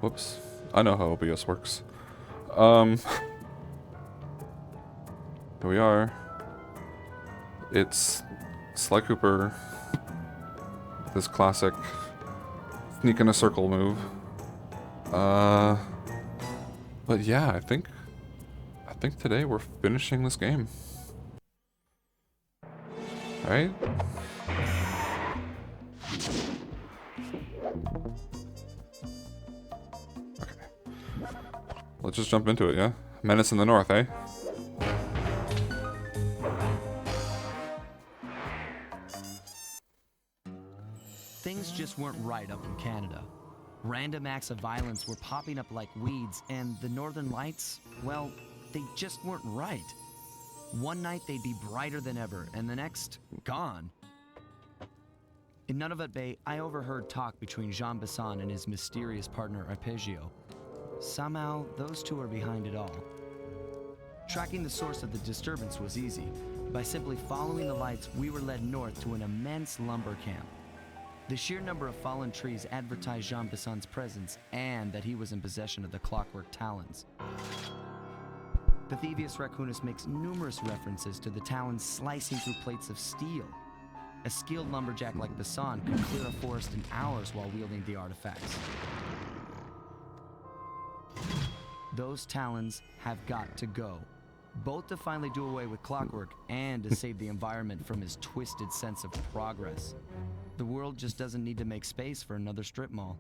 Whoops. I know how OBS works. Here we are. It's Sly Cooper. This classic sneak in a circle move. But yeah, I think today we're finishing this game. Right? Okay. Let's just jump into it, yeah? Menace in the North, eh? Things just weren't right up in Canada. Random acts of violence were popping up like weeds, and the Northern Lights, well, they just weren't right. One night they'd be brighter than ever, and the next, gone. In Nunavut Bay, I overheard talk between Jean Bison and his mysterious partner Arpeggio. Somehow, those two are behind it all. Tracking the source of the disturbance was easy. By simply following the lights, we were led north to an immense lumber camp. The sheer number of fallen trees advertised Jean Bison's presence and that he was in possession of the Clockwerk talons. The Thieves Raccoonus makes numerous references to the talons slicing through plates of steel. A skilled lumberjack like Bison could clear a forest in hours while wielding the artifacts. Those talons have got to go, both to finally do away with Clockwerk and to save the environment from his twisted sense of progress. The world just doesn't need to make space for another strip mall.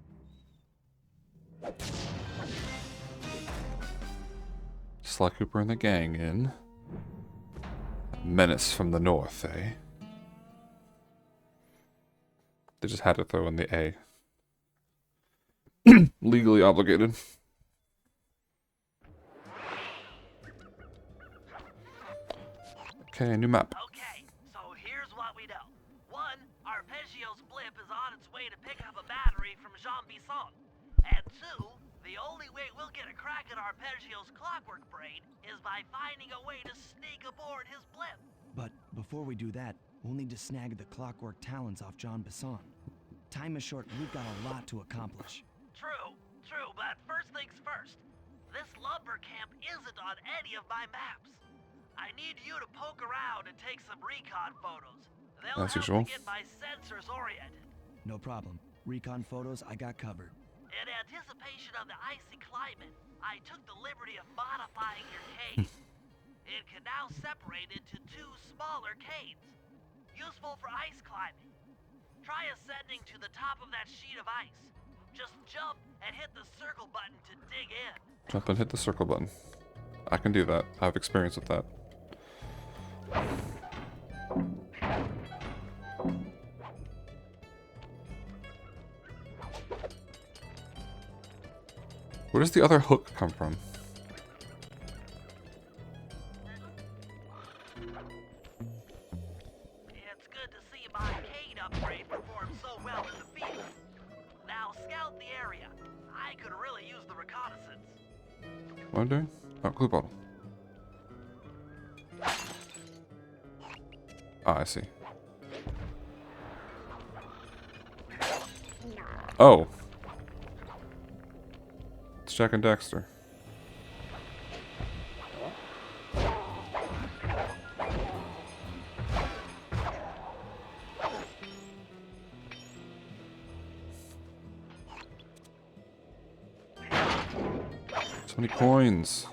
Sly Cooper and the gang in Menace from the North, eh? They just had to throw in the A. Legally obligated. Okay, new map. Okay, so here's what we know. One, Arpeggio's blip is on its way to pick up a battery from Jean Bison. And two, the only way we'll get a crack at Arpeggio's Clockwerk Frame is by finding a way to sneak aboard his blip. But before we do that, we'll need to snag the Clockwerk talons off Jean Bison. Time is short, we've got a lot to accomplish. True, but first things first. This lumber camp isn't on any of my maps. I need you to poke around and take some recon photos. They'll As help usual. me get my sensors oriented. No problem. Recon photos, I got covered. In anticipation of the icy climate, I took the liberty of modifying your cave. It can now separate into two smaller caves, useful for ice climbing. Try ascending to the top of that sheet of ice. Just jump and hit the circle button to dig in. Jump and hit the circle button. I can do that. I have experience with that. Where does the other hook come from? It's good to see my cane upgrade perform so well in the field. Now scout the area. I could really use the reconnaissance. What am I doing? Oh, glue bottle. Ah, I see. Oh. It's Jack and Dexter. So many coins.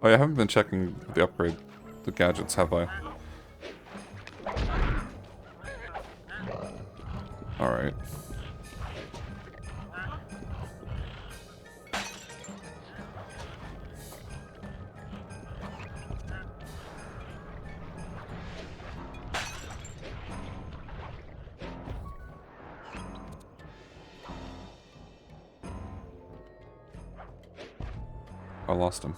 Oh yeah, I haven't been checking the upgrade, the gadgets, have I? Alright. I lost him.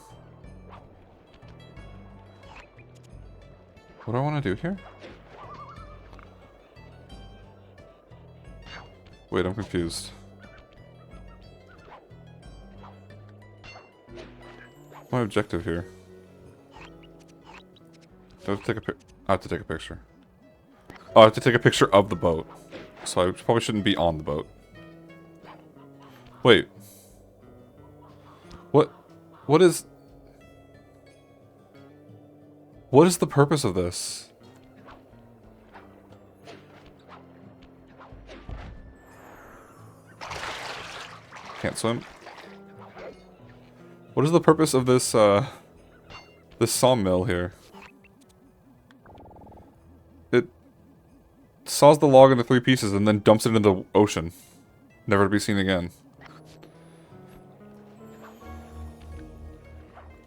What do I want to do here? Wait, I'm confused. What's my objective here? Do I have to take a I have to take a picture. Oh, I have to take a picture of the boat. So I probably shouldn't be on the boat. Wait. What is the purpose of this? Can't swim. What is the purpose of this, this sawmill here? It saws the log into 3 pieces and then dumps it into the ocean. Never to be seen again.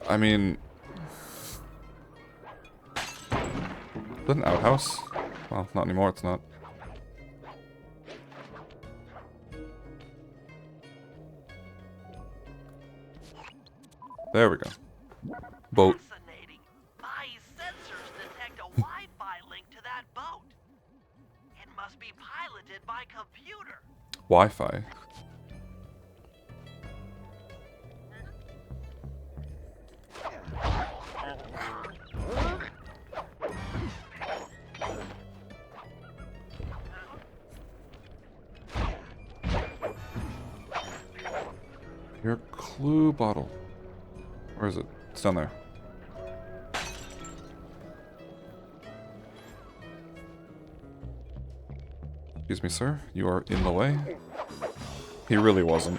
I mean... Is that an outhouse? Well, not anymore, it's not. There we go. Boat. Fascinating. My sensors detect a Wi-Fi link to that boat. It must be piloted by computer. Wi-Fi. Your clue bottle. Where is it? It's down there. Excuse me, sir. You are in the way. He really wasn't.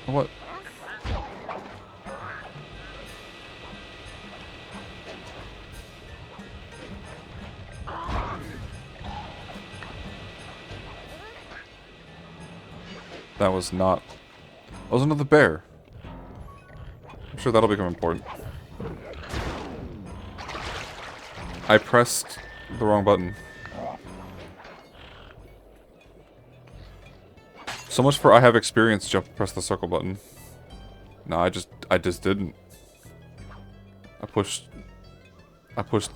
What? That was not... That was another bear. I'm sure that'll become important. I pressed the wrong button. So much for I have experience, press the circle button. No, I just didn't. I pushed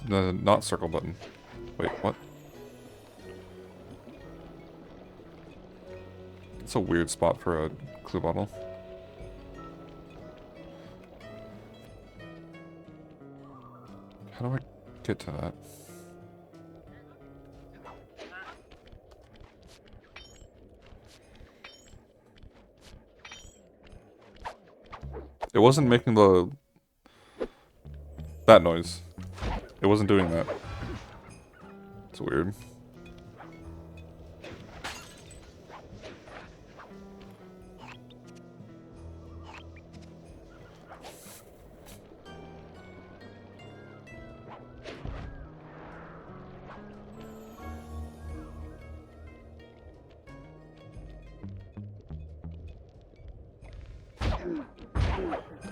the not circle button. Wait, what? It's a weird spot for a clue bottle. How do I get to that? It wasn't making that noise. It wasn't doing that. It's weird.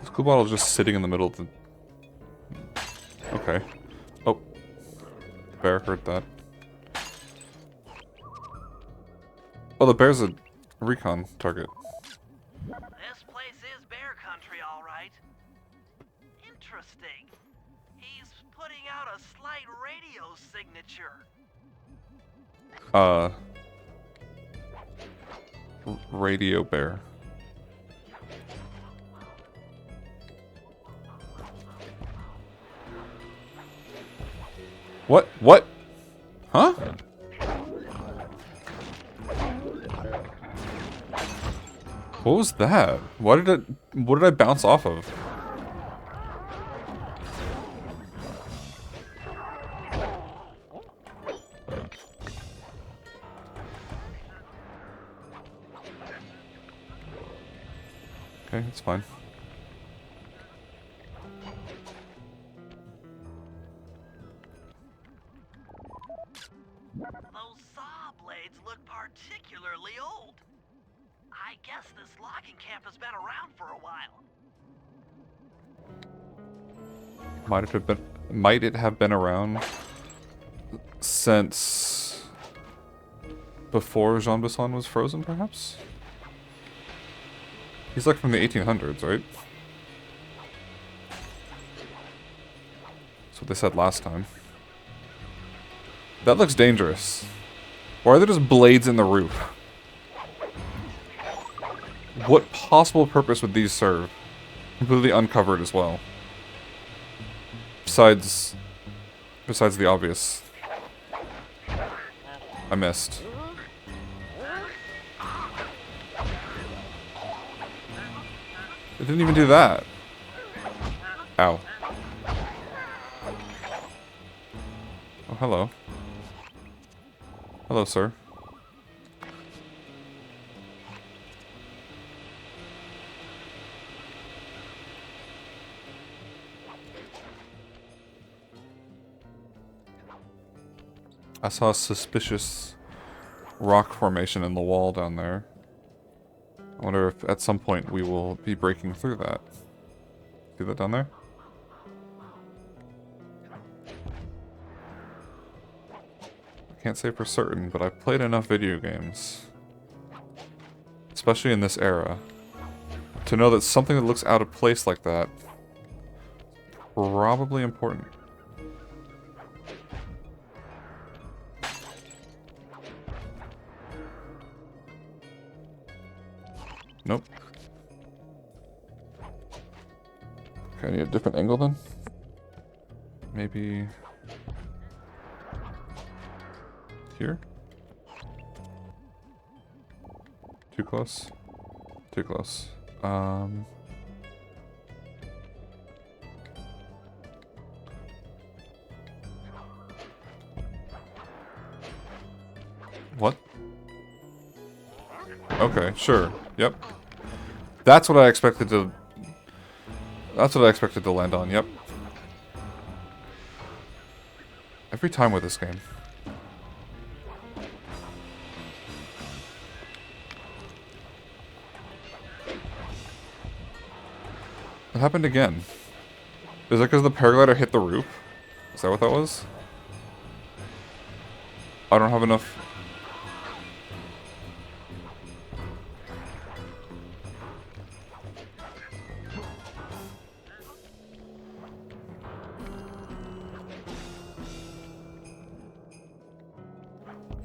This glue bottle is just sitting in the middle of the... Okay. Oh. The bear heard that. Oh, the bear's a recon target. This place is bear country, all right. Interesting. He's putting out a slight radio signature. Radio bear. What? What? Huh? What was that? What did I bounce off of? Okay, it's fine. Those saw blades look particularly old. I guess this logging camp has been around for a while. Might it have been around since before Jean Bison was frozen, perhaps? He's like from the 1800s, right? what they said last time. That looks dangerous. Why are there just blades in the roof? What possible purpose would these serve? Completely uncovered as well. Besides the obvious. I missed. It didn't even do that. Ow. Oh, hello. Hello, sir. I saw a suspicious rock formation in the wall down there. I wonder if at some point we will be breaking through that. See that down there? I can't say for certain, but I've played enough video games, especially in this era, to know that something that looks out of place like that probably important. Nope. Okay, I need a different angle then? Maybe... here? Too close? Too close. What? Okay, sure. Yep. That's what I expected to... That's what I expected to land on, yep. Every time with this game. It happened again. Is that because the paraglider hit the roof? Is that what that was? I don't have enough...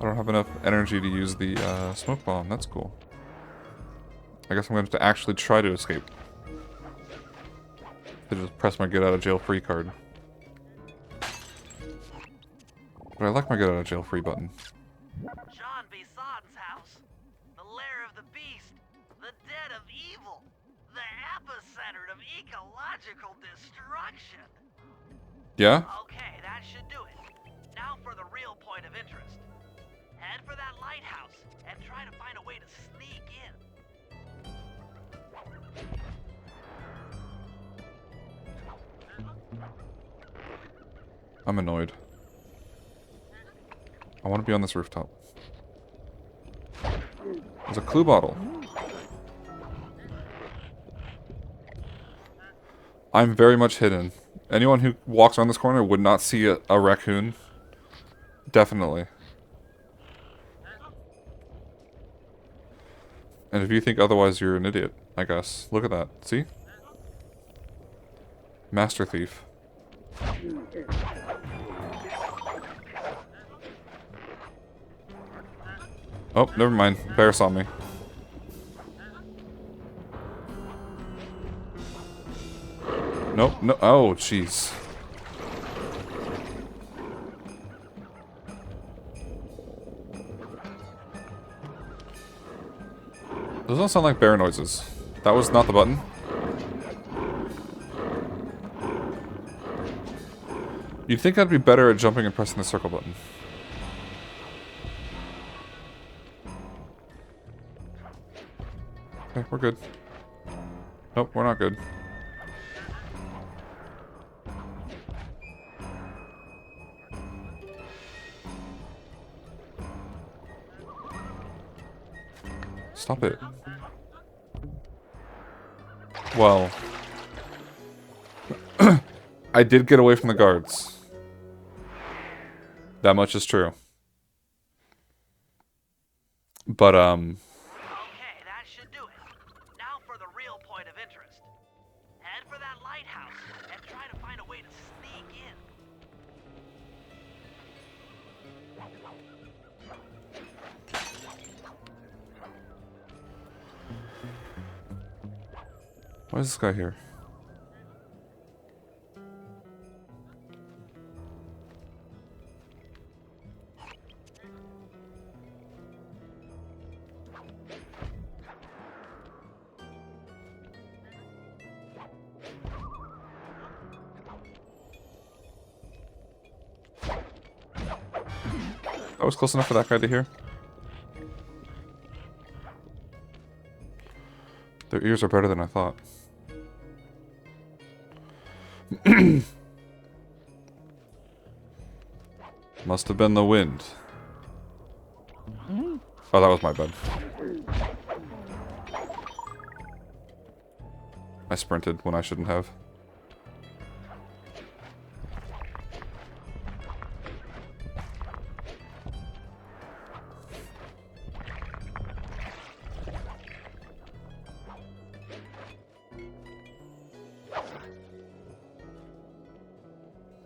I don't have enough energy to use the smoke bomb. That's cool. I guess I'm going to have to actually try to escape. To just press my get out of jail free card. But I like my get out of jail free button. Jean Bison's house. The lair of the beast. The den of evil. The epicenter of ecological destruction. Yeah? Okay, that should do it. Now for the real point of interest. Head for that lighthouse and try to find a way to sneak in. I'm annoyed. I want to be on this rooftop. There's a clue bottle. I'm very much hidden. Anyone who walks around this corner would not see a raccoon. Definitely. And if you think otherwise, you're an idiot, I guess. Look at that. See? Master Thief. Oh, never mind. Bear saw me. Nope, no. Oh, jeez. Those don't sound like bear noises. That was not the button. You'd think I'd be better at jumping and pressing the circle button. Okay, we're good. Nope, we're not good. Stop it. Well, I did get away from the guards. That much is true. But, Okay, that should do it. Now for the real point of interest. Head for that lighthouse and try to find a way to sneak in. Why is this guy here? That was close enough for that guy to hear. Their ears are better than I thought. Must have been the wind. Oh, that was my bad. I sprinted when I shouldn't have.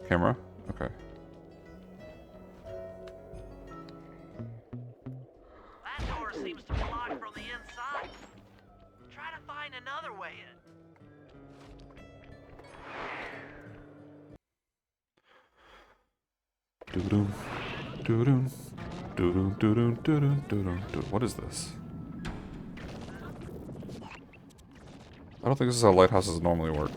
Camera? Okay. That door seems to be locked from the inside. Try to find another way in. Doo-doom. Doo-doom. Doo-doom, doo-doom, doo-doom, doo-doom, doo-doom. What is this? I don't think this is how lighthouses normally work.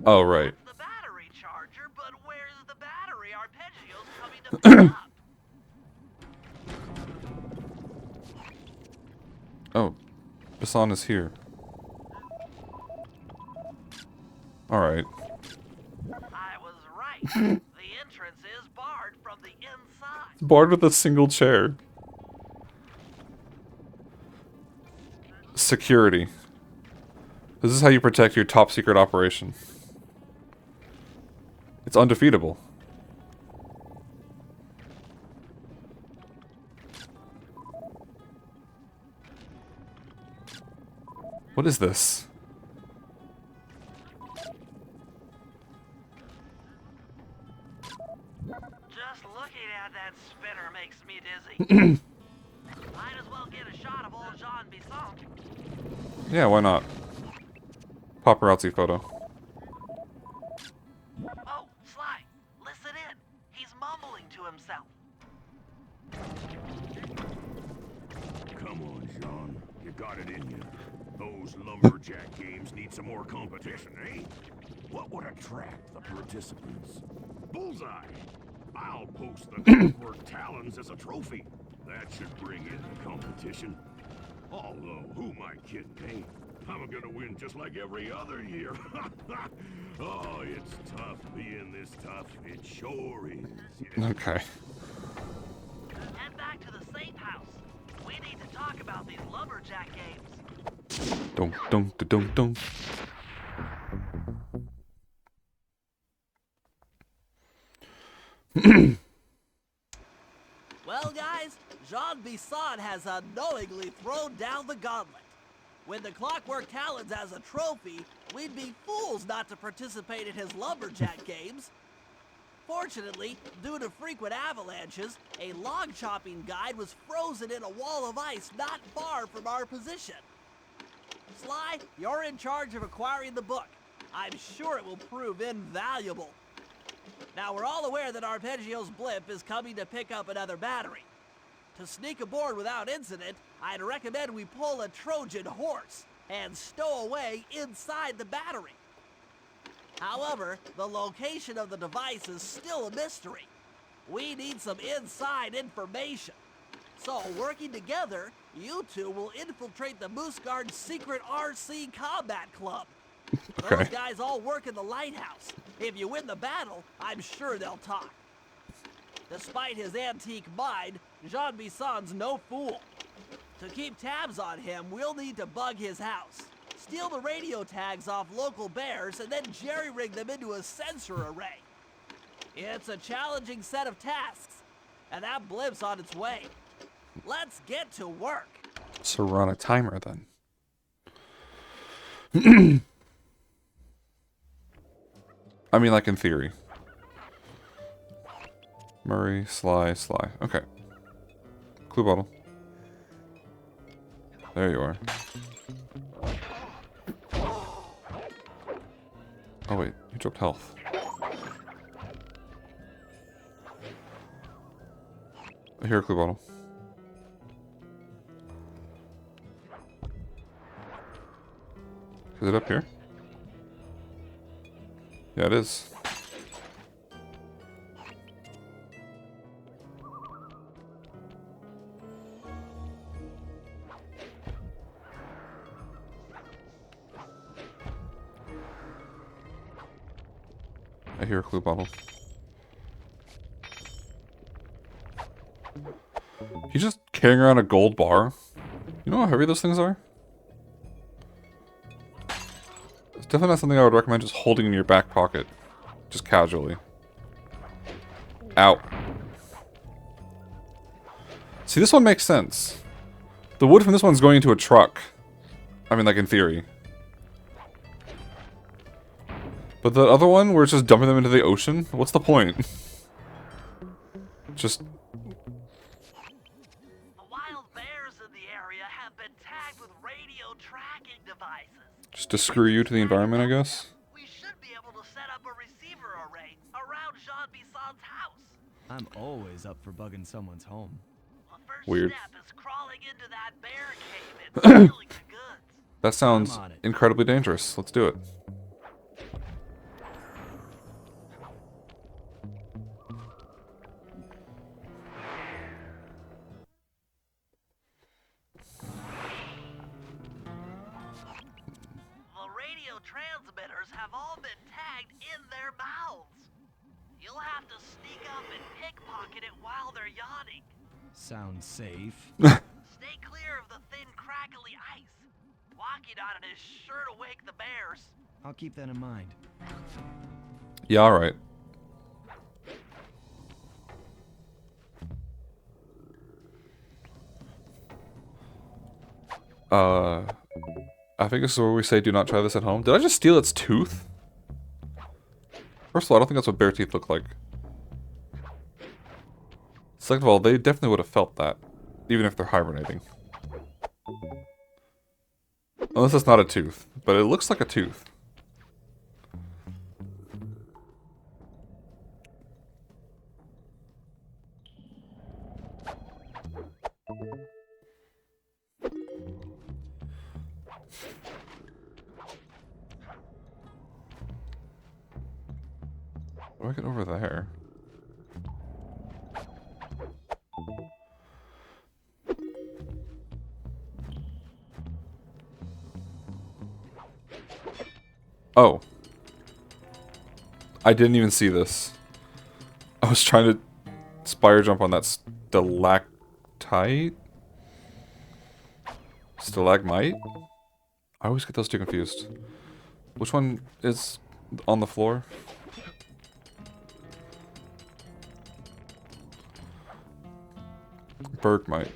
Oh, right. The battery charger, but where's the battery Arpeggio's coming to pick up? Oh. Bison is here. Alright. I was right. The entrance is barred from the inside. Barred with a single chair. Security. This is how you protect your top secret operation. It's undefeatable. What is this? Just looking at that spinner makes me dizzy. Might as well get a shot of old Jean Bison. Yeah, why not? Paparazzi photo. Oh, Sly, listen in. He's mumbling to himself. Come on, Jean. You got it in you. Those lumberjack games need some more competition, eh? What would attract the participants? Bullseye! I'll post the Clockwerk talons as a trophy. That should bring in the competition. Although, who am I kidding, eh? I'm gonna win just like every other year. Oh, it's tough being this tough. It sure is. Yeah. Okay. Head back to the safe house. We need to talk about these lumberjack games. Dum dum da dum dum. Well, guys, Jean Bison has unknowingly thrown down the gauntlet. With the Clockwerk talons as a trophy, we'd be fools not to participate in his lumberjack games. Fortunately, due to frequent avalanches, a log chopping guide was frozen in a wall of ice not far from our position. Sly, you're in charge of acquiring the book. I'm sure it will prove invaluable. Now, we're all aware that Arpeggio's blimp is coming to pick up another battery. To sneak aboard without incident, I'd recommend we pull a Trojan horse and stow away inside the battery. However, the location of the device is still a mystery. We need some inside information. So, working together, you two will infiltrate the Moose Guard's secret RC combat club. Okay. Those guys all work in the lighthouse. If you win the battle, I'm sure they'll talk. Despite his antique mind, Jean Bison's no fool. To keep tabs on him, we'll need to bug his house, steal the radio tags off local bears, and then jerry-rig them into a sensor array. It's a challenging set of tasks, and that blimp's on its way. Let's get to work. So we're on a timer then. I mean, like in theory. Murray, Sly. Okay. Clue bottle. There you are. Oh wait, you dropped health. I hear a clue bottle. Is it up here? Yeah, it is. I hear a clue bottle. He's just carrying around a gold bar. You know how heavy those things are? It's definitely not something I would recommend just holding in your back pocket. Just casually. Ow. See, this one makes sense. The wood from this one's going into a truck. I mean, like, in theory. But the other one, where it's just dumping them into the ocean? What's the point? Just... The wild bears in the area have been tagged with radio tracking devices. Just to screw you to the environment, I guess? We should be able to set up a receiver array around Jean Bison's house. I'm always up for bugging someone's home. The first Weird. step is crawling into that bear cave and stealing the goods. That sounds I'm on it. incredibly dangerous. Let's do it. The radio transmitters have all been tagged in their mouths. You'll have to sneak up and pickpocket it while they're yawning. Sounds safe. Stay clear of the thin, crackly ice. Walking on it is sure to wake the bears. I'll keep that in mind. Yeah, alright. I think this is where we say do not try this at home. Did I just steal its tooth? First of all, I don't think that's what bear teeth look like. Second of all, they definitely would have felt that. Even if they're hibernating. Unless it's not a tooth. But it looks like a tooth. How do I get over there? Oh. I didn't even see this. I was trying to spire jump on that stalactite? Stalagmite? I always get those two confused. Which one is on the floor? Bergmite.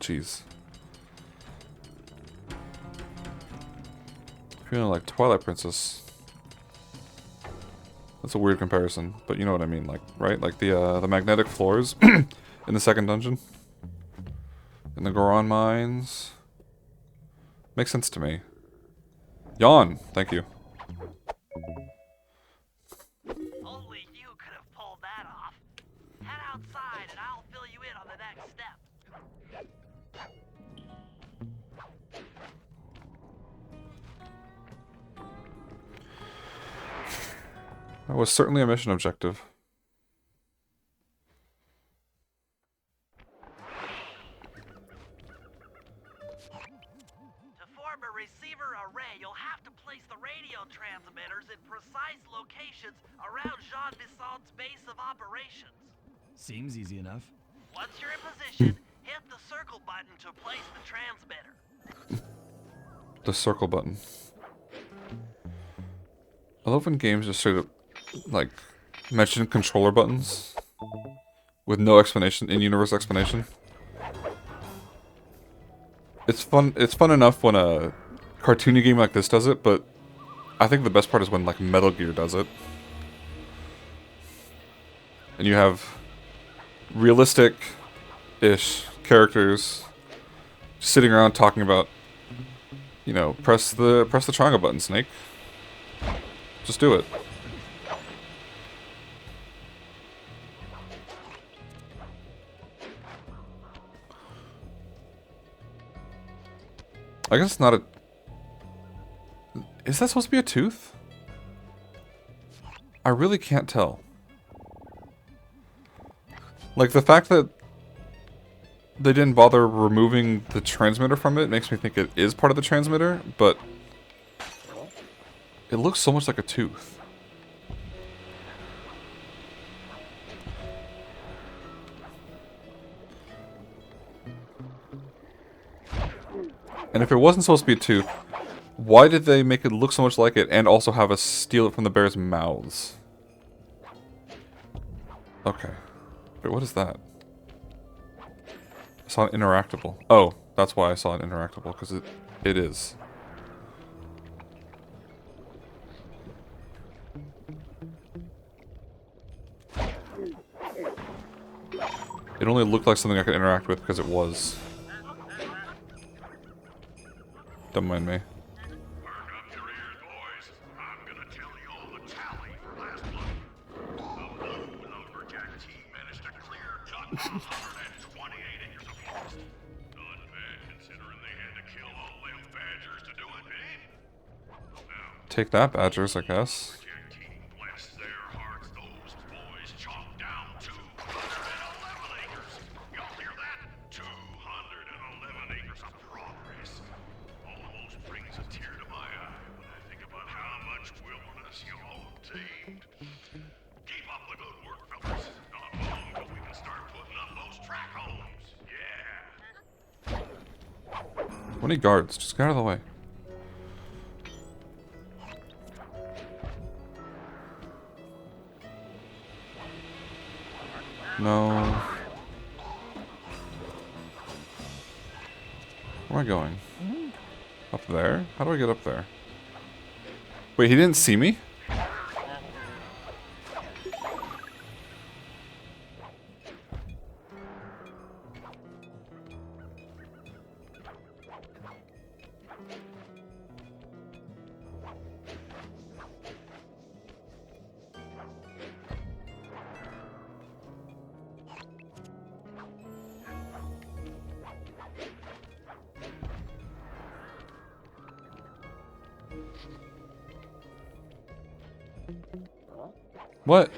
Jeez. Feeling like Twilight Princess. That's a weird comparison, but you know what I mean, like, right? Like the magnetic floors in the second dungeon. In the Goron mines. Makes sense to me. Yawn! Thank you. Only you could have pulled that off. Head outside and I'll fill you in on the next step. That was certainly a mission objective. To form a receiver array, you'll have to place the radio transmitters in precise locations around Jean Bison's base of operations. Seems easy enough. Once you're in position, hit the circle button to place the transmitter. The circle button. I love when games just straight up, like, mention controller buttons with no explanation, in-universe explanation. It's fun enough when a cartoony game like this does it, but I think the best part is when, like, Metal Gear does it. and you have realistic-ish characters sitting around talking about, you know, press the triangle button, Snake. Just do it. I guess it's not a... Is that supposed to be a tooth? I really can't tell. Like, the fact that they didn't bother removing the transmitter from it makes me think it is part of the transmitter, but it looks so much like a tooth. And if it wasn't supposed to be a tooth, why did they make it look so much like it and also have us steal it from the bear's mouths? Okay. Wait, what is that? I saw an interactable. Oh, that's why I saw an interactable, because it is. It only looked like something I could interact with because it was. Don't mind me. Take that, Badgers, I guess. How many guards? Just get out of the way. No. Where am I going? Up there? How do I get up there? Wait, he didn't see me? What?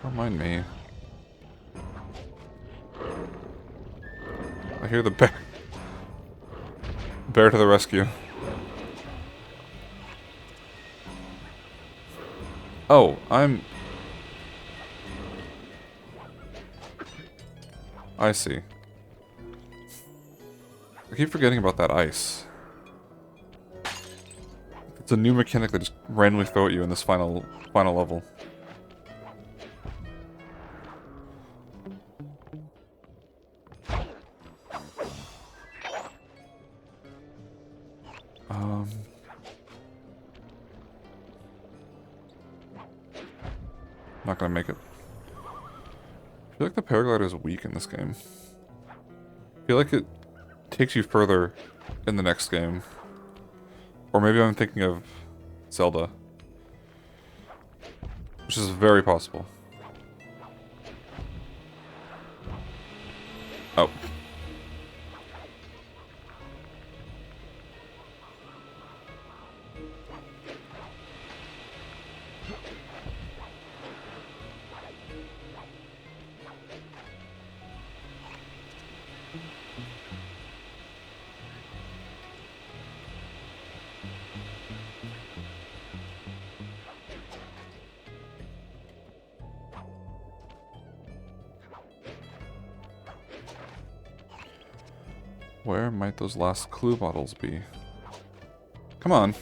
Don't mind me. I hear the bear. Bear to the rescue. Oh, I see. I keep forgetting about that ice. It's a new mechanic that just randomly throw at you in this final level. Not gonna make it. I feel like the paraglider is weak in this game. I feel like it takes you further in the next game. Or maybe I'm thinking of Zelda. Which is very possible. Oh. Where might those last clue bottles be? Come on.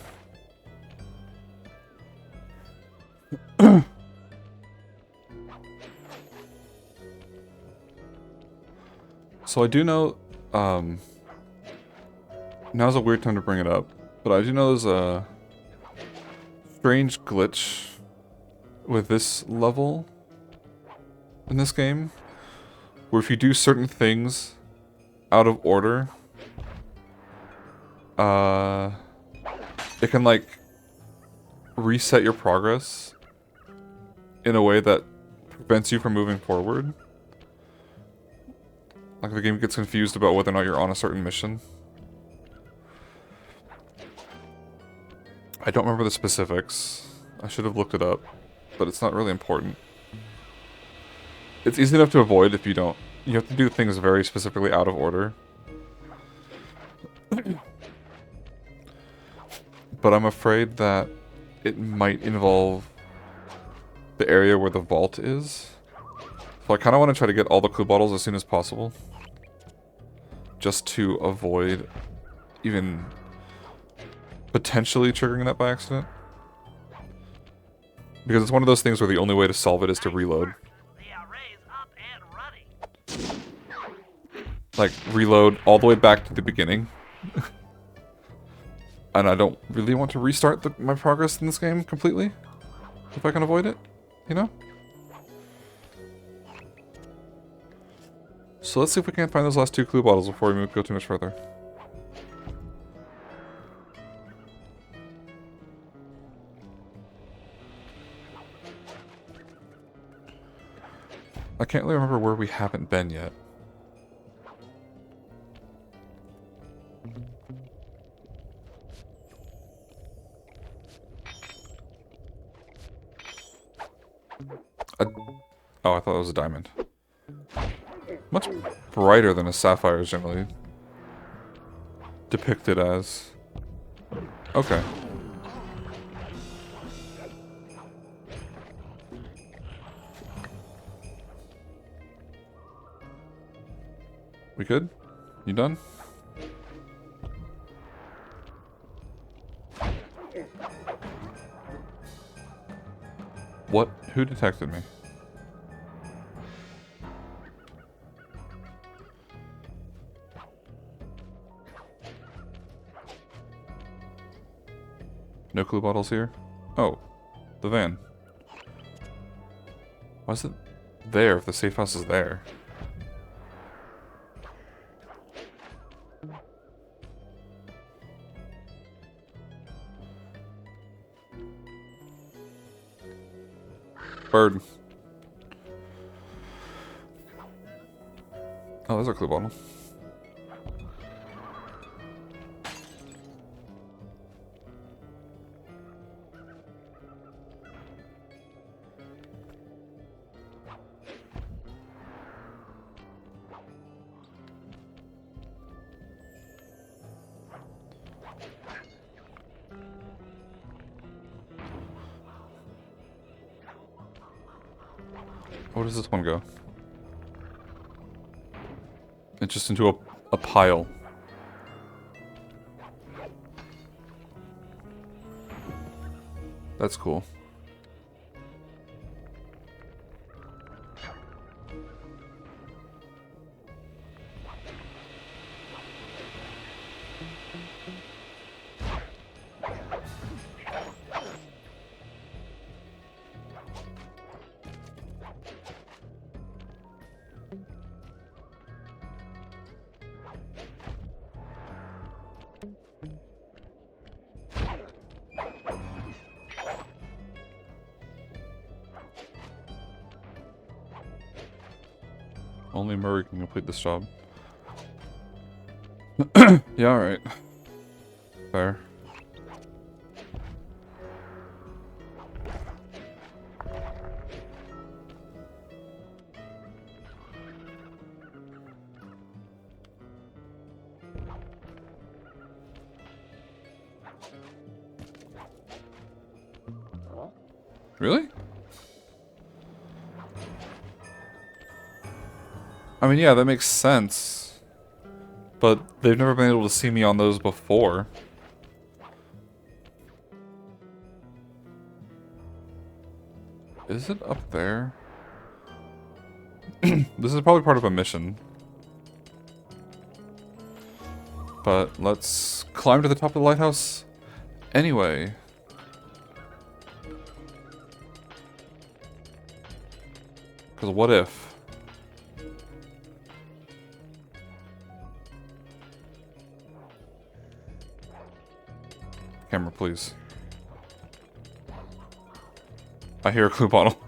So I do know Now's a weird time to bring it up, but I do know there's a strange glitch with this level in this game, where if you do certain things out of order, it can like reset your progress in a way that prevents you from moving forward. Like the game gets confused about whether or not you're on a certain mission. I don't remember the specifics. I should have looked it up, but it's not really important. It's easy enough to avoid if you don't. You have to do things very specifically out of order. But I'm afraid that it might involve the area where the vault is. So I kind of want to try to get all the clue bottles as soon as possible. Just to avoid even potentially triggering that by accident. Because it's one of those things where the only way to solve it is to reload. The array's up and running. Like, reload all the way back to the beginning. And I don't really want to restart my progress in this game completely. If I can avoid it, you know? So let's see if we can't find those last 2 clue bottles before we go too much further. I can't really remember where we haven't been yet. Oh, I thought it was a diamond. Much brighter than a sapphire is generally depicted as. Okay. We good? You done? What? Who detected me? No clue bottles here? Oh, the van. Why is it there if the safe house is there? Bird. Oh, there's a clue bottle. Where does this one go? It's just into a pile. That's cool. Only Murray can complete this job. Yeah, alright. Fair. Really? I mean, yeah, that makes sense. But they've never been able to see me on those before. Is it up there? This is probably part of a mission. But let's climb to the top of the lighthouse anyway. Because what if? Camera, please. I hear a clue bottle.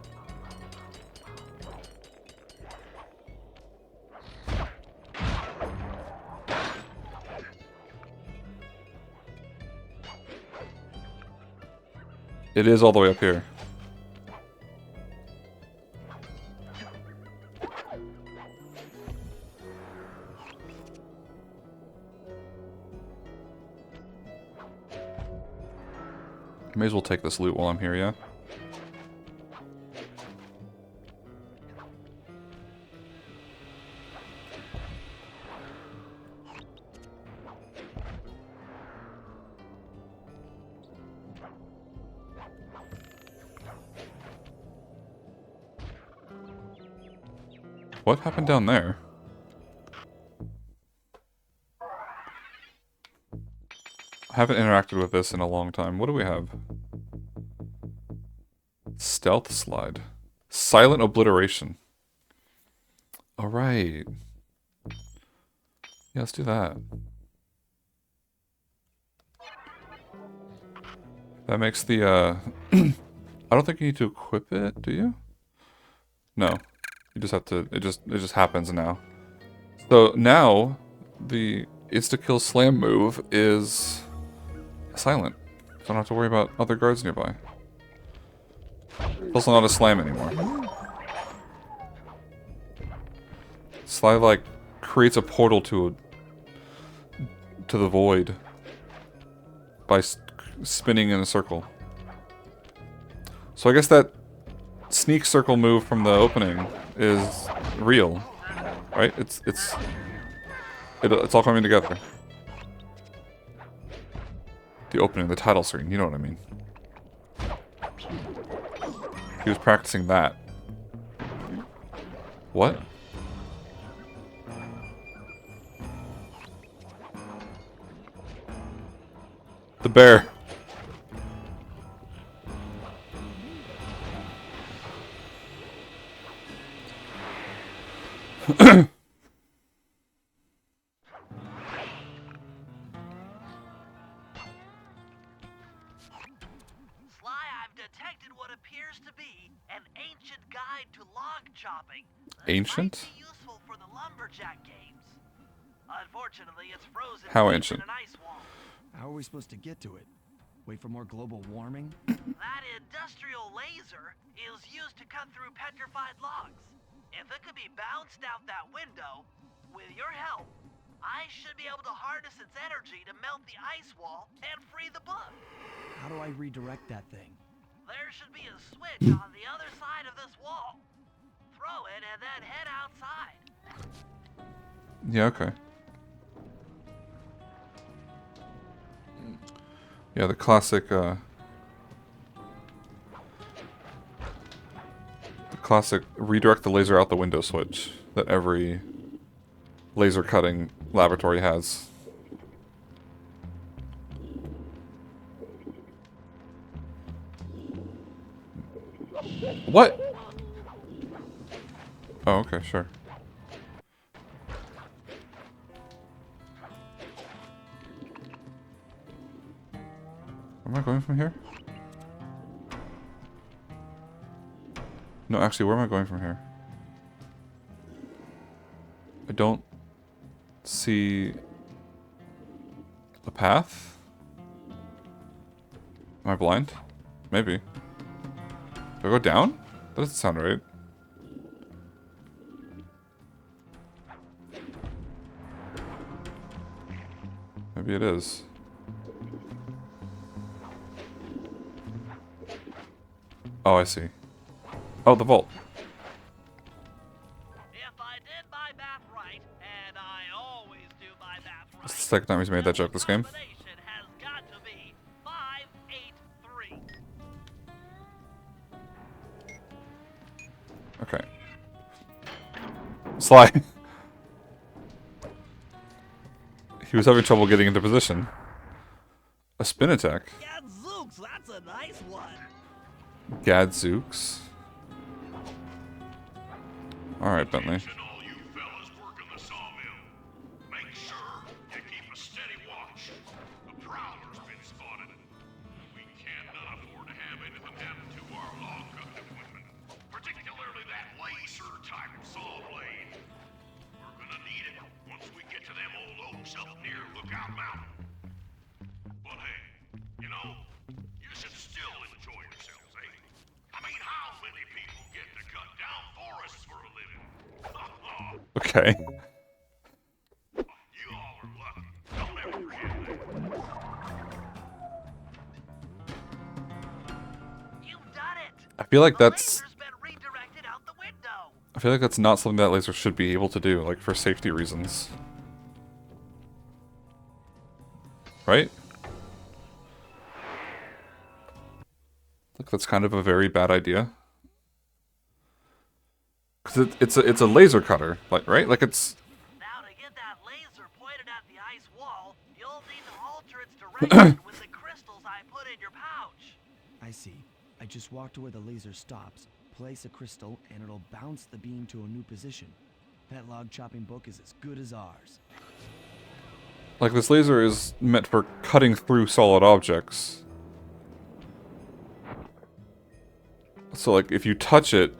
It is all the way up here. May as well take this loot while I'm here, yeah? What happened down there? I haven't interacted with this in a long time. What do we have? Stealth slide. Silent obliteration. Alright. Yeah, let's do that. That makes the, I don't think you need to equip it, do you? No. You just have to, it just happens now. So now, the insta-kill slam move is silent. So I don't have to worry about other guards nearby. It's also not a slam anymore. Slide, like, creates a portal to the void by spinning in a circle. So I guess that sneak circle move from the opening is real, right? It's all coming together. The opening, the title screen, you know what I mean. He was practicing that. What? The bear. Ancient? Useful for the lumberjack games. Unfortunately, it's frozen How ancient? in an ice wall. How are we supposed to get to it? Wait for more global warming? That industrial laser is used to cut through petrified logs. If it could be bounced out that window, with your help, I should be able to harness its energy to melt the ice wall and free the bug. How do I redirect that thing? There should be a switch on the other side of this wall. Throw it and then head outside. Yeah, okay. Yeah, the classic, redirect the laser out the window switch that every laser cutting laboratory has. What? Oh, okay, sure. Where am I going from here? No, actually, where am I going from here? I don't see a path? Am I blind? Maybe. Do I go down? That doesn't sound right. Maybe it is. Oh, I see. Oh, the vault. If I did my math right, and I always do my math right, It's the second time he's made that joke this game. combination has got to be 583. Okay. Sly. He was having trouble getting into position. A spin attack. Gadzooks, that's a nice one. Gadzooks. Alright, Bentley. Attention all you fellas working the sawmill. Make sure you keep a steady watch. A prowler's been spotted. We cannot afford to have anything happen to our log cutting equipment, particularly that laser-type saw blade. We're gonna need it once we get to them old oaks up near Lookout Mountain. But hey, you know, you should still enjoy yourselves, eh? I mean, how many people get to cut down forests for a living? Okay. You all are lucky. Don't ever forget that. You've done it. I feel like The that's... laser's been redirected out the window. I feel like that's not something that laser should be able to do, like, for safety reasons. Right? Like, that's kind of a very bad idea. Because it's a laser cutter, like, right? Like, it's... Now to get that laser pointed at the ice wall, you'll need to alter its direction with the crystals I put in your pouch. I see. I just walk to where the laser stops, place a crystal, and it'll bounce the beam to a new position. That log chopping book is as good as ours. Like, this laser is meant for cutting through solid objects. So, like, if you touch it...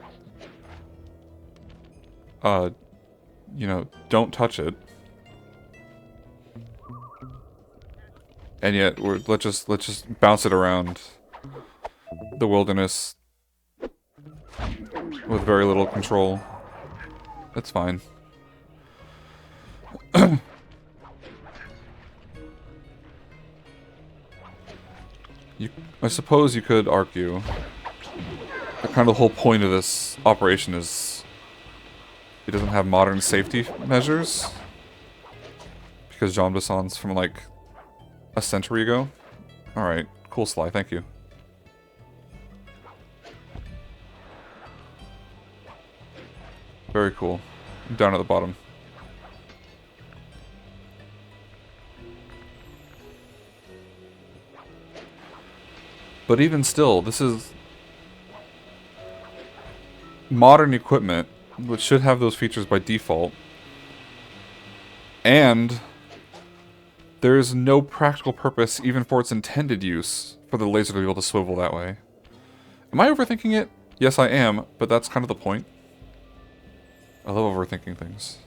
you know, don't touch it. And yet, let's just bounce it around the wilderness with very little control. That's fine. I suppose you could argue that kind of the whole point of this operation is it doesn't have modern safety measures because Jean Bison's from like a century ago. Alright, cool Sly, thank you. Very cool. Down at the bottom. But even still, this is modern equipment, which should have those features by default. And there's no practical purpose, even for its intended use, for the laser to be able to swivel that way. Am I overthinking it? Yes, I am, but that's kind of the point. I love overthinking things.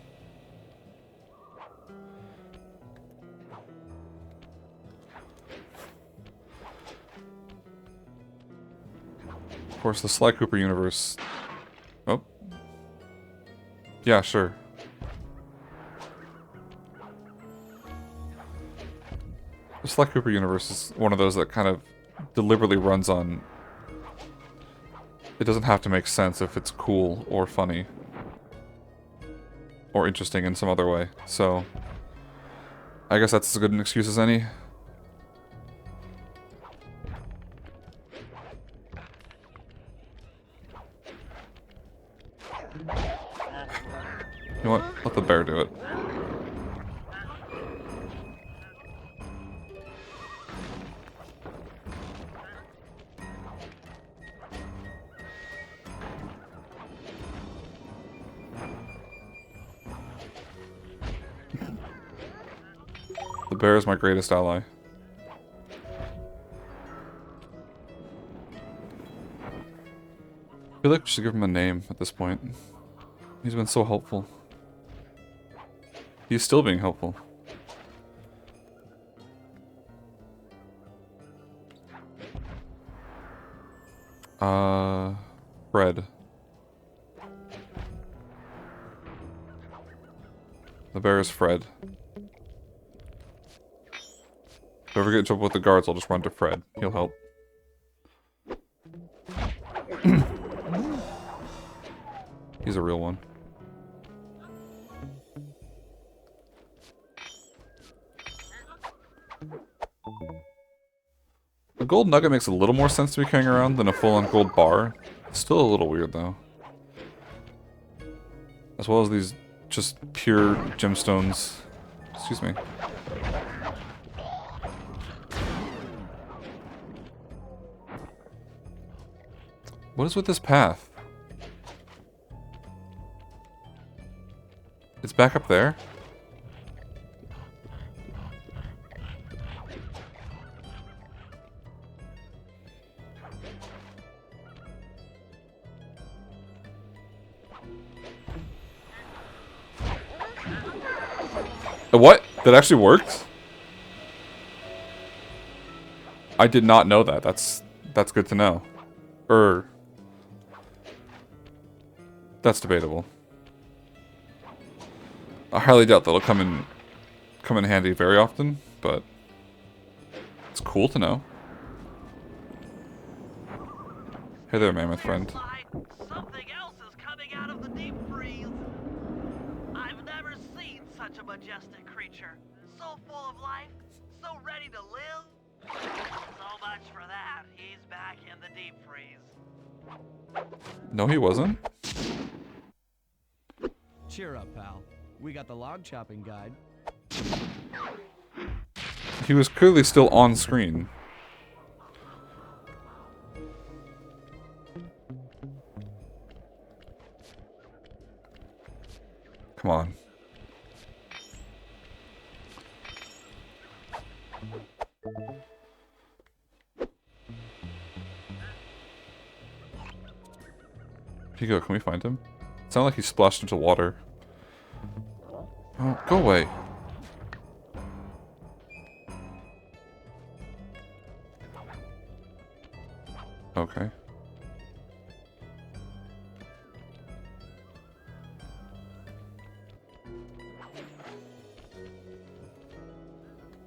Of course, the Sly Cooper universe... Oh. Yeah, sure. The Sly Cooper universe is one of those that kind of deliberately runs on... It doesn't have to make sense if it's cool or funny. Or interesting in some other way, so... I guess that's as good an excuse as any. You know what? Let the bear do it. The bear is my greatest ally. I feel like we should give him a name at this point. He's been so helpful. He's still being helpful. Fred. The bear is Fred. If I ever get in trouble with the guards, I'll just run to Fred. He'll help. He's a real one. A gold nugget makes a little more sense to be carrying around than a full-on gold bar. Still a little weird, though. As well as these just pure gemstones. Excuse me. What is with this path? It's back up there? What? That actually worked? I did not know that. That's good to know. That's debatable. I highly doubt that'll come in handy very often, but it's cool to know. Hey there, mammoth friend. Something else is coming out of the deep freeze. I've never seen such a majestic creature. So full of life, so ready to live. So much for that. He's back in the deep freeze. No, he wasn't. Cheer up, pal. We got the log chopping guide. He was clearly still on screen. Come on. Here you go, can we find him? It sounded like he splashed into water. Oh, go away. Okay.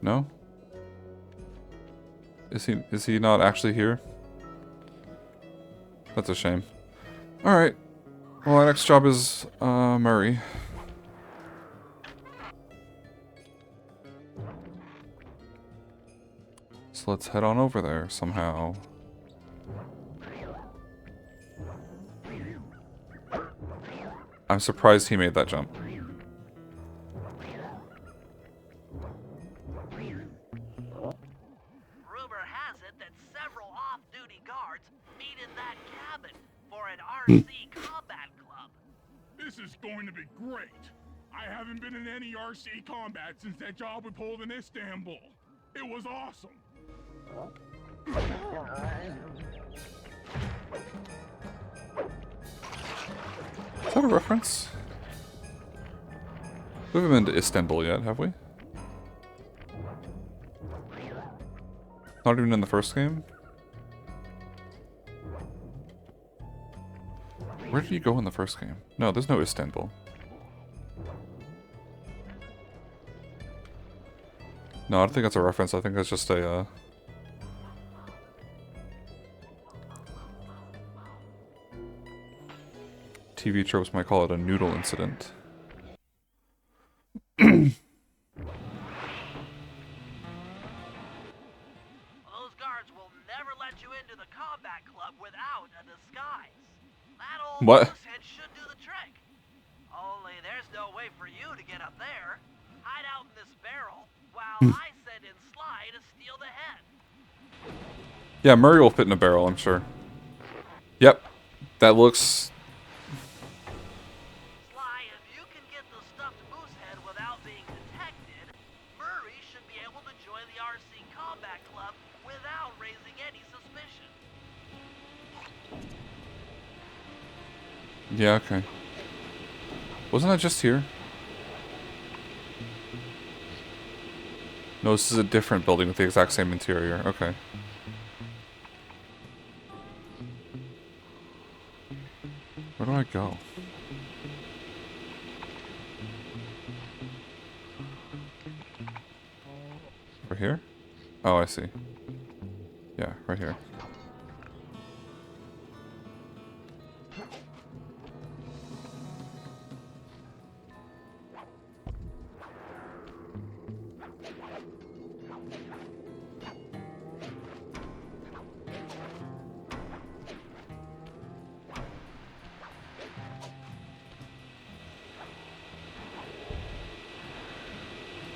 No? Is he not actually here? That's a shame. Alright. Well, our next job is, Murray. So let's head on over there somehow. I'm surprised he made that jump. Rumor has it that several off-duty guards meet in that cabin for an RC combat club. This is going to be great. I haven't been in any RC combat since that job we pulled in Istanbul. It was awesome. Is that a reference? We haven't been to Istanbul yet, have we? Not even in the first game? Where did you go in the first game? No, there's no Istanbul. No, I don't think that's a reference. I think that's just a, TV tropes might call it a noodle incident. Those guards will never let you into the combat club without a disguise. That old What? goosehead should do the trick. Only there's no way for you to get up there. Hide out in this barrel while I send in Sly to steal the head. Yeah, Murray will fit in a barrel, I'm sure. Yep. That looks... Sly, if you can get the stuffed moosehead without being detected, Murray should be able to join the RC Combat Club without raising any suspicion. Yeah, okay. Wasn't that just here? No, this is a different building with the exact same interior. Okay. Where do I go? Over here? Oh, I see. Yeah, right here.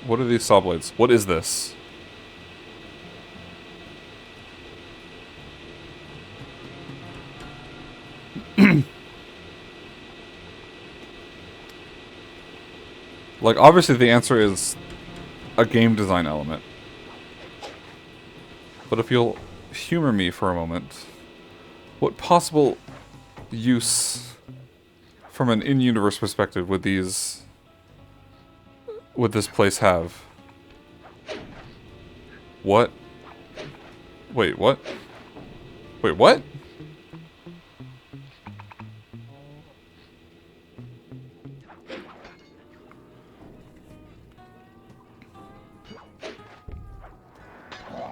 What are these saw blades? What is this? Like, obviously the answer is a game design element. But if you'll humor me for a moment, what possible use from an in-universe perspective would this place have? What? Wait, what? Wait, what?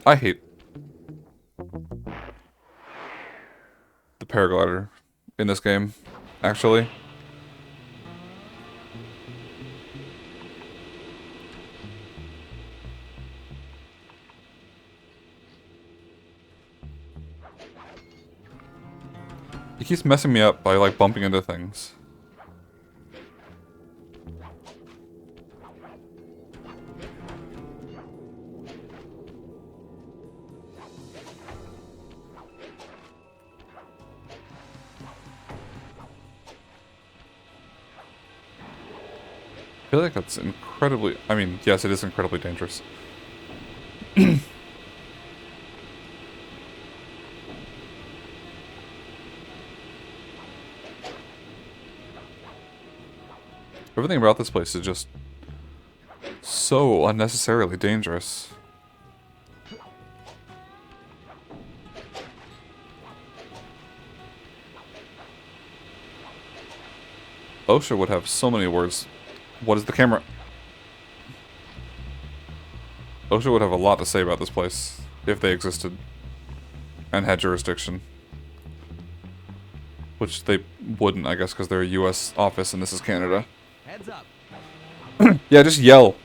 I hate the paraglider in this game, actually. He keeps messing me up by, like, bumping into things. I feel like that's incredibly... I mean, yes, it is incredibly dangerous. Everything about this place is just so unnecessarily dangerous. OSHA would have so many words. What is the camera? OSHA would have a lot to say about this place if they existed and had jurisdiction. Which they wouldn't, I guess, because they're a US office and this is Canada. Heads up. Yeah, just yell.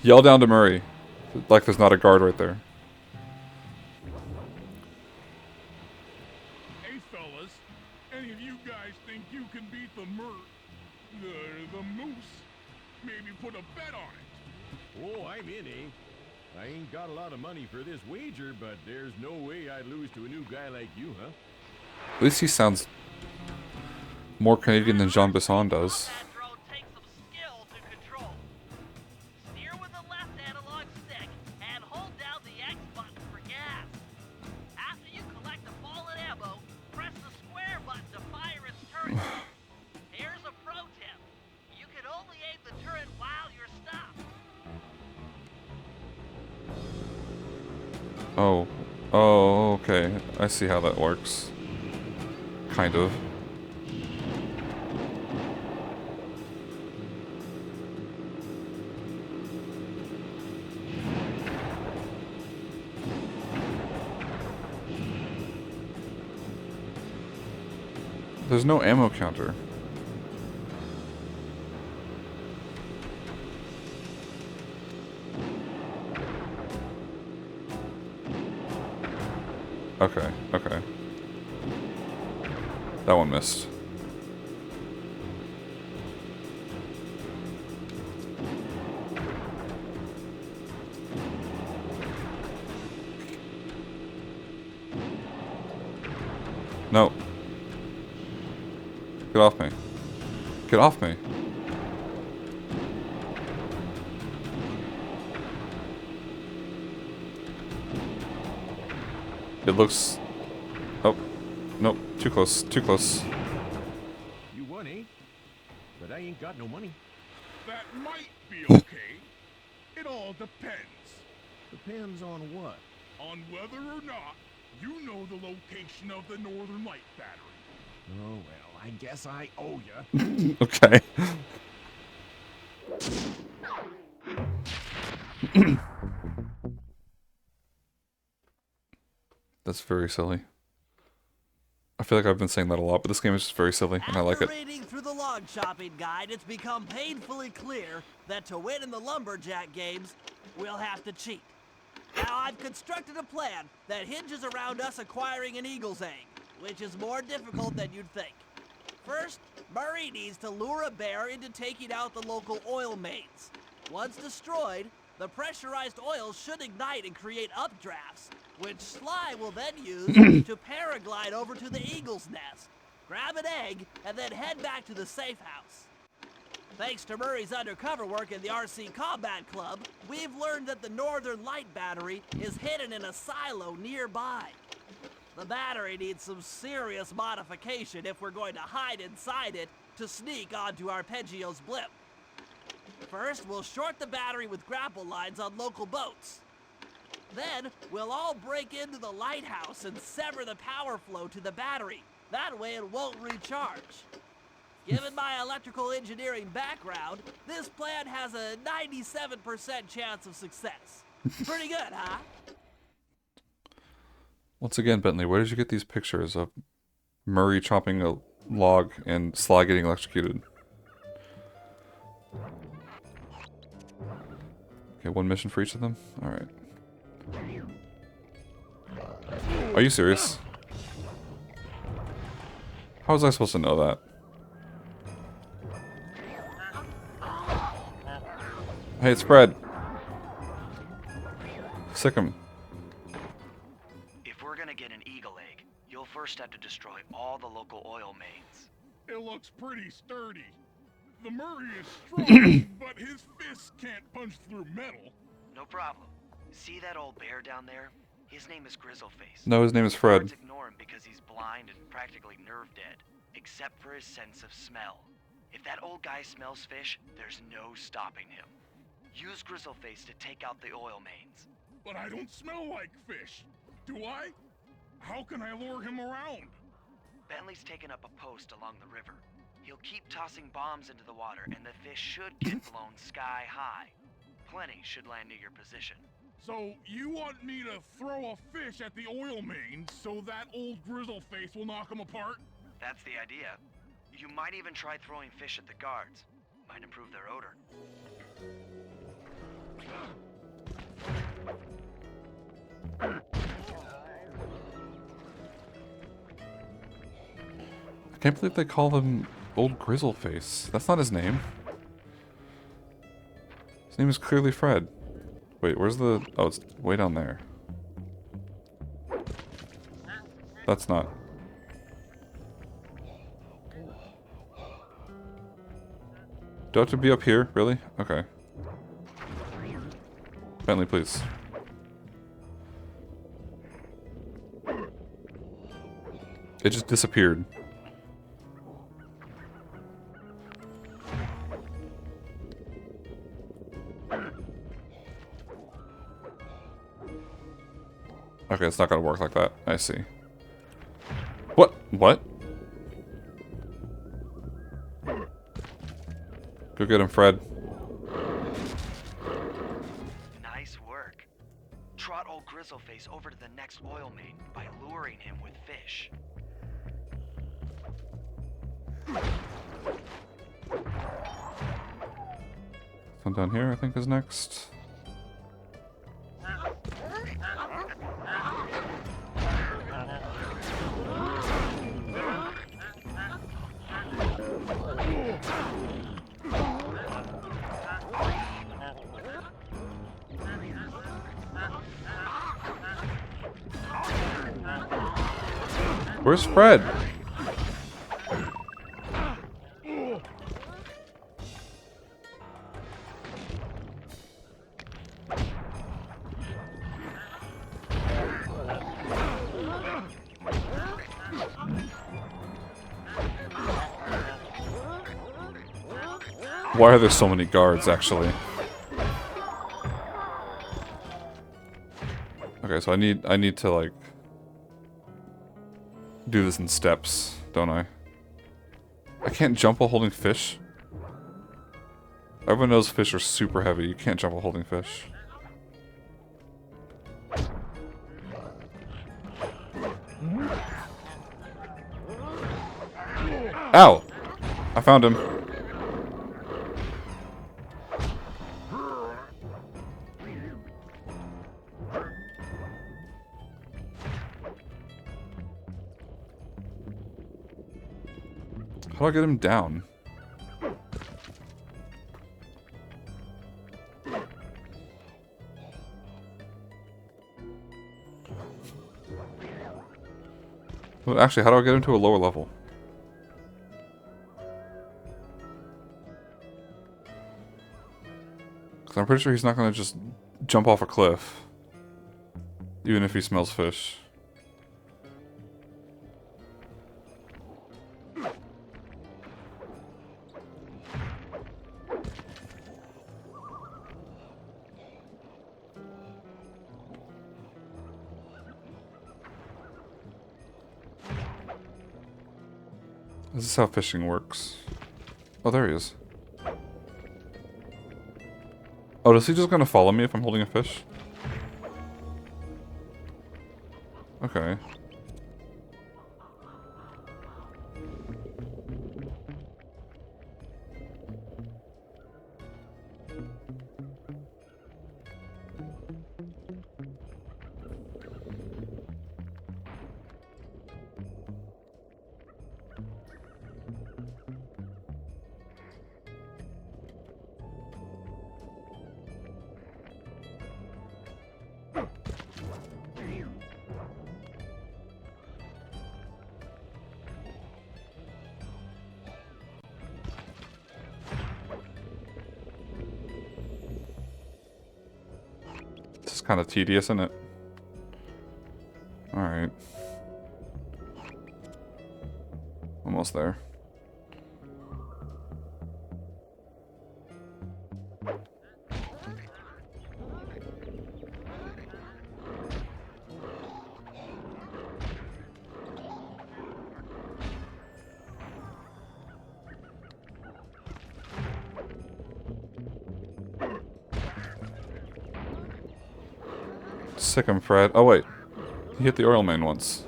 Yell down to Murray. Like there's not a guard right there. Hey, fellas. Any of you guys think you can beat the moose? Maybe put a bet on it. Oh, I'm in, eh? I ain't got a lot of money for this wager, but there's no way I'd lose to a new guy like you, huh? At least he sounds more Canadian than Jean Bison does. That drone takes some skill to control. Steer with the left analog stick and hold down the X button for gas. After you collect the fallen ammo, press the square button to fire its turret. Here's a pro tip. You can only aim the turret while you're stopped. Oh. Oh, okay. I see how that works. Kind of. There's no ammo counter. Okay, okay. That one missed. No. Get off me. Get off me. It looks... Oh. Nope. Too close. Too close. You won, eh? But I ain't got no money. That might be okay. It all depends. Depends on what? On whether or not you know the location of the Northern Light battery. Oh, well, I guess I owe ya. Okay. That's very silly. I feel like I've been saying that a lot, but this game is just very silly, and I like it. After reading through the log shopping guide, it's become painfully clear that to win in the lumberjack games, we'll have to cheat. Now, I've constructed a plan that hinges around us acquiring an eagle's egg, which is more difficult than you'd think. First, Murray needs to lure a bear into taking out the local oil mains. Once destroyed, The pressurized oil should ignite and create updrafts, which Sly will then use to paraglide over to the Eagle's Nest, grab an egg, and then head back to the safe house. Thanks to Murray's undercover work in the RC Combat Club, we've learned that the Northern Light battery is hidden in a silo nearby. The battery needs some serious modification if we're going to hide inside it to sneak onto Arpeggio's blimp. First, we'll short the battery with grapple lines on local boats. Then, we'll all break into the lighthouse and sever the power flow to the battery. That way it won't recharge. Given my electrical engineering background, this plan has a 97% chance of success. Pretty good, huh? Once again, Bentley, where did you get these pictures of Murray chopping a log and Sly getting electrocuted? Okay, one mission for each of them? Alright. Are you serious? How was I supposed to know that? Hey, it's Fred. Sick him. If we're gonna get an eagle egg, you'll first have to destroy all the local oil mains. It looks pretty sturdy. The Murray is strong, but his fists can't punch through metal. No problem. See that old bear down there? His name is Grizzleface. No, his name is Fred. Guards ignore him because he's blind and practically nerve dead, except for his sense of smell. If that old guy smells fish, there's no stopping him. Use Grizzleface to take out the oil mains. But I don't smell like fish. Do I? How can I lure him around? Bentley's taken up a post along the river. He'll keep tossing bombs into the water, and the fish should get blown sky high. Plenty should land near your position. So you want me to throw a fish at the oil mains so that old Grizzleface will knock him apart? That's the idea. You might even try throwing fish at the guards. Might improve their odor. I can't believe they call him Old Grizzleface. That's not his name. His name is clearly Fred. Wait, where's the... Oh, it's way down there. That's not... Do I have to be up here? Really? Okay. Bentley, please. It just disappeared. Okay, it's not gonna work like that. I see. What? What? Go get him, Fred. Nice work. Trot old Grizzleface over to the next oil main by luring him with fish. One down here, I think, is next. Where's Fred? Why are there so many guards, actually? Okay, so I need to, like, do this in steps, don't I? I can't jump while holding fish? Everyone knows fish are super heavy. You can't jump while holding fish. Ow! I found him. How do I get him down? Well, actually, how do I get into a lower level? Because I'm pretty sure he's not going to just jump off a cliff. Even if he smells fish. This is how fishing works. Oh, there he is. Oh, is he just gonna follow me if I'm holding a fish? Okay. This is kind of tedious, isn't it? Alright. Almost there. Sick him, Fred. Oh, wait. He hit the oil main once.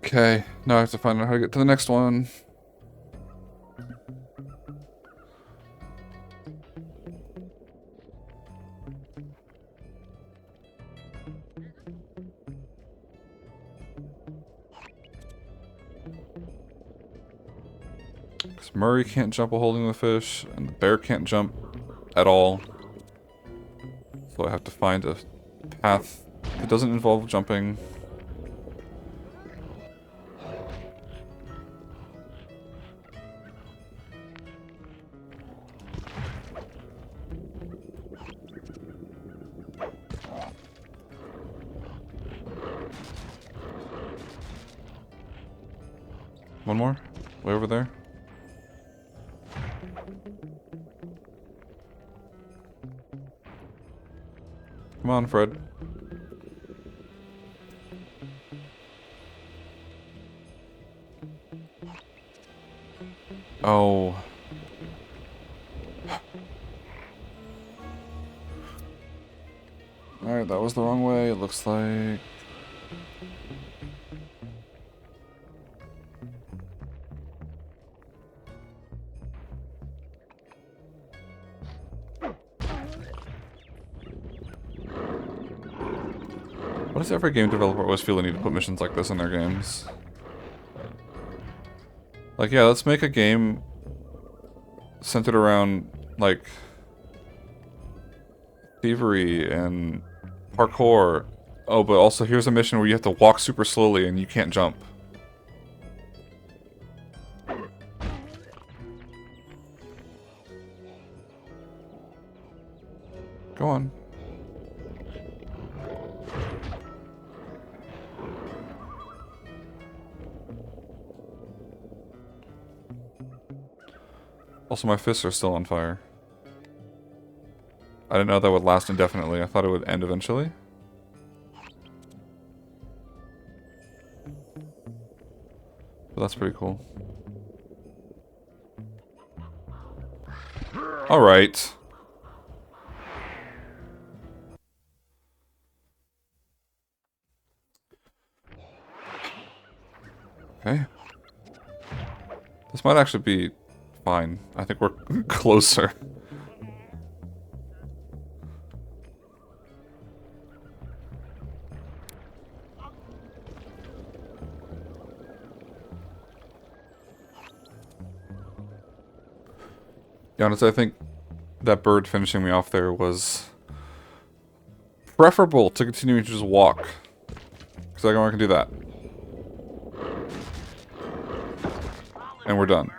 Okay, now I have to find out how to get to the next one. Because Murray can't jump while holding the fish, and the bear can't jump at all. So I have to find a path that doesn't involve jumping. One more? Way over there? Come on, Fred. Oh. Alright, that was the wrong way, it looks like. Why does every game developer always feel the need to put missions like this in their games? Like, yeah, let's make a game centered around, like, thievery and parkour. Oh, but also here's a mission where you have to walk super slowly and you can't jump. Go on. Also, my fists are still on fire. I didn't know that would last indefinitely. I thought it would end eventually. But that's pretty cool. Alright. Okay. This might actually be fine. I think we're closer. Yeah, honestly, I think that bird finishing me off there was preferable to continuing to just walk. Because I can do that. And we're done.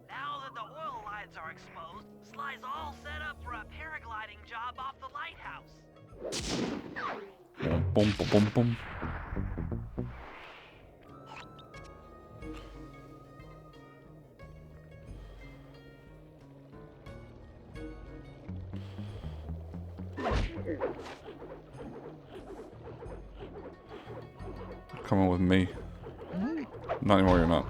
Now that the oil lines are exposed, Sly's all set up for a paragliding job off the lighthouse. Boom, boom, boom, boom. Coming with me. Not anymore, you're not.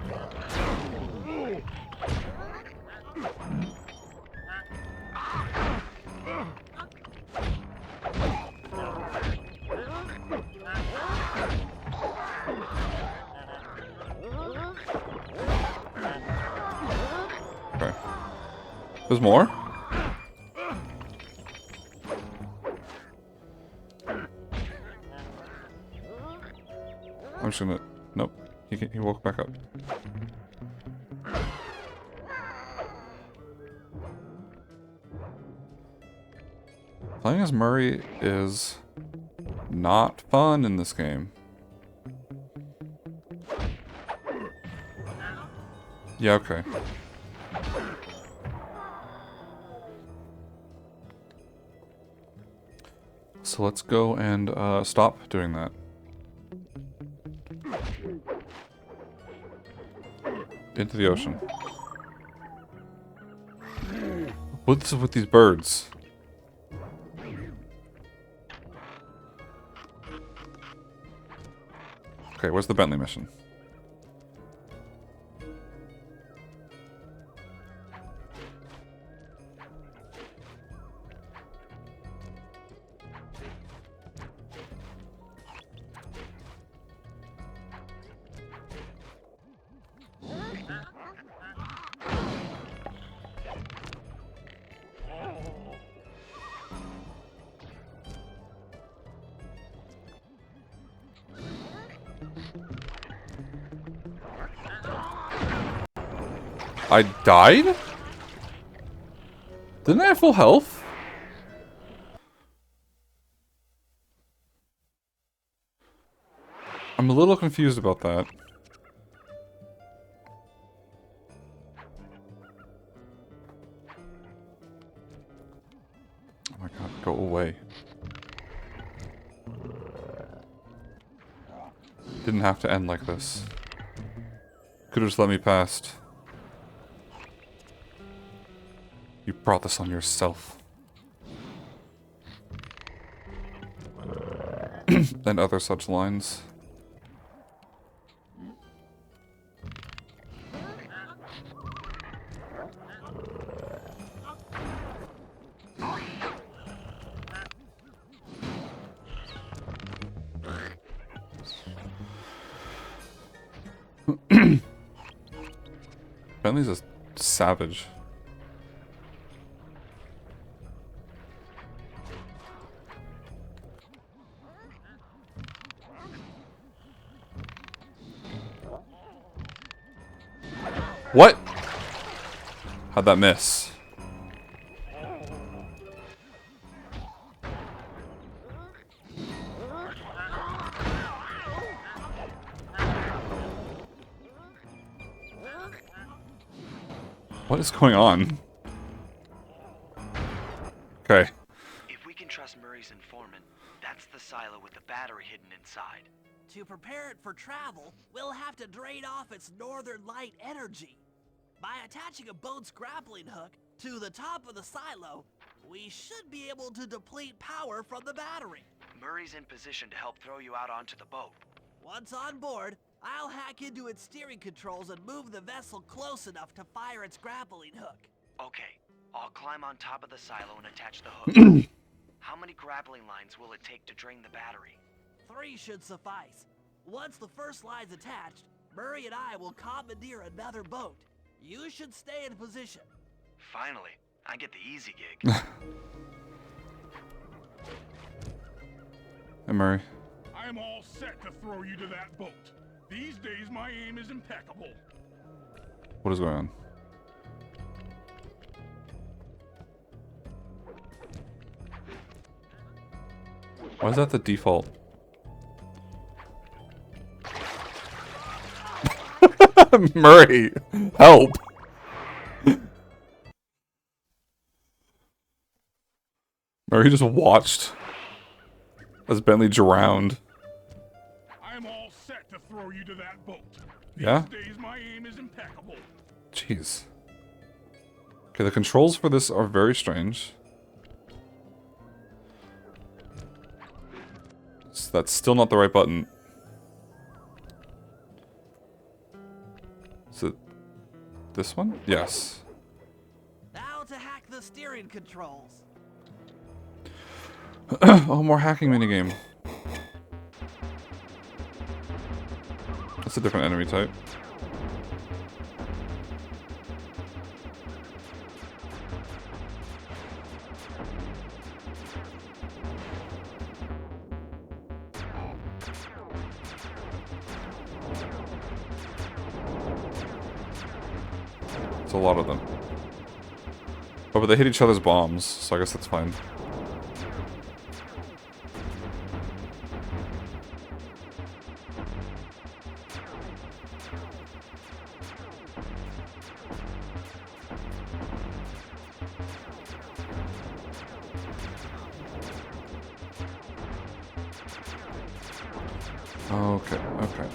Okay. There's more? I'm just gonna... Nope. He woke back up. Playing as Murray is not fun in this game. Yeah, okay. So let's go and stop doing that. Into the ocean. What's with these birds? Okay, where's the Bentley mission? I died? Didn't I have full health? I'm a little confused about that. Oh my god, go away. Didn't have to end like this. Could have just let me past. You brought this on yourself. And other such lines. Bentley's a savage. What? How'd that miss? What is going on? Okay. If we can trust Murray's informant, that's the silo with the battery hidden inside. To prepare it for travel, we'll have to drain off its northern light energy. By attaching a boat's grappling hook to the top of the silo, we should be able to deplete power from the battery. Murray's in position to help throw you out onto the boat. Once on board, I'll hack into its steering controls and move the vessel close enough to fire its grappling hook. Okay, I'll climb on top of the silo and attach the hook. How many grappling lines will it take to drain the battery? 3 should suffice. Once the first line's attached, Murray and I will commandeer another boat. You should stay in position. Finally, I get the easy gig. Hey, Murray. I'm all set to throw you to that boat. These days, my aim is impeccable. What is going on? Why is that the default? Murray, help! Murray just watched as Bentley drowned. I'm all set to throw you to that boat. Yeah? These days my aim is impeccable. Jeez. Okay, the controls for this are very strange. So that's still not the right button. Is it this one? Yes. Now to hack the steering controls. Oh, more hacking minigame. That's a different enemy type. It's a lot of them. Oh, but they hit each other's bombs, so I guess that's fine. Okay, okay.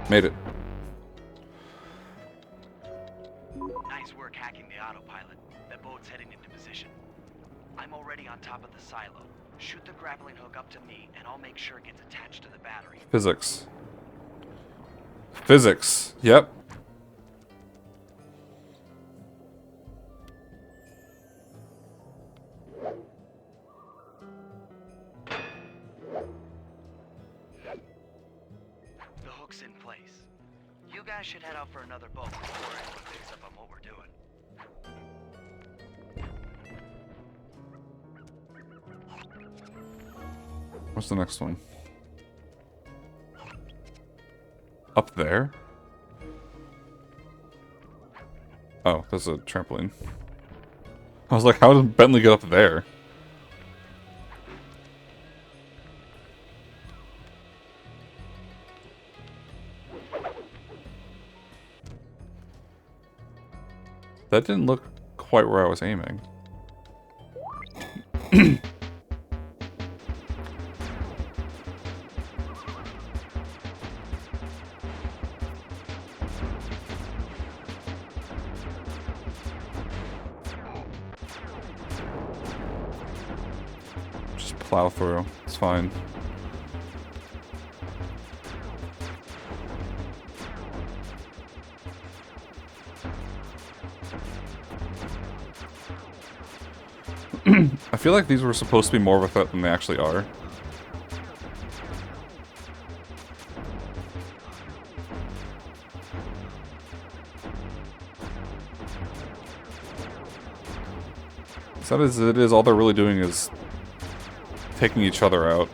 Made it. Nice work hacking the autopilot. The boat's heading into position. I'm already on top of the silo. Shoot the grappling hook up to me, and I'll make sure it gets attached to the battery. Physics. Physics. Yep. The hook's in place. You guys should head out for another boat before anyone picks up on what we're doing. What's the next one? Up there? Oh, there's a trampoline. I was like, how did Bentley get up there? That didn't look quite where I was aiming. Just plow through. It's fine. I feel like these were supposed to be more of a threat than they actually are. Sad as it is, all they're really doing is taking each other out.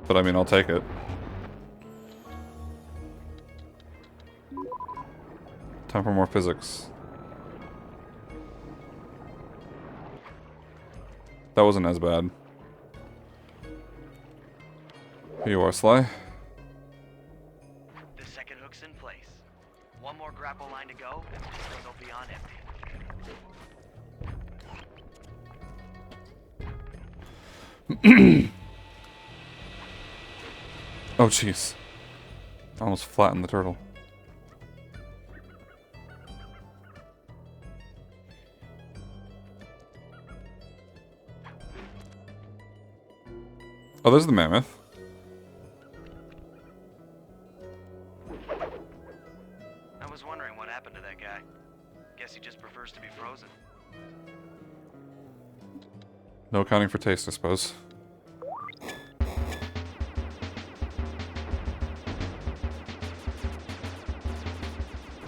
But I mean, I'll take it. Time for more physics. That wasn't as bad. Here you are, Sly. The second hook's in place. One more grapple line to go, and this thing will be on empty. Oh, jeez. I almost flattened the turtle. Oh, there's the mammoth. I was wondering what happened to that guy. Guess he just prefers to be frozen. No accounting for taste, I suppose.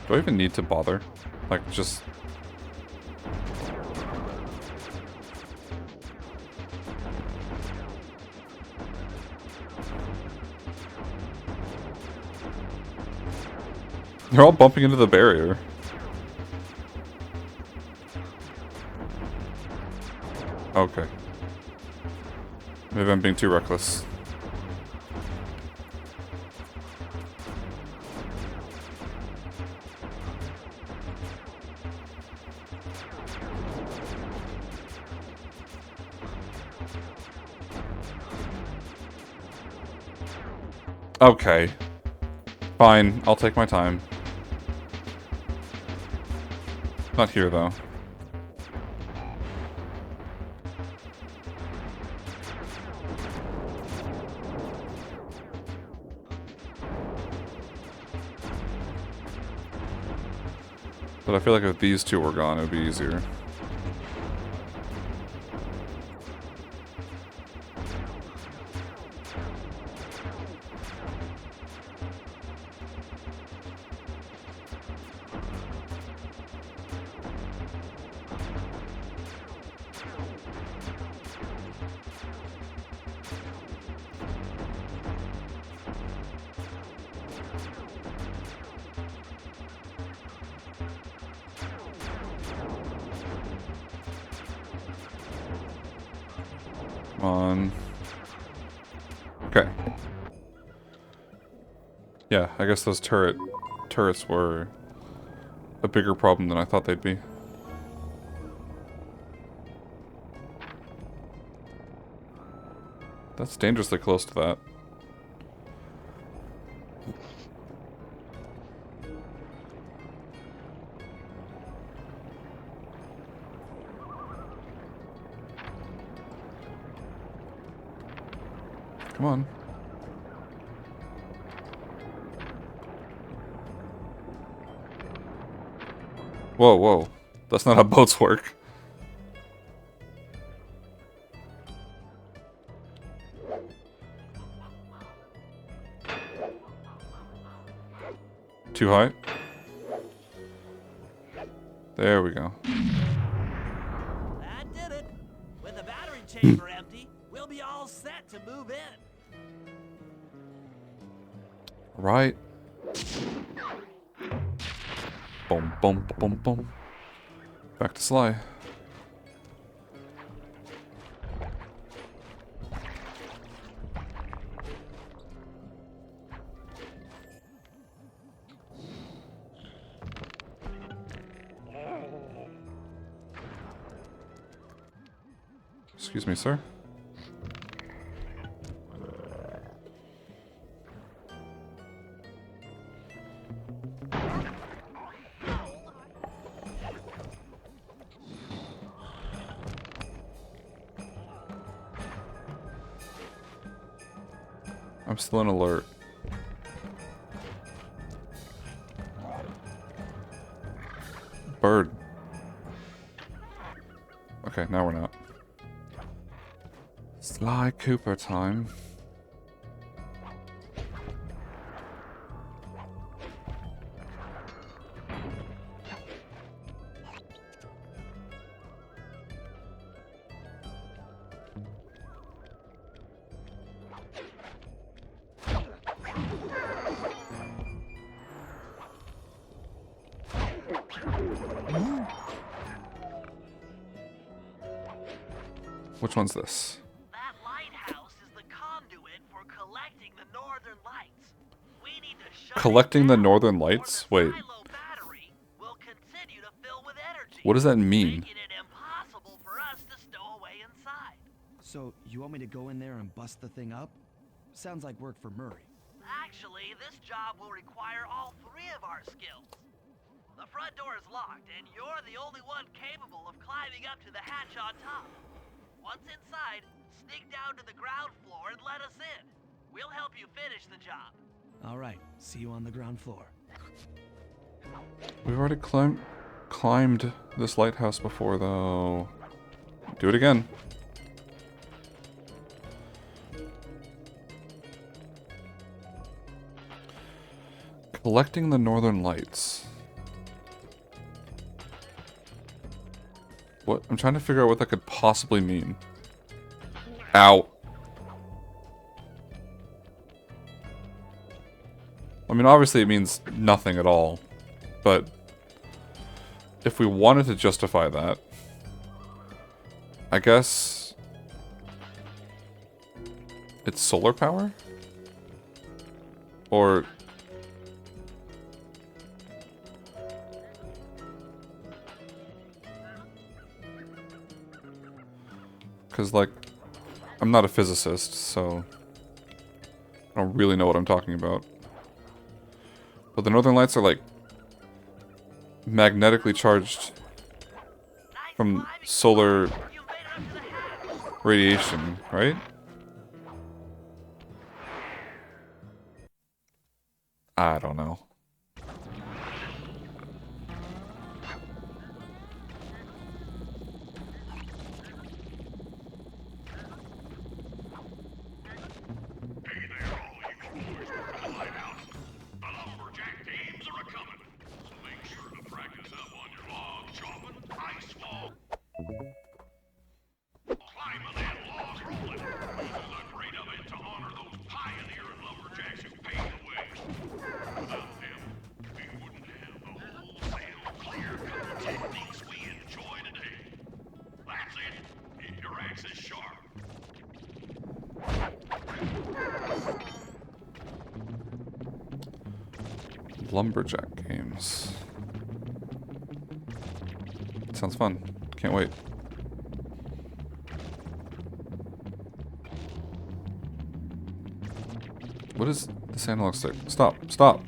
Do I even need to bother? Like, just... They're all bumping into the barrier. Okay. Maybe I'm being too reckless. Okay. Fine, I'll take my time. Not here, though. But I feel like if these two were gone, it would be easier. Come on. Okay. Yeah, I guess those turrets were a bigger problem than I thought they'd be. That's dangerously close to that. Come on. Whoa, whoa. That's not how boats work. Too high? There we go. That did it. With the battery chamber empty, we'll be all set to move in. Right. Boom, boom, boom, boom. Back to Sly. Excuse me, sir. I'm still in alert. Bird. Okay, now we're not. Sly Cooper time. Which one's this? That lighthouse is the conduit for collecting the northern lights. We need to shut Collecting it the down, northern or lights? the Wait. silo battery will continue to fill with energy, What does that mean? making it impossible for us to stow away inside. So, you want me to go in there and bust the thing up? Sounds like work for Murray. Actually, this job will require all three of our skills. The front door is locked, and you're the only one capable of climbing up to the hatch on top. Once inside, sneak down to the ground floor and let us in. We'll help you finish the job. Alright, see you on the ground floor. We've already climbed this lighthouse before, though. Do it again. Collecting the northern lights. What? I'm trying to figure out what that could possibly mean. Ow. mean, obviously it means nothing at all, but if we wanted to justify that, I guess it's solar power? Or... because, like, I'm not a physicist, so I don't really know what I'm talking about. But the northern lights are, like, magnetically charged from solar radiation, right? I don't know. Lumberjack games. Sounds fun. Can't wait. What is this analog stick? Stop. Stop.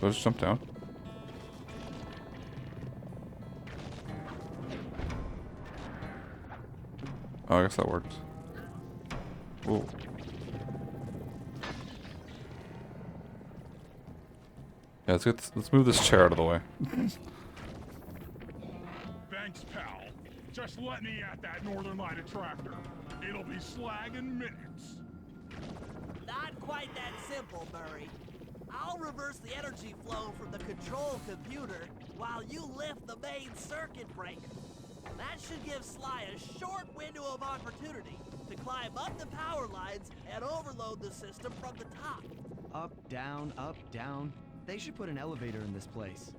Do I just jump down? Oh, I guess that worked. Ooh. Yeah, let's move this chair out of the way. Thanks, pal. Just let me at that Northern Light attractor. It'll be slag in minutes. Not quite that simple, Murray. I'll reverse the energy flow from the control computer while you lift the main circuit breaker. That should give Sly a short window of opportunity to climb up the power lines and overload the system from the top. Up, down, up, down. They should put an elevator in this place.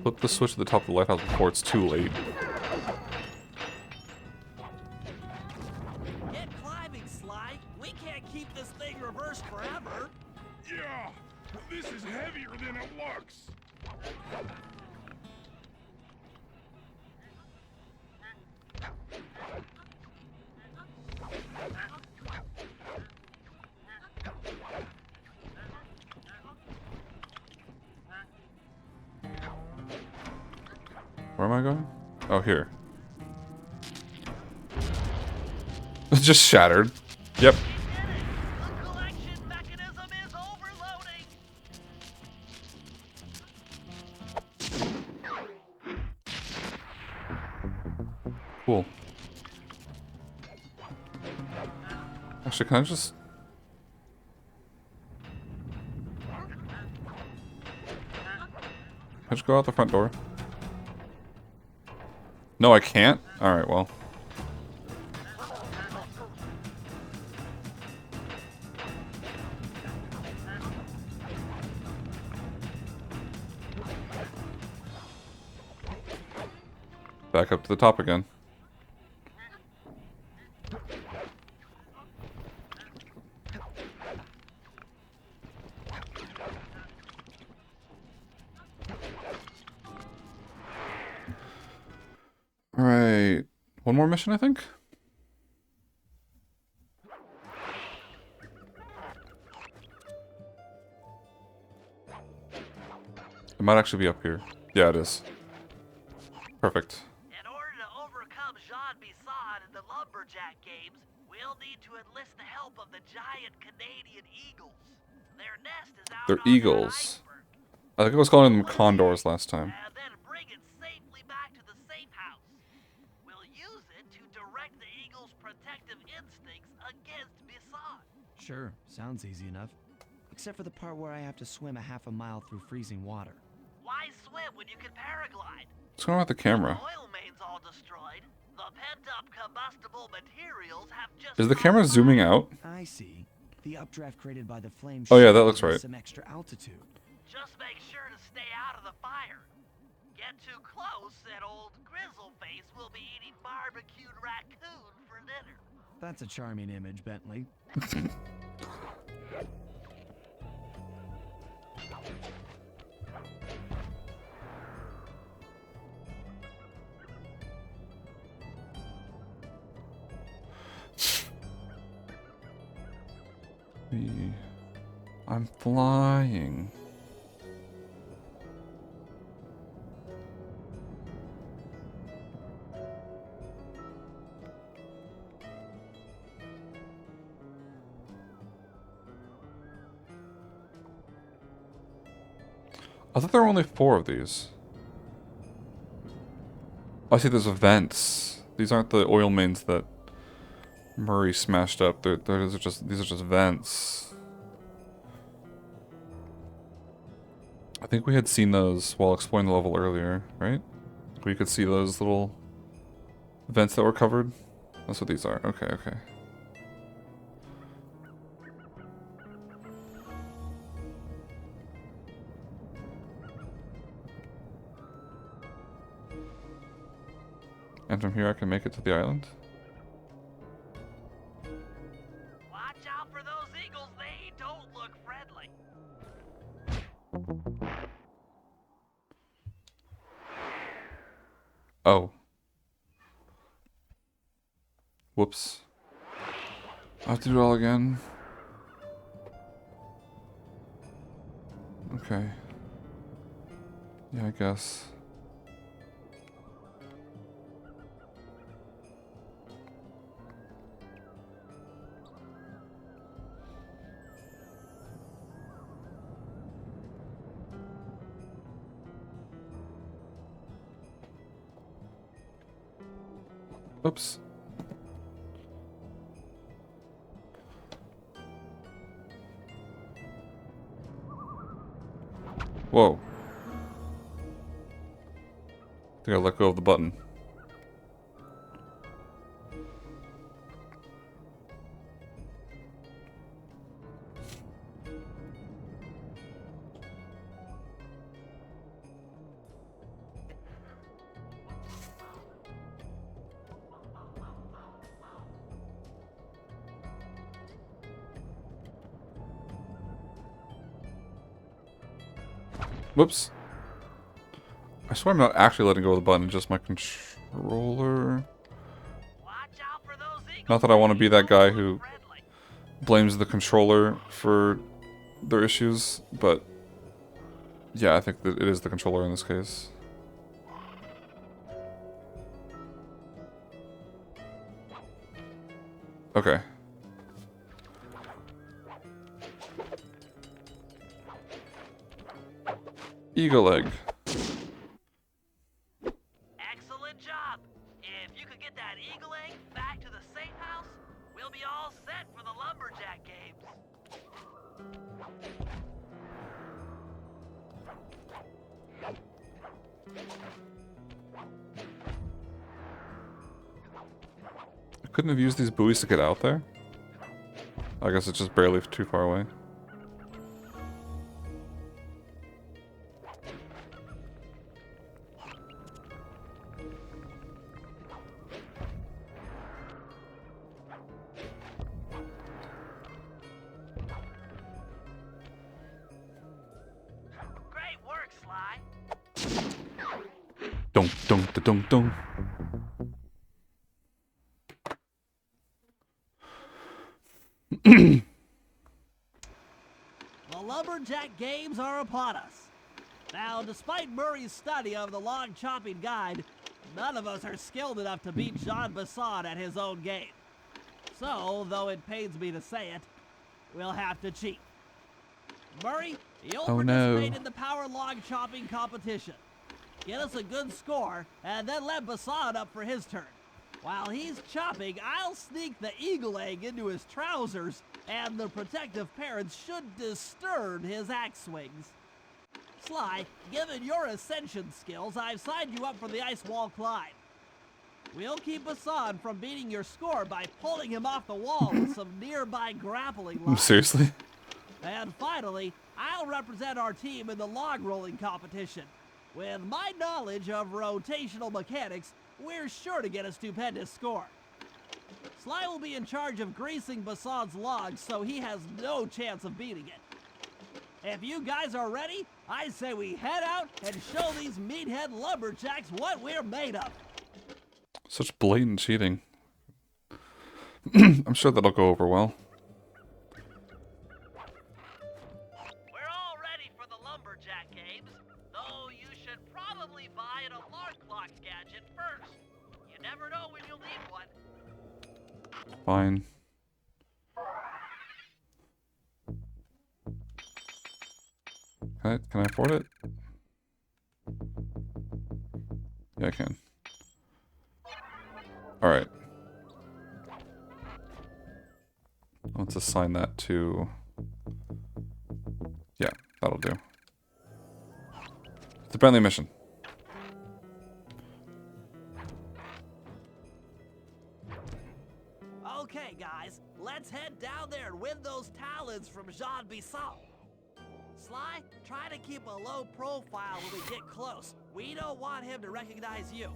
Flip the switch at the top of the lighthouse before it's too late. Get climbing, Sly. We can't keep this thing reversed forever. Yeah, this is heavier than it looks. Where am I going? Oh, here. It just shattered. Yep. The collection mechanism is overloading. Cool. Actually, can I just... Can I just go out the front door? No, I can't? Alright, well. Back up to the top again. Alright. One more mission, I think? It might actually be up here. Yeah, it is. Perfect. In order to overcome Jean Bison in the Lumberjack games, we'll need to enlist the help of the giant Canadian eagles. Their nest is out They're on that eagles. iceberg. I think I was calling them condors last time. And then bring it safely back to the safe house. We'll use it to direct the eagle's protective instincts against Bison. Sure, sounds easy enough. Except for the part where I have to swim a half a mile through freezing water. Why swim when you can paraglide? What's going on with the camera? The oil main's all destroyed. The pent-up combustible materials have just... Is the camera zooming out? I see. The updraft created by the flame Oh, yeah, should that looks give us right. some extra altitude. Just make sure to stay out of the fire. Get too close and old Grizzleface will be eating barbecued raccoon for dinner. That's a charming image, Bentley. I'm flying. I thought there were only 4 of these. Oh, I see there's vents. These aren't the oil mains that Murray smashed up. These are just vents. I think we had seen those while exploring the level earlier, right? We could see those little vents that were covered. That's what these are. Okay, okay. And from here I can make it to the island? Watch out for those eagles, they don't look friendly. Oh. Whoops. I have to do it all again. Okay. Yeah, I guess. Oops. Whoa. I think I let go of the button. Whoops. I swear I'm not actually letting go of the button, just my controller. Watch out for those eagles. Not that I want to be that guy They don't who look friendly. blames the controller for their issues, but yeah, I think that it is the controller in this case. Okay. Eagle egg. Excellent job. If you could get that eagle egg back to the safe house, we'll be all set for the lumberjack games. I couldn't have used these buoys to get out there? I guess it's just barely too far away. Great work, Sly. Dunk, dunk, da dunk, dunk. The lumberjack games are upon us. Now, despite Murray's study of the log chopping guide, none of us are skilled enough to beat Jean Bison at his own game. So, though it pains me to say it, we'll have to cheat. Murray, you'll Oh, no. participate in the power log chopping competition. Get us a good score, and then let Bison up for his turn. While he's chopping, I'll sneak the eagle egg into his trousers, and the protective parents should disturb his axe swings. Sly, given your ascension skills, I've signed you up for the ice wall climb. We'll keep Bison from beating your score by pulling him off the wall with some nearby grappling lines. Seriously? And finally, I'll represent our team in the log rolling competition. With my knowledge of rotational mechanics, we're sure to get a stupendous score. Sly will be in charge of greasing Bason's logs, so he has no chance of beating it. If you guys are ready, I say we head out and show these meathead lumberjacks what we're made of. Such blatant cheating. I'm sure that'll go over well. We're all ready for the lumberjack games, though you should probably buy an alarm clock gadget first. You never know when you'll need one. Fine. Can I afford it? Yeah, I can. Alright. Let's assign that to... Yeah, that'll do. It's a friendly mission. Okay, guys, let's head down there and win those talons from Jean Bison. Sly, try to keep a low profile when we get close. We don't want him to recognize you.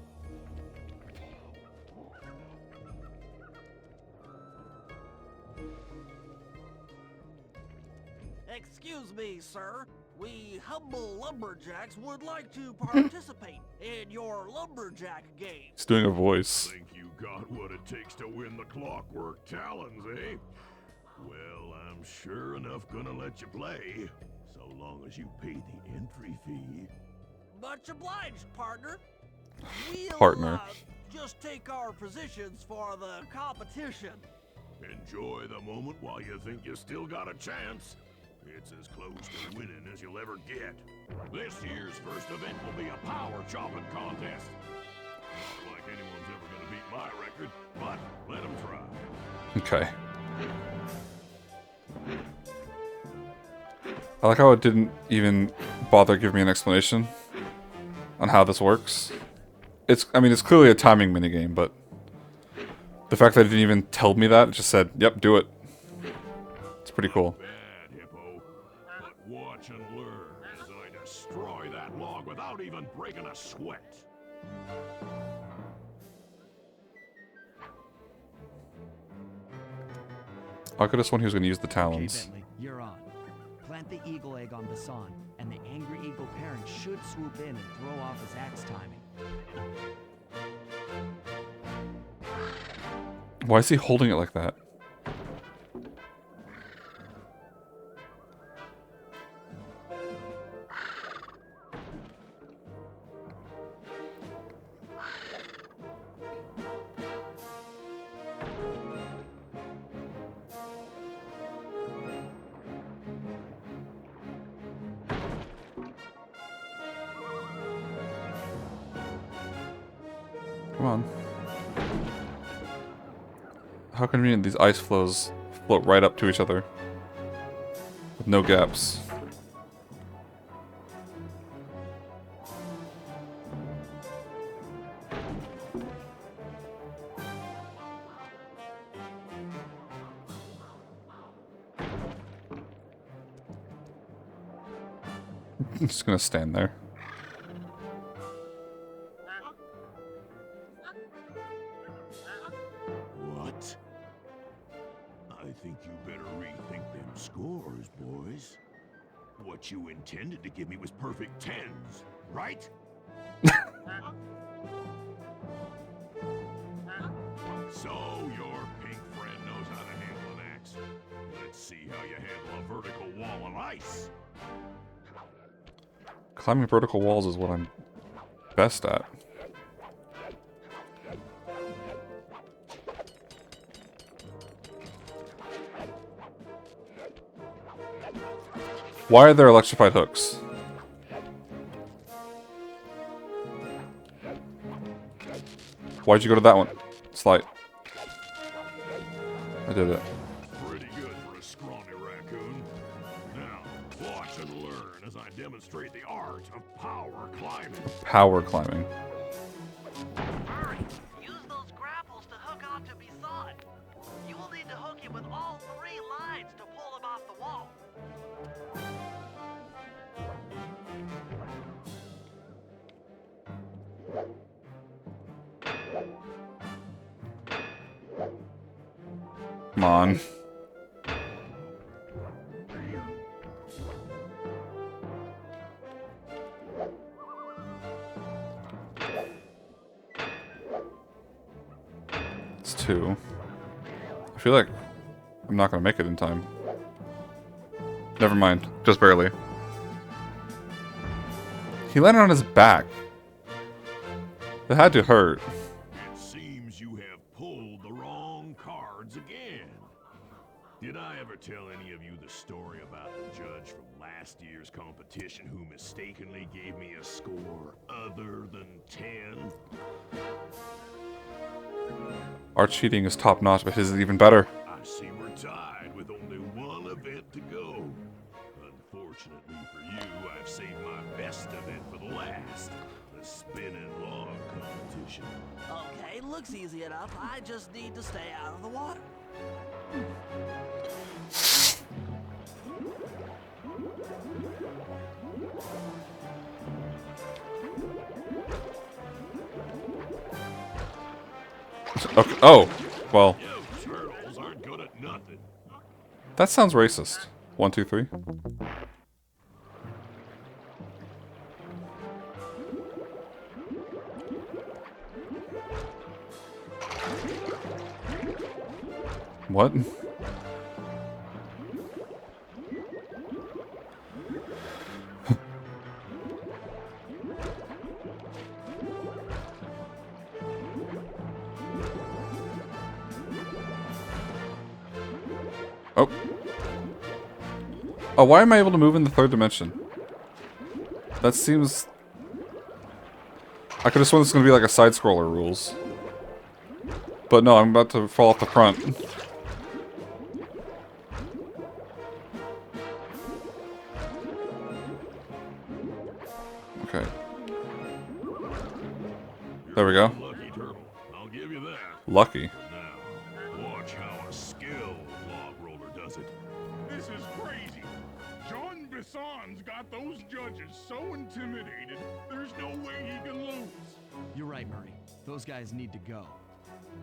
Excuse me, sir. We humble lumberjacks would like to participate in your lumberjack game. He's doing a voice. Think you got what it takes to win the Clockwerk Talons, eh? Well, I'm sure enough gonna let you play, so long as you pay the entry fee. Much obliged, partner. We'll, Partner. Just take our positions for the competition. Enjoy the moment while you think you still got a chance. It's as close to winning as you'll ever get. This year's first event will be a power chopping contest. Not like anyone's ever gonna beat my record, but let them try. Okay. I like how it didn't even bother giving me an explanation on how this works. I mean, it's clearly a timing minigame, but the fact that it didn't even tell me that, it just said, yep, do it. It's pretty cool. Bad, Hippo. But watch and learn as I destroy that log without even breaking a sweat. I could have sworn he was going to use the Okay, talons. Bentley, you're on. Plant the eagle egg on Bison, and the angry eagle parent should swoop in and throw off his axe timing. Why is he holding it like that? Come on. How convenient these ice floes float right up to each other. With no gaps. I'm just gonna stand there. What? I think you better rethink them scores, boys. What you intended to give me was perfect tens, right? So your pink friend knows how to handle an axe. Let's see how you handle a vertical wall of ice. Climbing vertical walls is what I'm best at. Why are there electrified hooks? Why'd you go to that one? Slide. I did it. Pretty good for a scrawny raccoon. Now, watch and learn as I demonstrate the art of power climbing. Power climbing. Hurry! Use those grapples to hook onto Bison. You will need to hook him with all 3 lines to pull him off the wall. Come on. It's 2. I feel like I'm not gonna make it in time. Never mind. Just barely. He landed on his back. It had to hurt. It seems you have pulled the wrong cards again. Did I ever tell any of you the story about the judge from last year's competition who mistakenly gave me a score other than 10? Our cheating is top notch, but his is even better. I see we're tied with only one event to go. Unfortunately for you, I've saved my best event for the last. The spinning log competition. Okay, looks easy enough. I just need to stay out of the water. Okay. Oh, well, You turtles aren't good at nothing. that sounds racist. 1, 2, 3. What? Oh. Oh, why am I able to move in the 3rd dimension? That seems... I could have sworn this was going to be like a side-scroller rules. But no, I'm about to fall off the front. Okay. There we go. Lucky turtle. I'll give you that. Lucky. Now, watch how a skilled log roller does it. This is crazy. Jean Bison's got those judges so intimidated, there's no way he can lose. You're right, Murray. Those guys need to go.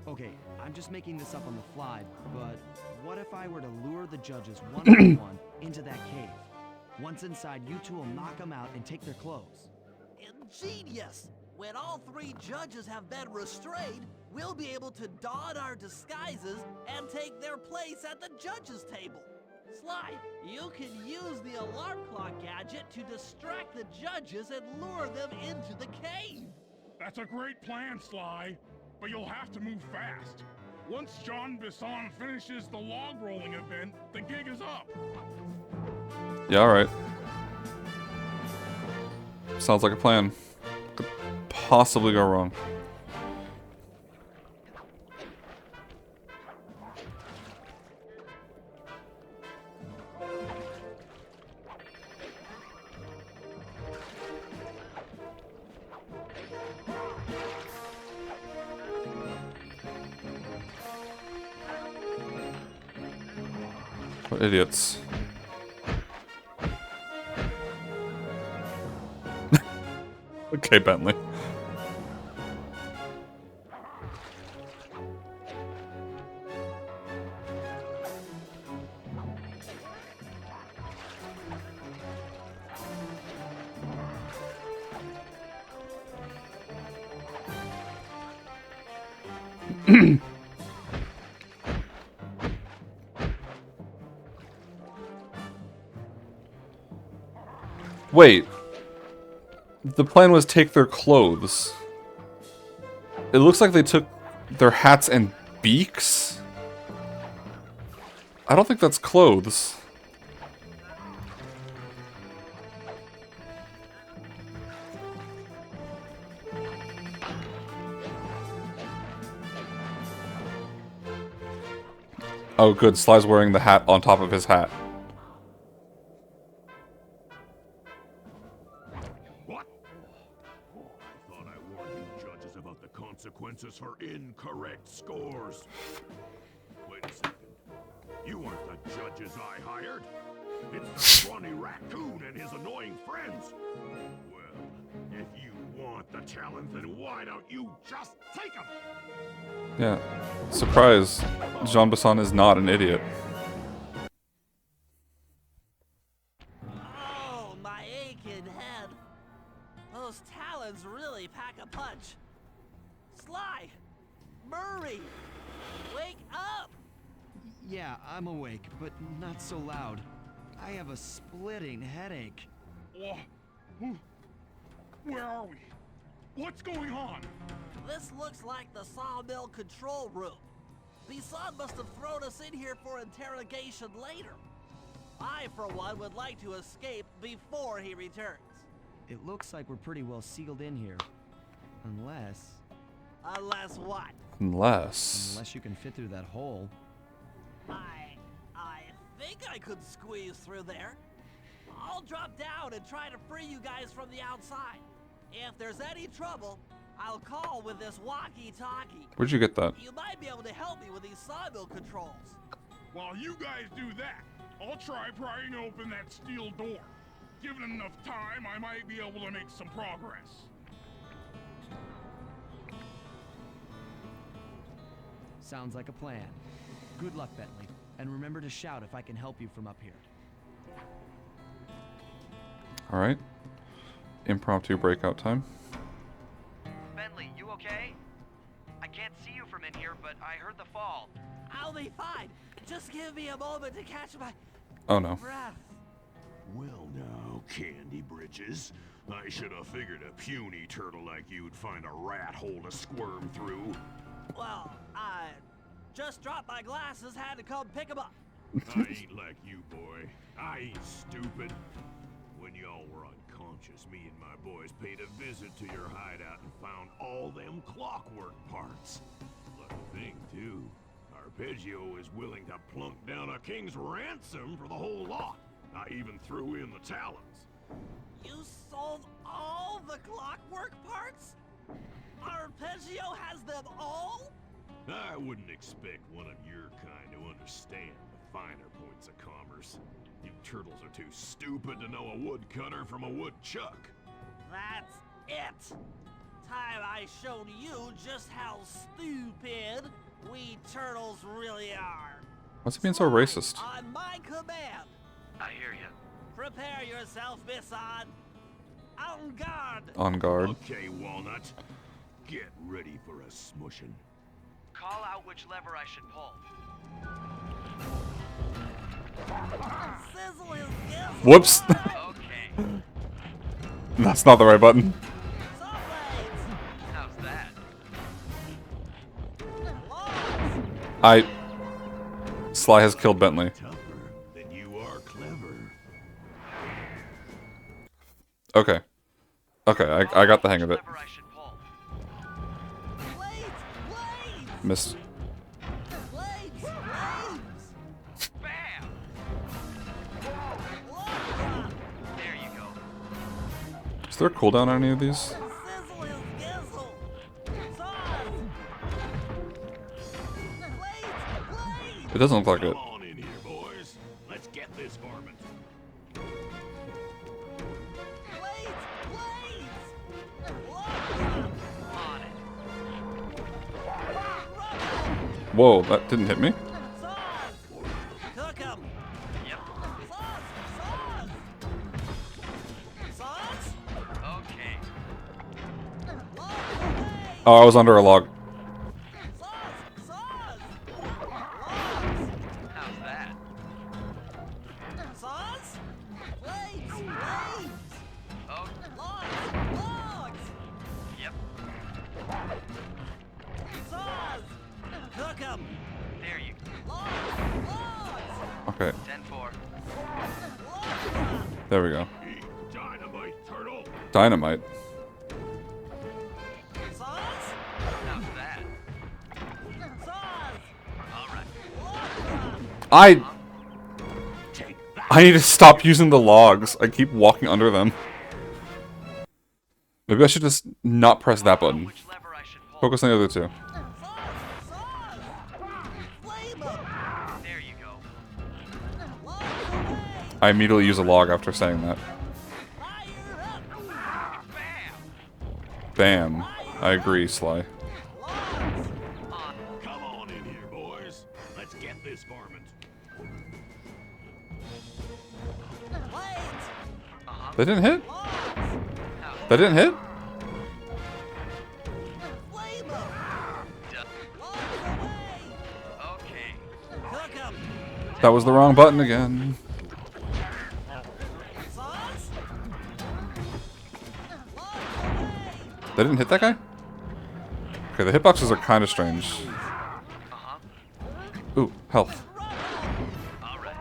Okay, I'm just making this up on the fly, but what if I were to lure the judges one by one into that cave? Once inside, you two will knock them out and take their clothes. Ingenious! When all 3 judges have been restrained, we'll be able to don our disguises and take their place at the judges' table. Sly, you can use the alarm clock gadget to distract the judges and lure them into the cave. That's a great plan, Sly, but you'll have to move fast. Once Jean Bison finishes the log rolling event, the gig is up. Yeah, alright. Sounds like a plan. Could possibly go wrong. What idiots. Okay, Bentley. Wait. The plan was take their clothes. It looks like they took their hats and beaks. I don't think that's clothes. Oh, good. Sly's wearing the hat on top of his hat. What? Oh, I thought I warned you judges about the consequences for incorrect scores. Wait a second. You aren't the judges I hired. It's the scrawny raccoon and his annoying friends. Well, if you want the talent, then why don't you just take them? Yeah. Surprise. Jean Bison is not an idiot. Oh, my aching head. Those talons really pack a punch. Sly! Murray! Wake up! Yeah, I'm awake, but not so loud. I have a splitting headache. Where are we? What's going on? This looks like the sawmill control room. Bison must have thrown us in here for interrogation later. I, for one, would like to escape before he returns. It looks like we're pretty well sealed in here. Unless Unless what? Unless you can fit through that hole. I think I could squeeze through there. I'll drop down and try to free you guys from the outside. If there's any trouble, I'll call with this walkie-talkie. Where'd you get that? You might be able to help me with these sawmill controls. While you guys do that, I'll try prying open that steel door. Given enough time, I might be able to make some progress. Sounds like a plan. Good luck, Bentley. And remember to shout if I can help you from up here. Alright. Impromptu breakout time. Bentley, you okay? I can't see you from in here, but I heard the fall. I'll be fine. Just give me a moment to catch my Oh no. breath. Well now, Candy Britches. I should have figured a puny turtle like you'd find a rat hole to squirm through. Well, I just dropped my glasses, had to come pick them up. I ain't like you, boy. I ain't stupid. When y'all were unconscious, me and my boys paid a visit to your hideout and found all them clockwork parts. Lucky thing, too. Arpeggio is willing to plunk down a king's ransom for the whole lot. I even threw in the talons. You sold all the clockwork parts? Arpeggio has them all? I wouldn't expect one of your kind to understand the finer points of commerce. You turtles are too stupid to know a woodcutter from a woodchuck. That's it. Time I showed you just how stupid we turtles really are. What's he being so racist? On my command. I hear you. Prepare yourself, Bison. En garde. On guard. Okay, Walnut. Get ready for a smushing. Call out which lever I should pull. Sizzle his gizzle. Whoops. Okay. That's not the right button. Sawblades. How's that? Logs. Sly has killed Bentley. Tougher than you are clever. Okay. Okay, I got the hang of it. Lever I should pull. Blades. Blades. Missed. Blades. Blades. Bam! Logs. There you go. Is there a cooldown on any of these? Sizzle his gizzle. Saws. Blades. Blades. It doesn't look like it. Come on in here, boys. Let's get this varmint. Blades. Blades. Logs. On it. Whoa, that didn't hit me. Saws. Cook 'em. Yep. Saws. Saws. Saws. Okay. Logs away. Oh, I was under a log. Saws. Saws. Logs. How's that? Saws. Blades. Blades. Oh, Logs. Logs. yep. Saws. Cook 'em. There you go. Logs. Logs. Okay, 10-4. Logs. there we go. Eat dynamite, turtle. Dynamite. Saws. How's that? Saws. All right. Logs. I need to stop using the logs. I keep walking under them. Maybe I should just not press that button. Which lever I should pull? Focus on the other two. There you go. I immediately use a log after saying that. Bam. I agree, Sly. Come on in here, boys. Let's get this varmint. That didn't hit? That didn't hit? Okay. That was the wrong button again. That didn't hit that guy? Okay, the hitboxes are kind of strange. Ooh, health. All right.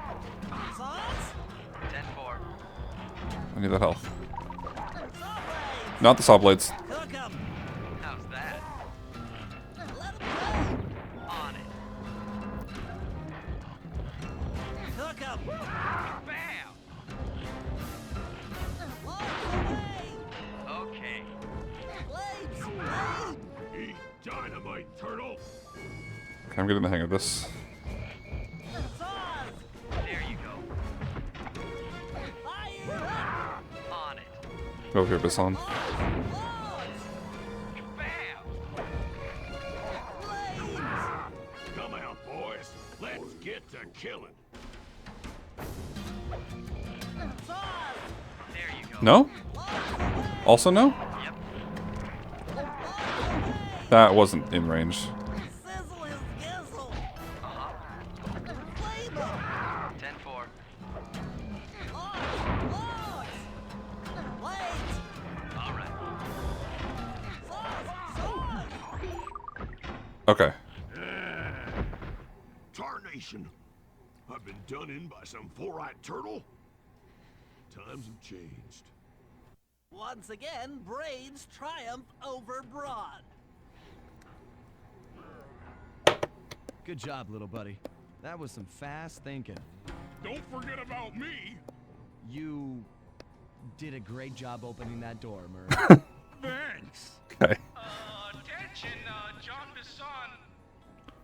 10-4. I need that health. Not the saw blades. How's that? On it. Bam. Okay. Eat dynamite, turtle. Okay, I'm getting the hang of this. There you go. On it. Over here, Bison. Bam. Come out, boys. Let's get to killing. There you go. No? Also no? Yep. That wasn't in range. Uh-huh. 10-4. All right. Okay. Tarnation. I've been done in by some four-eyed turtle. Times have changed. Once again, braids triumph over broad. Good job, little buddy. That was some fast thinking. Don't forget about me. You did a great job opening that door, Murray. Thanks. Okay. Attention, Jean Bison.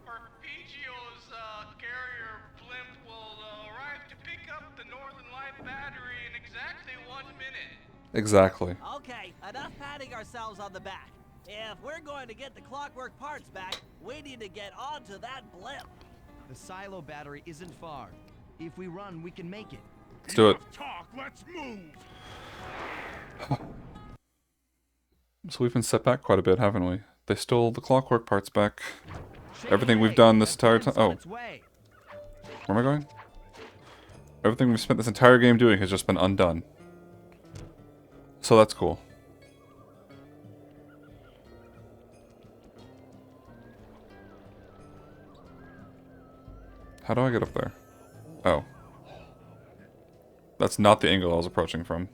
Arpeggio's carrier blimp will arrive to pick up the Northern Light battery in exactly 1 minute. Exactly. Okay, enough patting ourselves on the back. If we're going to get the Clockwerk parts back, we need to get onto that blimp. The silo battery isn't far. If we run, we can make it. Let's do it. Enough talk, let's move. So we've been set back quite a bit, haven't we? They stole the Clockwerk parts back. Everything we've done this entire time. Oh. Where am I going? Everything we've spent this entire game doing has just been undone. So that's cool. How do I get up there? Oh. That's not the angle I was approaching from.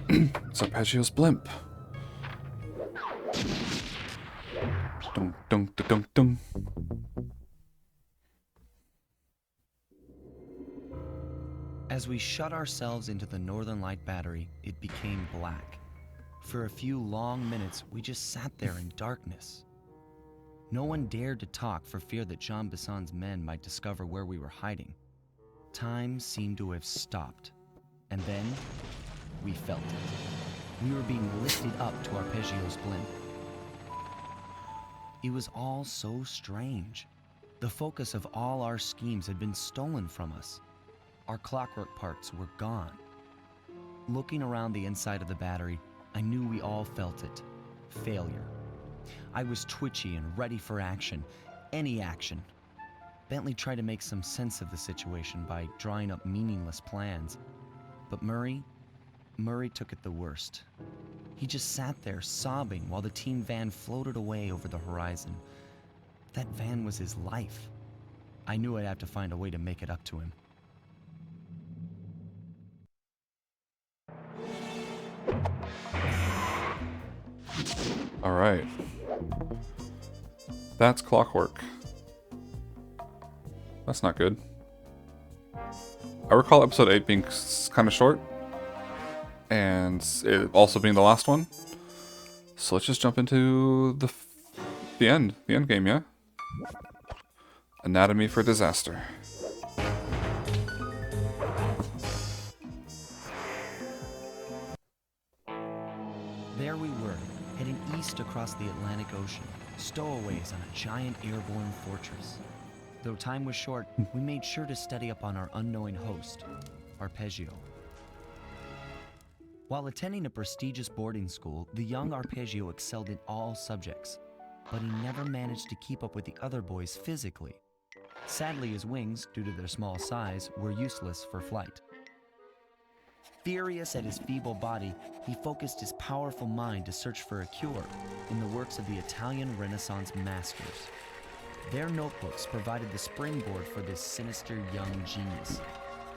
It's Arpeggio's blimp. Dun dun dun dun dun. As we shut ourselves into the Northern Light battery, it became black. For a few long minutes, we just sat there in darkness. No one dared to talk for fear that Jean Bison's men might discover where we were hiding. Time seemed to have stopped. And then, we felt it. We were being lifted up to Arpeggio's blimp. It was all so strange. The focus of all our schemes had been stolen from us. Our Clockwerk parts were gone. Looking around the inside of the battery, I knew we all felt it. Failure. I was twitchy and ready for action. Any action. Bentley tried to make some sense of the situation by drawing up meaningless plans. But Murray took it the worst. He just sat there sobbing while the team van floated away over the horizon. That van was his life. I knew I'd have to find a way to make it up to him. Alright. That's Clockwerk. That's not good. I recall episode 8 being kind of short. And it also being the last one. So let's just jump into the end game, yeah? Anatomy for Disaster. There we were, heading east across the Atlantic Ocean, stowaways on a giant airborne fortress. Though time was short, we made sure to study up on our unknowing host, Arpeggio. While attending a prestigious boarding school, the young Arpeggio excelled in all subjects, but he never managed to keep up with the other boys physically. Sadly, his wings, due to their small size, were useless for flight. Furious at his feeble body, he focused his powerful mind to search for a cure in the works of the Italian Renaissance masters. Their notebooks provided the springboard for this sinister young genius,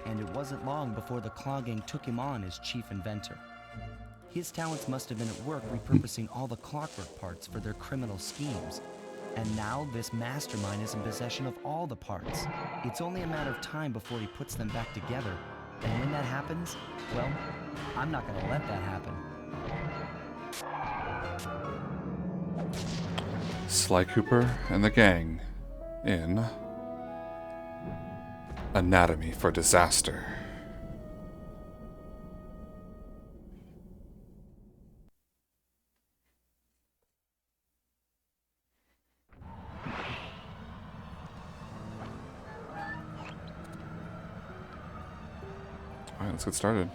and it wasn't long before the Klaww Gang took him on as chief inventor. His talents must have been at work repurposing all the clockwork parts for their criminal schemes, and now this mastermind is in possession of all the parts. It's only a matter of time before he puts them back together, and when that happens, well, I'm not gonna let that happen. Sly Cooper and the gang in Anatomy for Disaster. Alright, let's get started.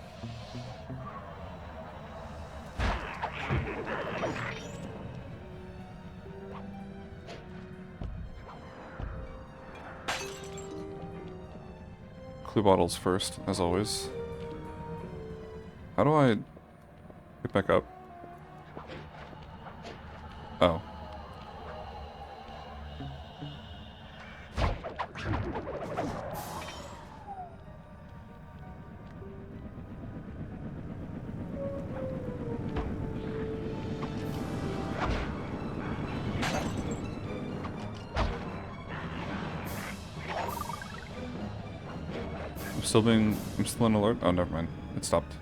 Clue bottles first, as always. How do I get back up? Oh. I'm still in alert? Oh, never mind. It stopped.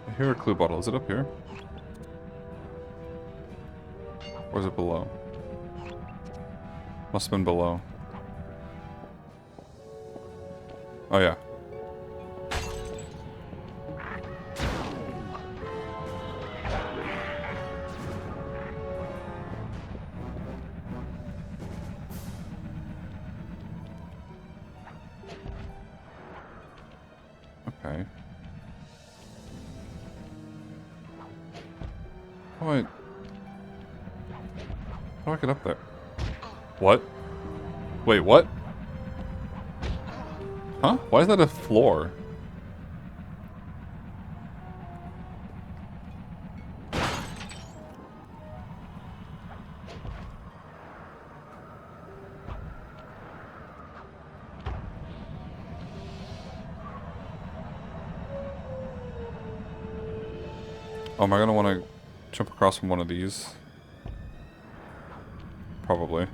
I hear a clue bottle. Is it up here? Or is it below? Must have been below. Oh yeah. Okay. How do I get up there? What? Wait, what? Huh? Why is that a floor? Oh, am I gonna want to jump across from one of these? Probably.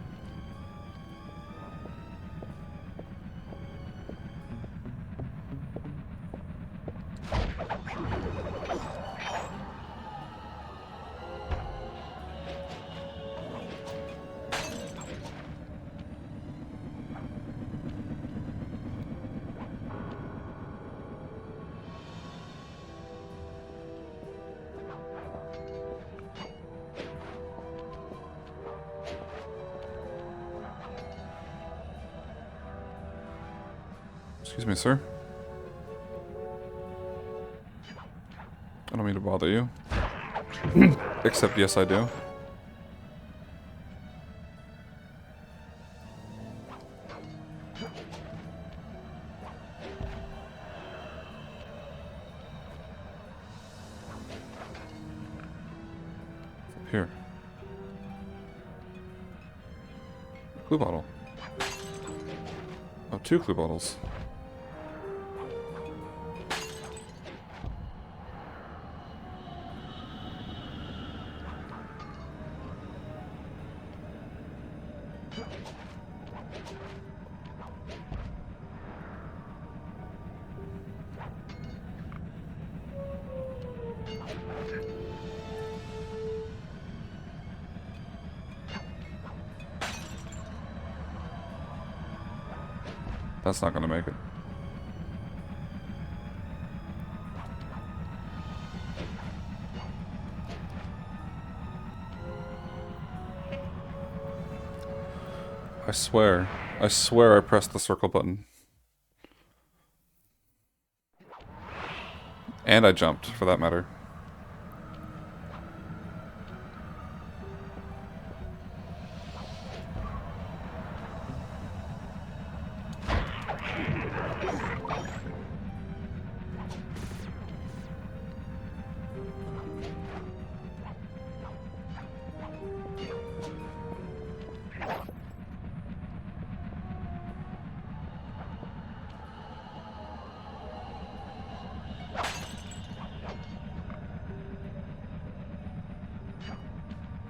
Excuse me, sir. I don't mean to bother you. Except, yes, I do. Here. Clue bottle. Oh, 2 clue bottles. That's not gonna make it. I swear I pressed the circle button. And I jumped, for that matter.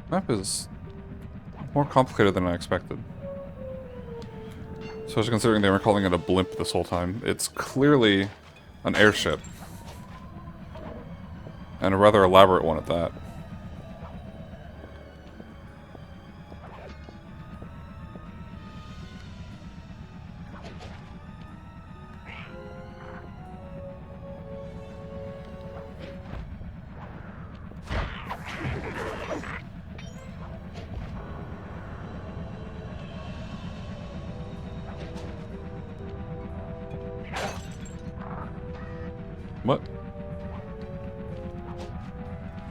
Map is more complicated than I expected. Especially considering they were calling it a blimp this whole time. It's clearly an airship. And a rather elaborate one at that. What?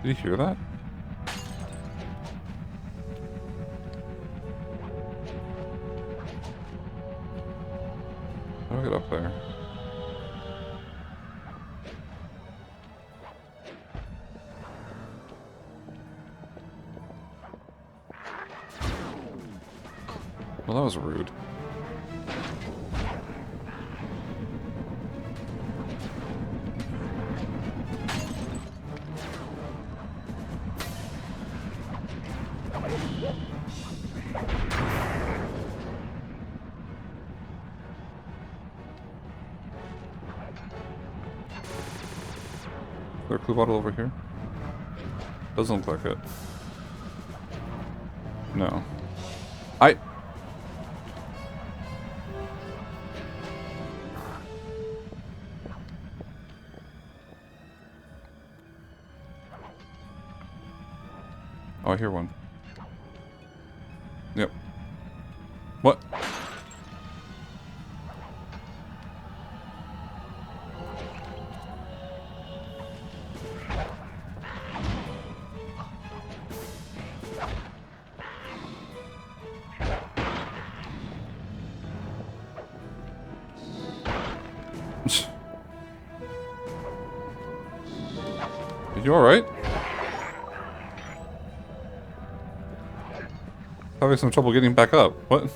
Did you hear that? How do I get up there? Well, that was rude. Is there a clue bottle over here? Doesn't look like it. No. Oh, I hear one. Yep. What? You alright? Having some trouble getting back up. What?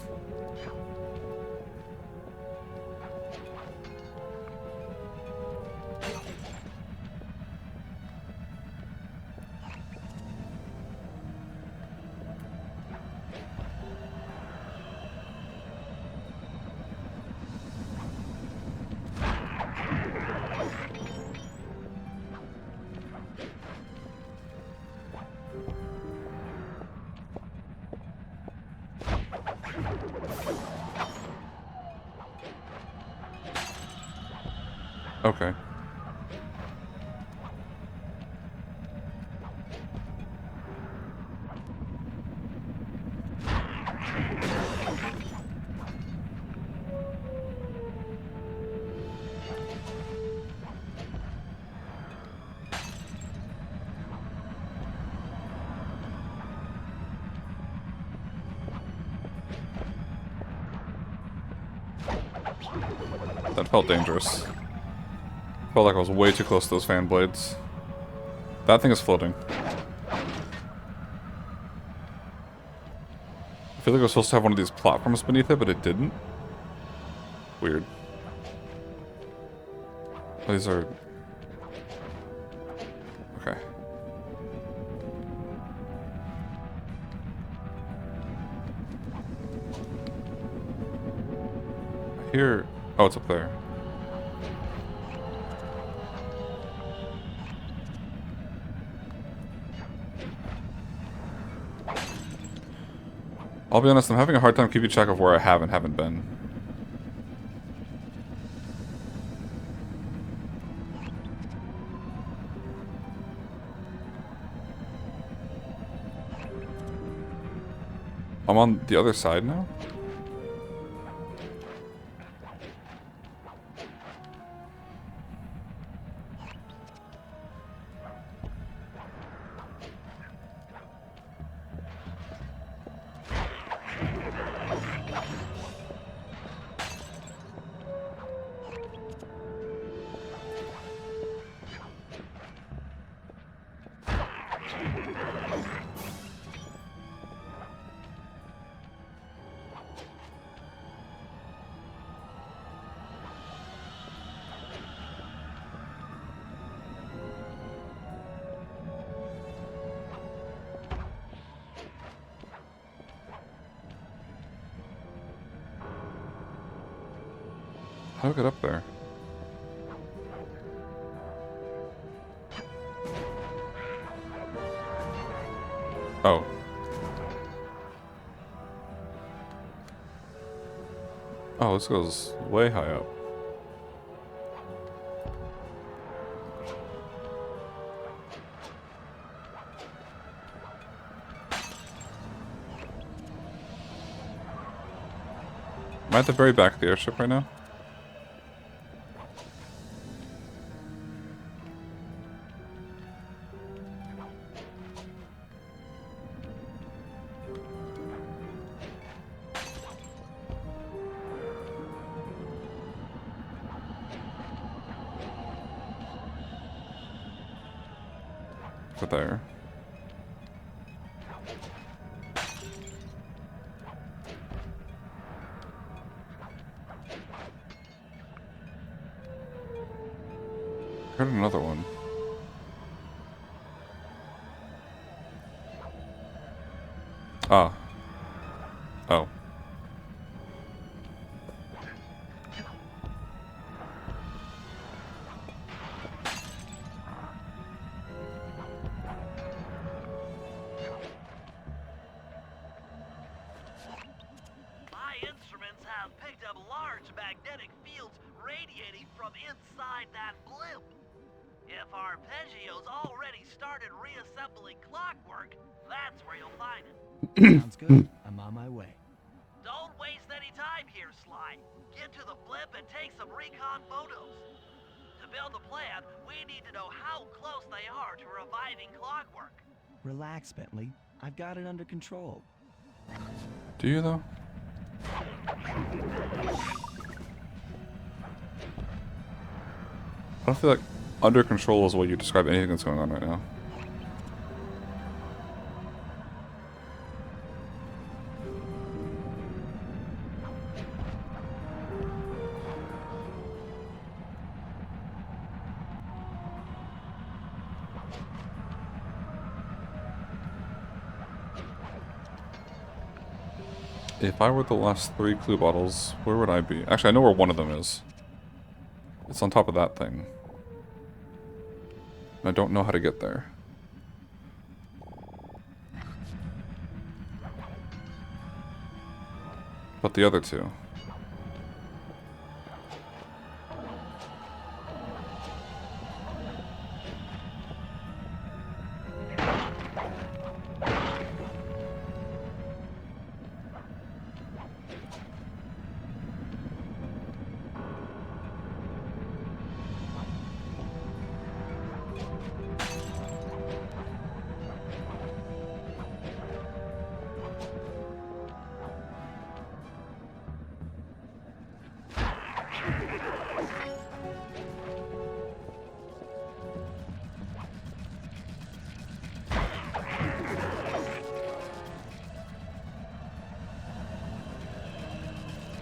Okay. That felt dangerous. Felt like I was way too close to those fan blades. That thing is floating. I feel like it was supposed to have one of these platforms beneath it, but it didn't. Weird. Oh, these are... Okay. I hear... Oh, it's up there. I'll be honest, I'm having a hard time keeping track of where I have and haven't been. I'm on the other side now? How do I get up there? Oh. Oh, this goes way high up. Am I at the very back of the airship right now? There. Heard another one. Ah. Oh. If Arpeggio's already started reassembling Clockwerk, that's where you'll find it. Sounds good. I'm on my way. Don't waste any time here, Sly. Get to the blimp and take some recon photos. To build a plan, we need to know how close they are to reviving Clockwerk. Relax, Bentley. I've got it under control. Do you, though? I don't feel like under control is what you describe anything that's going on right now. If I were the last 3 clue bottles, where would I be? Actually, I know where one of them is. It's on top of that thing. I don't know how to get there. But the other 2.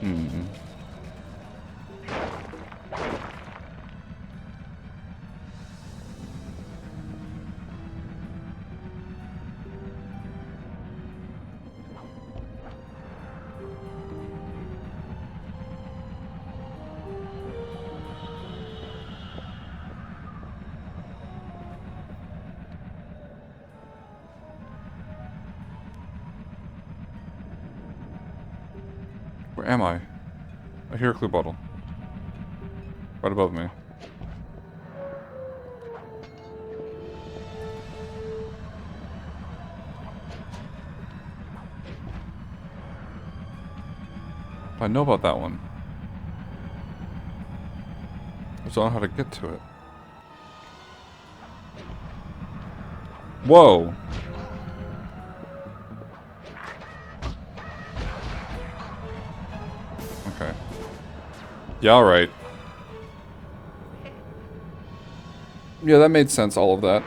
Hmm. Where am I? I hear a clue bottle. Right above me. I know about that one. I just don't know how to get to it. Whoa! Okay. Yeah, alright. Yeah, that made sense, all of that.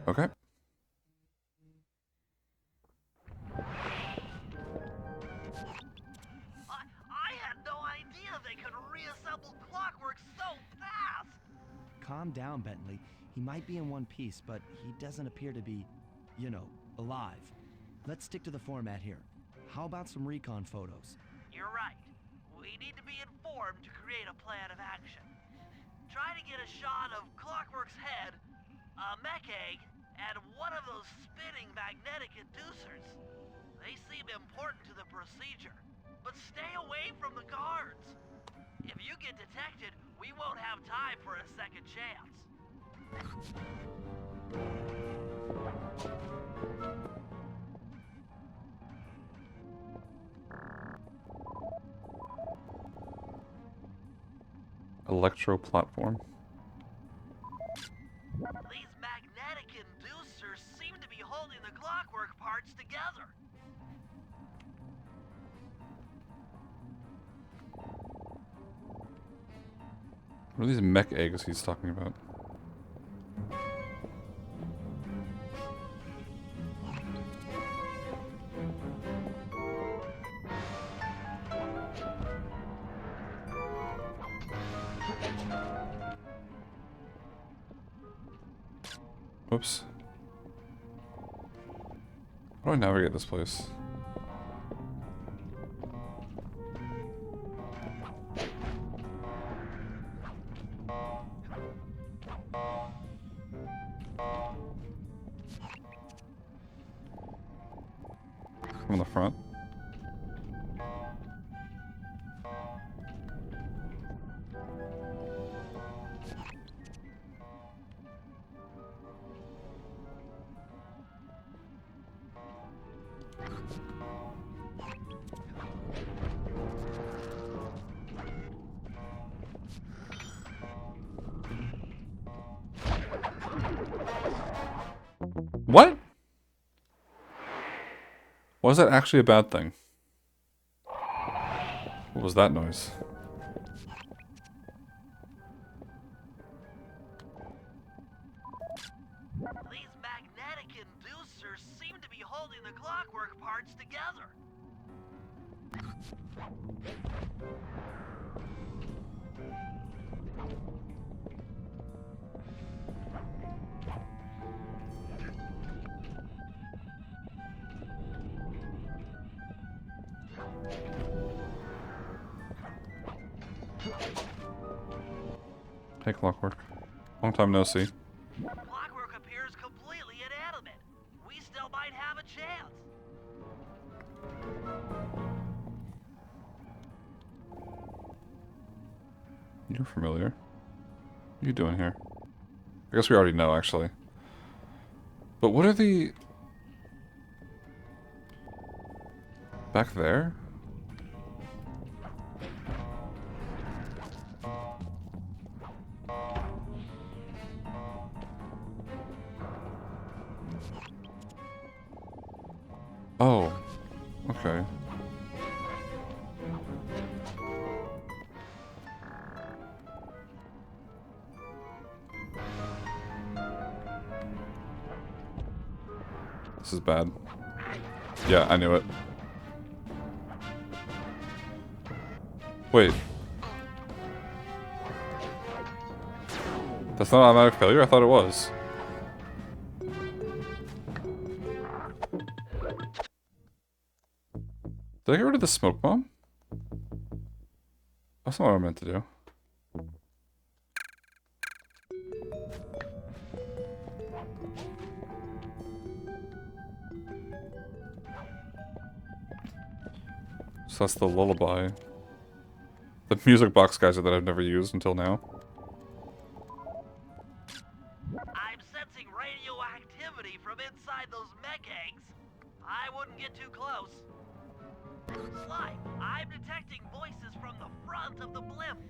Okay. I had no idea they could reassemble Clockwerk so fast! Calm down, Bentley. He might be in one piece, but he doesn't appear to be, you know, alive. Let's stick to the format here. How about some recon photos? You're right. We need to be informed to create a plan of action. Try to get a shot of Clockwerk's head, a mech egg, and one of those spinning magnetic inducers. They seem important to the procedure, but stay away from the guards. If you get detected, we won't have time for a second chance. Electro platform. These magnetic inducers seem to be holding the Clockwerk parts together. What are these mech eggs he's talking about? Whoops. How do I navigate this place? From the front. What? Was that actually a bad thing? What was that noise? These magnetic inducers seem to be holding the Clockwerk parts together. Hey, Clockwerk. Long time no see. Clockwerk appears completely inanimate. We still might have a chance. You're familiar. What are you doing here? I guess we already know, actually. But what are the... Back there? Oh. Okay. This is bad. Yeah, I knew it. Wait. That's not automatic failure? I thought it was. Did I get rid of the smoke bomb? That's not what I meant to do. So that's the lullaby. The music box guys that I've never used until now. I'm sensing radioactivity from inside those mech eggs. I wouldn't get too close. Sly, I'm detecting voices from the front of the blimp.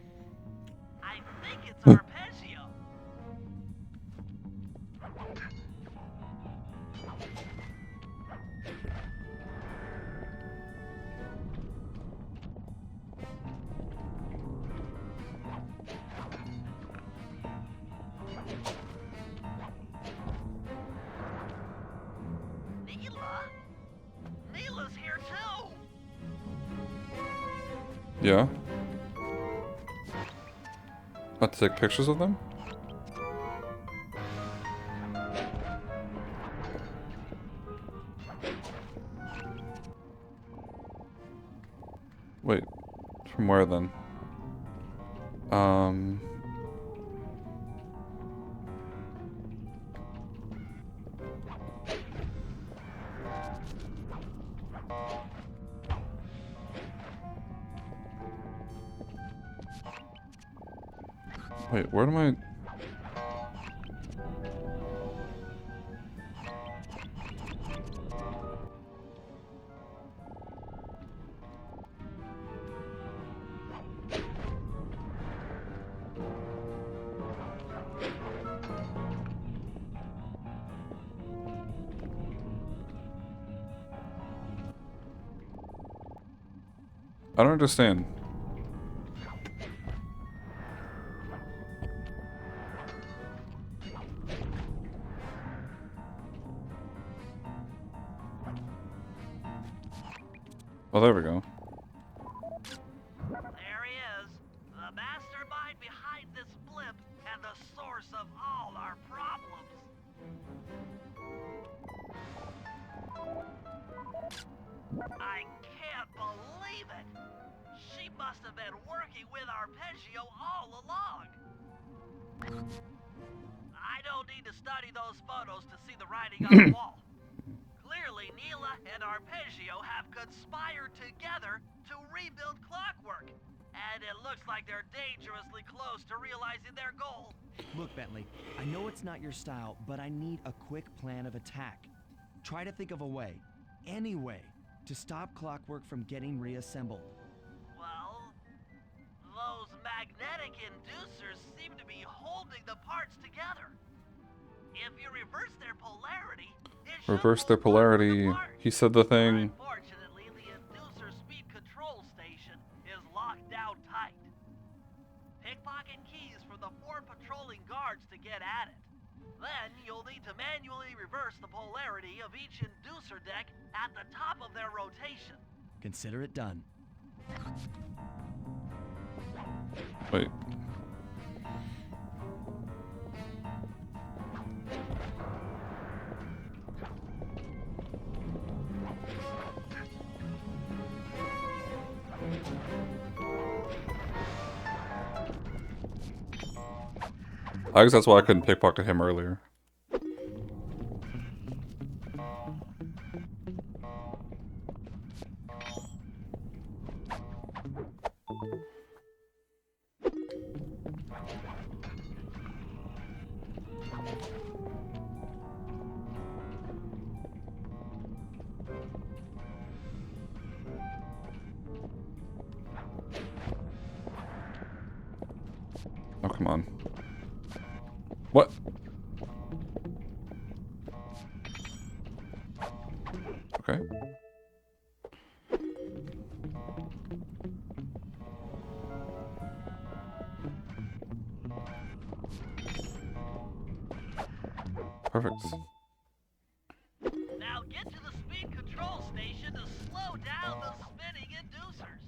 I think it's Arpeggio. Neyla? Neyla's here too! Yeah. About to take pictures of them? Wait. From where then? Wait, where am I? I don't understand. Oh, there we go. There he is, the mastermind behind this blimp and the source of all our problems. I can't believe it. She must have been working with Arpeggio all along. I don't need to study those photos to see the writing on the wall. Clearly, Neyla and Arpeggio have conspired together to rebuild Clockwerk. And it looks like they're dangerously close to realizing their goal. Look, Bentley, I know it's not your style, but I need a quick plan of attack. Try to think of a way, any way, to stop Clockwerk from getting reassembled. Well, those magnetic inducers seem to be holding the parts together. If you reverse their polarity, it should Reverse their pull one of them polarity. apart. He said the thing. Unfortunately, the inducer speed control station is locked down tight. Pickpocket keys from the 4 patrolling guards to get at it. Then you'll need to manually reverse the polarity of each inducer deck at the top of their rotation. Consider it done. Wait. I guess that's why I couldn't pickpocket him earlier. come on. What? Okay. Perfect. Now get to the speed control station to slow down the spinning inducers.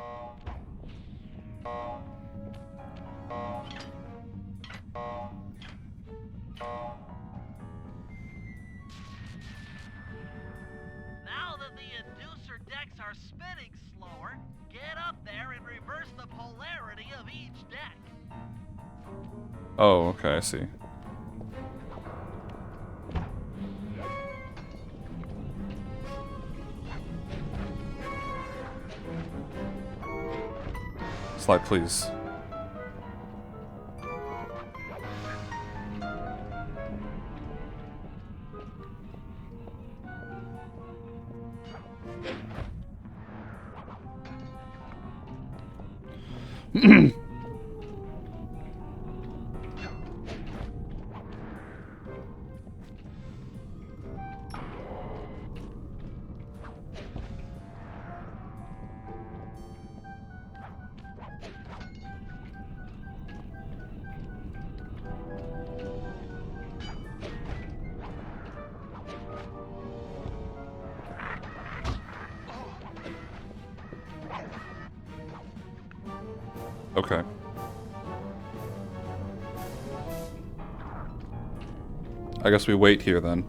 Now that the inducer decks are spinning slower, get up there and reverse the polarity of each deck. Oh, okay, I see. Slide, please. Okay. I guess we wait here then.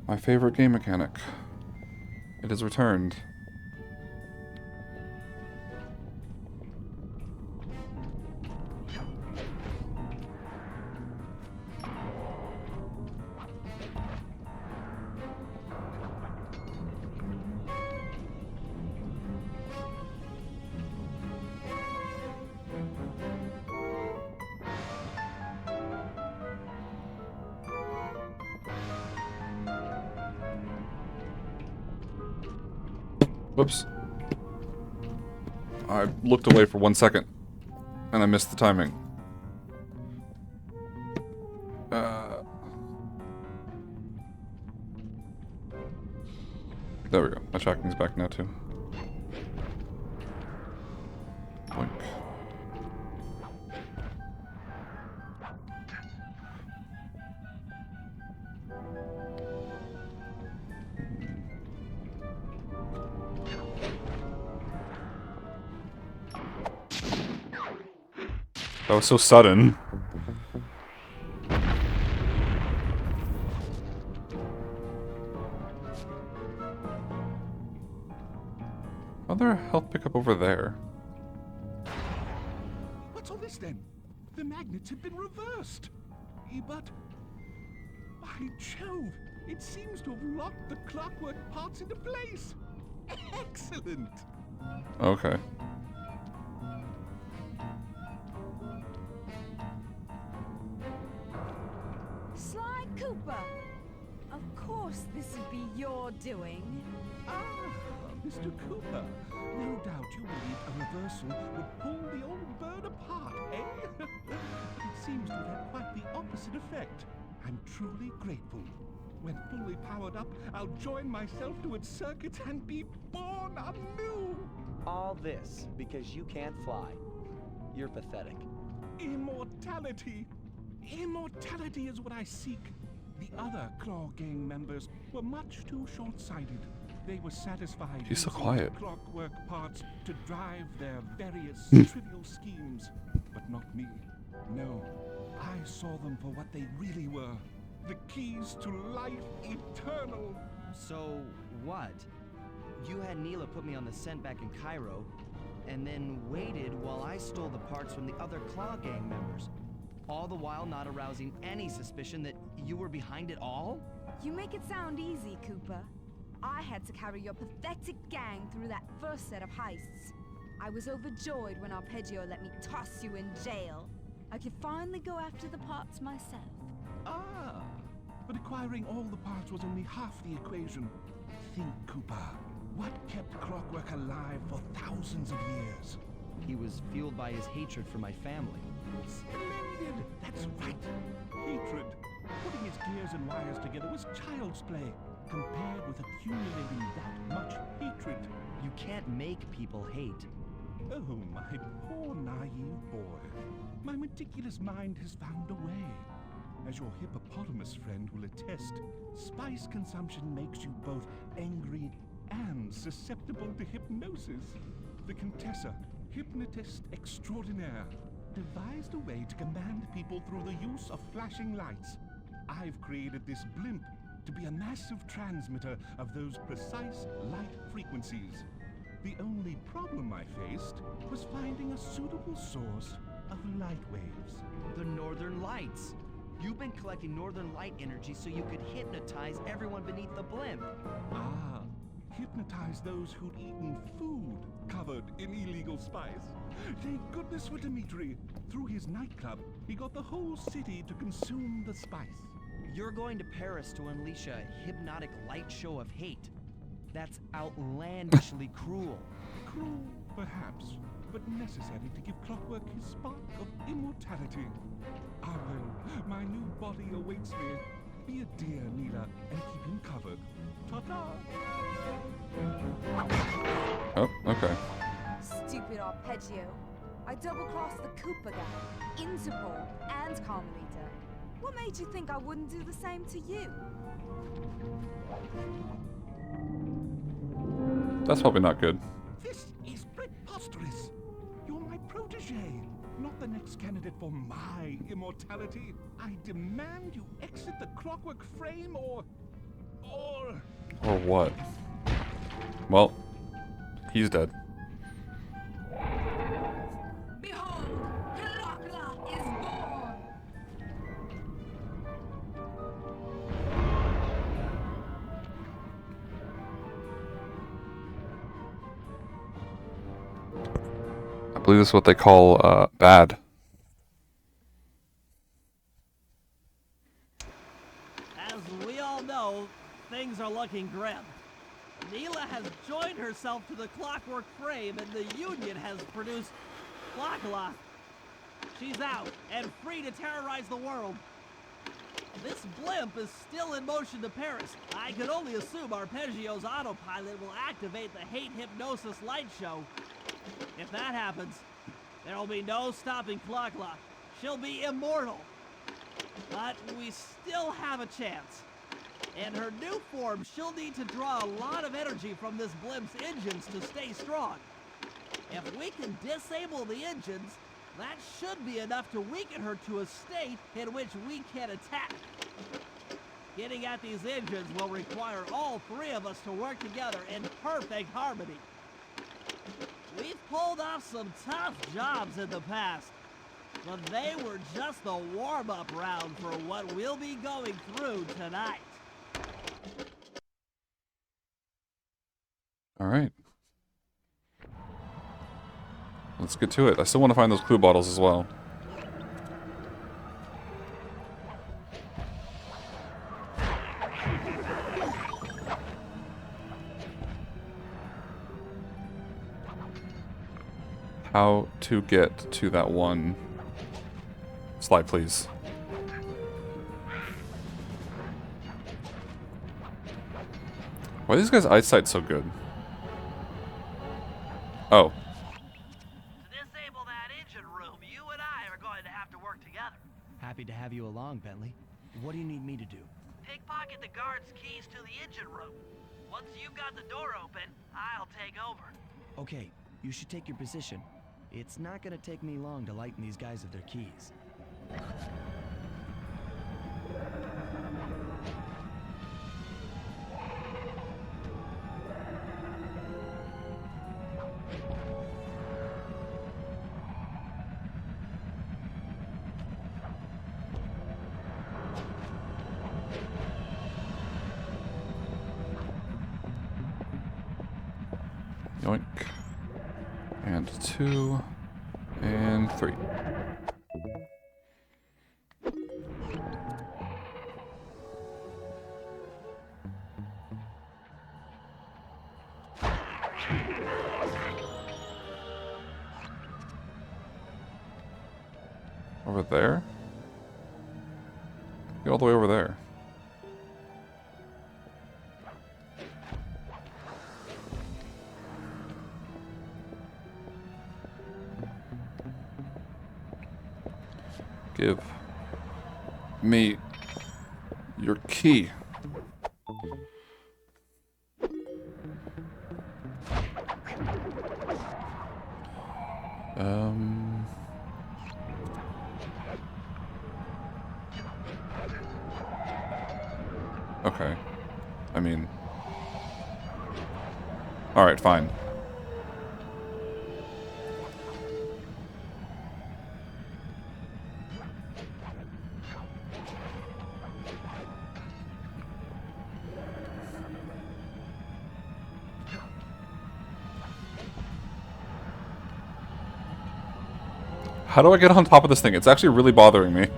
My favorite game mechanic. It has returned. Whoops. I looked away for 1 second, and I missed the timing. There we go. My tracking's back now, too. Boink. That was so sudden. Other health pickup over there. What's all this then? The magnets have been reversed. But by Jove, it seems to have locked the clockwork parts into place. Excellent. Okay. Sly Cooper! Of course this would be your doing. Ah, Mr. Cooper. No doubt you believed a reversal would pull the old bird apart, eh? It seems to have had quite the opposite effect. I'm truly grateful. When fully powered up, I'll join myself to its circuit and be born anew. All this because you can't fly. You're pathetic. Immortality! Immortality is what I seek. The other Klaww Gang members were much too short-sighted. They were satisfied He's so using quiet. clockwork parts to drive their various trivial schemes. But not me. No, I saw them for what they really were. The keys to life eternal. So, what? You had Neyla put me on the scent back in Cairo, and then waited while I stole the parts from the other Klaww Gang members. All the while not arousing any suspicion that you were behind it all? You make it sound easy, Cooper. I had to carry your pathetic gang through that first set of heists. I was overjoyed when Arpeggio let me toss you in jail. I could finally go after the parts myself. Ah, but acquiring all the parts was only half the equation. Think, Cooper. What kept Clockwerk alive for thousands of years? He was fueled by his hatred for my family. Splendid! That's right. Hatred. Putting his gears and wires together was child's play, compared with accumulating that much hatred. You can't make people hate. Oh, my poor naive boy. My meticulous mind has found a way. As your hippopotamus friend will attest, spice consumption makes you both angry and susceptible to hypnosis. The Contessa, hypnotist extraordinaire, devised a way to command people through the use of flashing lights. I've created this blimp to be a massive transmitter of those precise light frequencies. The only problem I faced was finding a suitable source of light waves. The Northern Lights. You've been collecting Northern Light energy so you could hypnotize everyone beneath the blimp. Ah, hypnotize those who'd eaten food covered in illegal spice. Thank goodness for Dimitri. Through his nightclub, he got the whole city to consume the spice. You're going to Paris to unleash a hypnotic light show of hate. That's outlandishly cruel. Cruel, perhaps, but necessary to give Clockwerk his spark of immortality. Ah well, my new body awaits me. Be a dear, Neyla, and keep him covered. Ta-ta! Oh, okay. Stupid Arpeggio. I double-crossed the Cooper Gang, Interpol, and Carmelita. What made you think I wouldn't do the same to you? That's probably not good. This is preposterous. You're my protege, not the next candidate for my immortality. I demand you exit the Clockwerk Frame or... Or what? Well, he's dead. Behold, Clockwerk is born! I believe this is what they call bad. As we all know, things are looking grim. Neyla has joined herself to the Clockwerk Frame, and the Union has produced Klaww. She's out and free to terrorize the world. This blimp is still in motion to Paris. I could only assume Arpeggio's autopilot will activate the hate hypnosis light show. If that happens, there'll be no stopping Klaww. She'll be immortal. But we still have a chance. In her new form, she'll need to draw a lot of energy from this blimp's engines to stay strong. If we can disable the engines, that should be enough to weaken her to a state in which we can attack. Getting at these engines will require all three of us to work together in perfect harmony. We've pulled off some tough jobs in the past, but they were just the warm-up round for what we'll be going through tonight. All right. Let's get to it. I still want to find those clue bottles as well. How to get to that one slide, please. Why are these guys' eyesight so good? Oh. To disable that engine room, you and I are going to have to work together. Happy to have you along, Bentley. What do you need me to do? Pickpocket the guard's keys to the engine room. Once you've got the door open, I'll take over. Okay, you should take your position. It's not gonna take me long to lighten these guys of their keys. Yoink. And 2. And 3. Over there? Get all the way over there. Give me your key. Okay. I mean... Alright, fine. How do I get on top of this thing? It's actually really bothering me.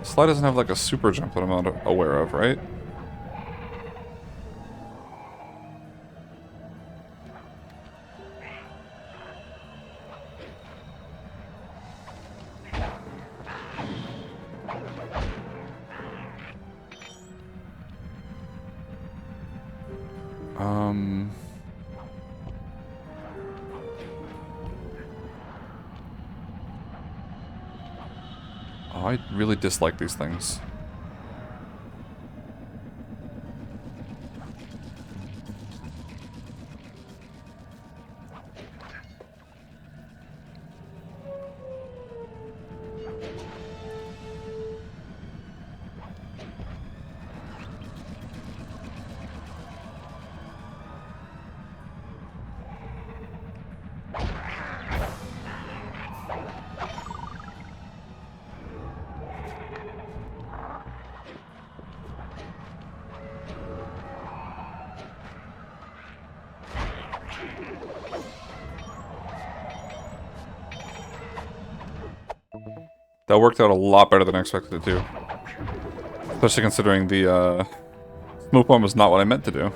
Slide doesn't have like a super jump that I'm not aware of, right? Oh, I really dislike these things. That worked out a lot better than I expected it to. Especially considering the, smoke bomb was not what I meant to do.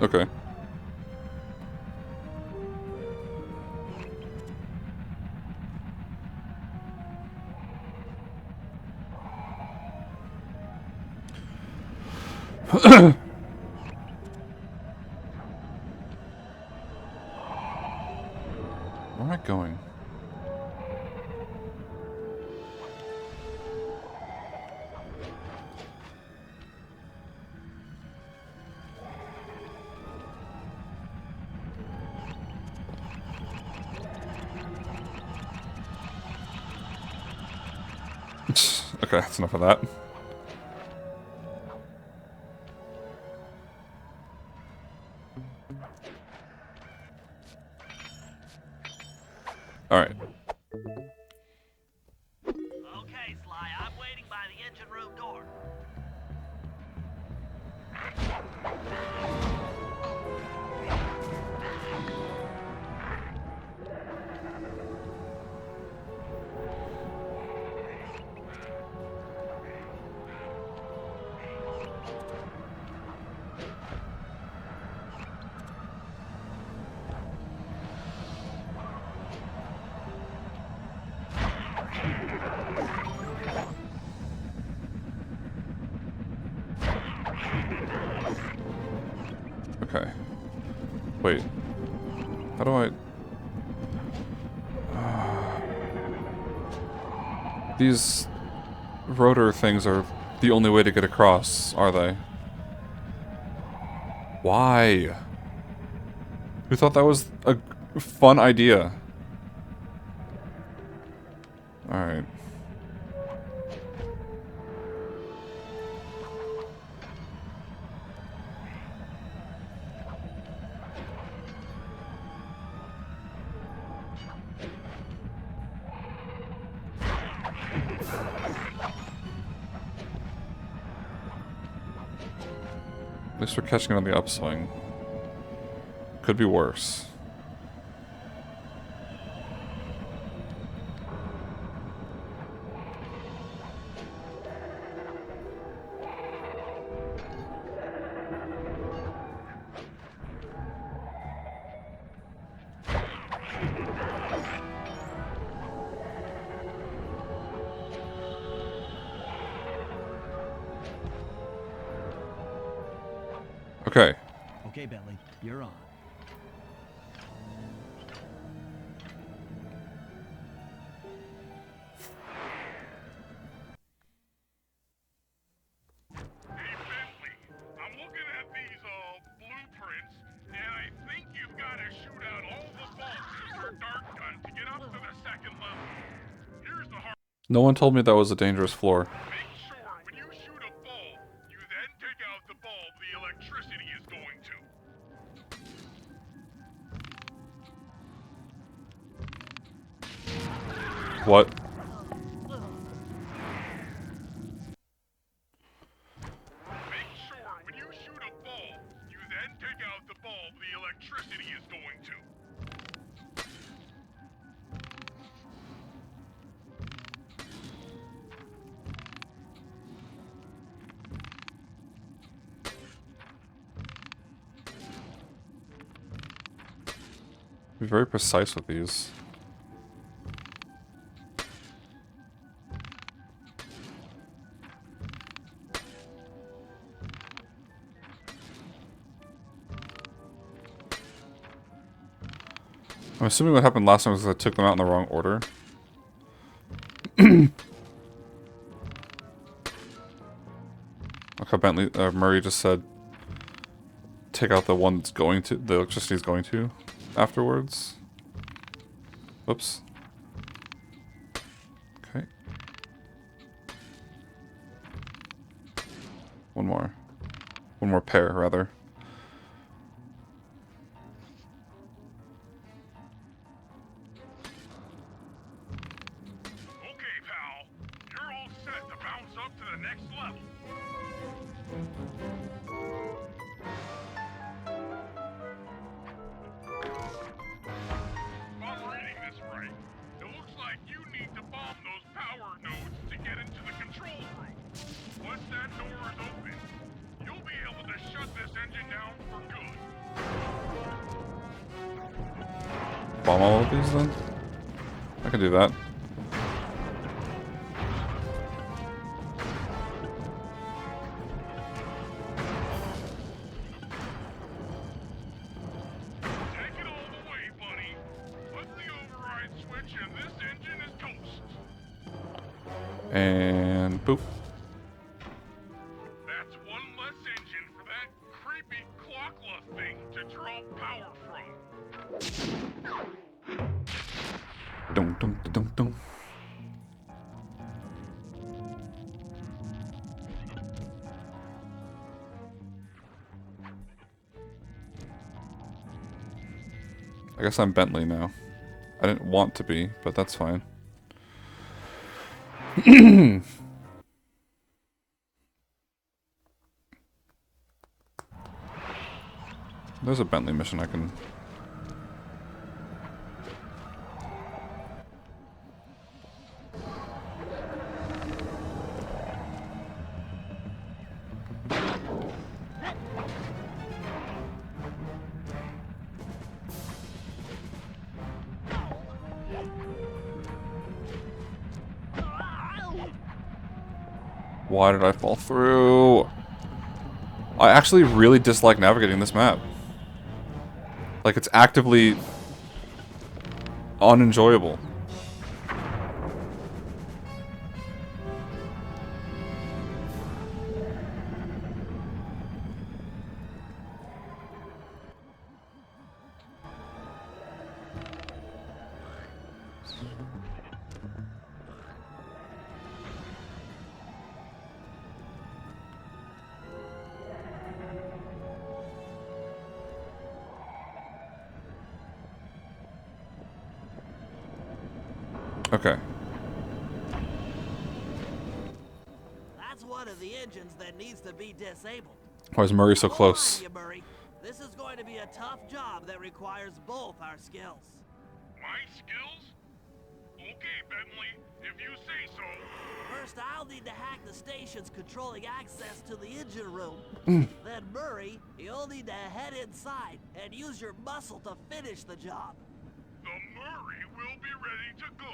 Okay. Where am I going? Okay, that's enough of that. Alright. Okay, Sly, I'm waiting by the engine room door. Okay. Wait. How do I... These rotor things are the only way to get across, are they? Why? Who thought that was a fun idea? Alright. At least we're catching it on the upswing. Could be worse. Okay. Okay, Bentley, you're on. Hey, Bentley, I'm looking at these, blueprints, and I think you've got to shoot out all the bolts with your dart gun to get up to the second level. Here's the hard... No one told me that was a dangerous floor. Make sure when you shoot a bulb, you then take out the bulb the electricity is going to. What? Make sure when you shoot a bulb, you then take out the bulb the electricity is going to. Be very precise with these. I'm assuming what happened last time was I took them out in the wrong order. Like how Bentley, Murray just said, take out the one that's going to, the electricity is going to, afterwards. Whoops. Okay. One more. One more pair, rather. Okay, pal. You're all set to bounce up to the next level. If I'm reading this right, it looks like you need to bomb those power nodes to get into the control room. Once that door is open, you'll be able to shut this engine down for good. Bomb all of these then? I can do that. Take it all the way, buddy. Flip the override switch and this engine is toast. And boop. That's one less engine for that creepy Clockwerk thing to draw power from. Dum dum dum dum. I guess I'm Bentley now. I didn't want to be, but that's fine. There's a Bentley mission I can... Why did I fall through? I actually really dislike navigating this map. Like, it's actively unenjoyable. Okay. That's one of the engines that needs to be disabled. Why is Murray so I'm close? warning you, Murray. This is going to be a tough job that requires both our skills. My skills? Okay, Bentley, if you say so. First, I'll need to hack the stations controlling access to the engine room. Then, Murray, you'll need to head inside and use your muscle to finish the job. The Murray will be ready to go.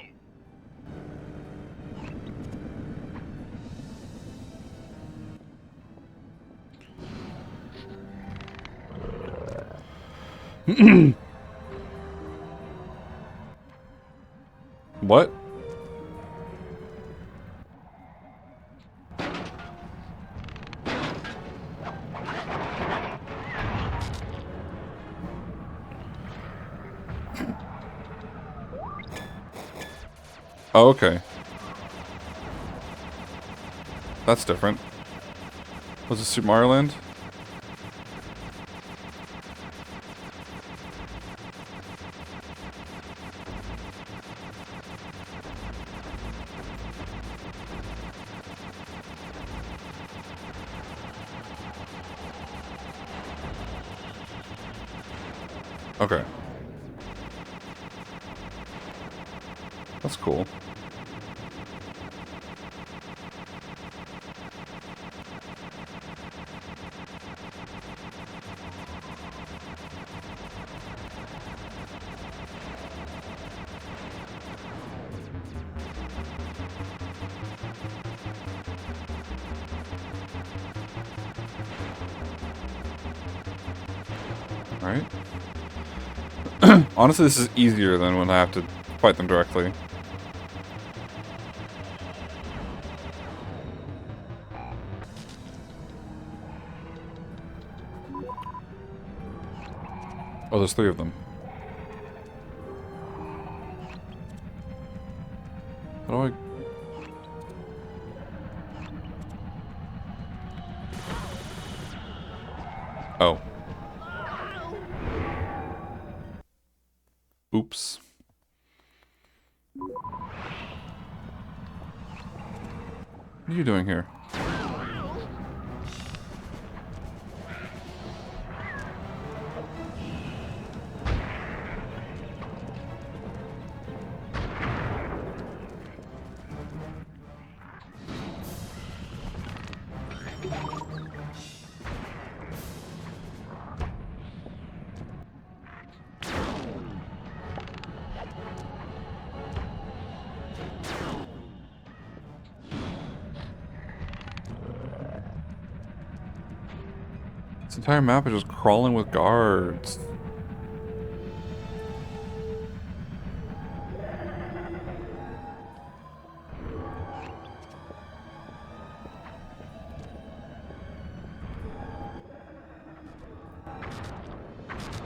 What? Oh, okay. That's different. Was it Super Mario Land? Okay. That's cool. Alright. Honestly, this is easier than when I have to fight them directly. Oh, there's 3 of them. How do I... Oh. Oops. What are you doing here? This entire map is just crawling with guards.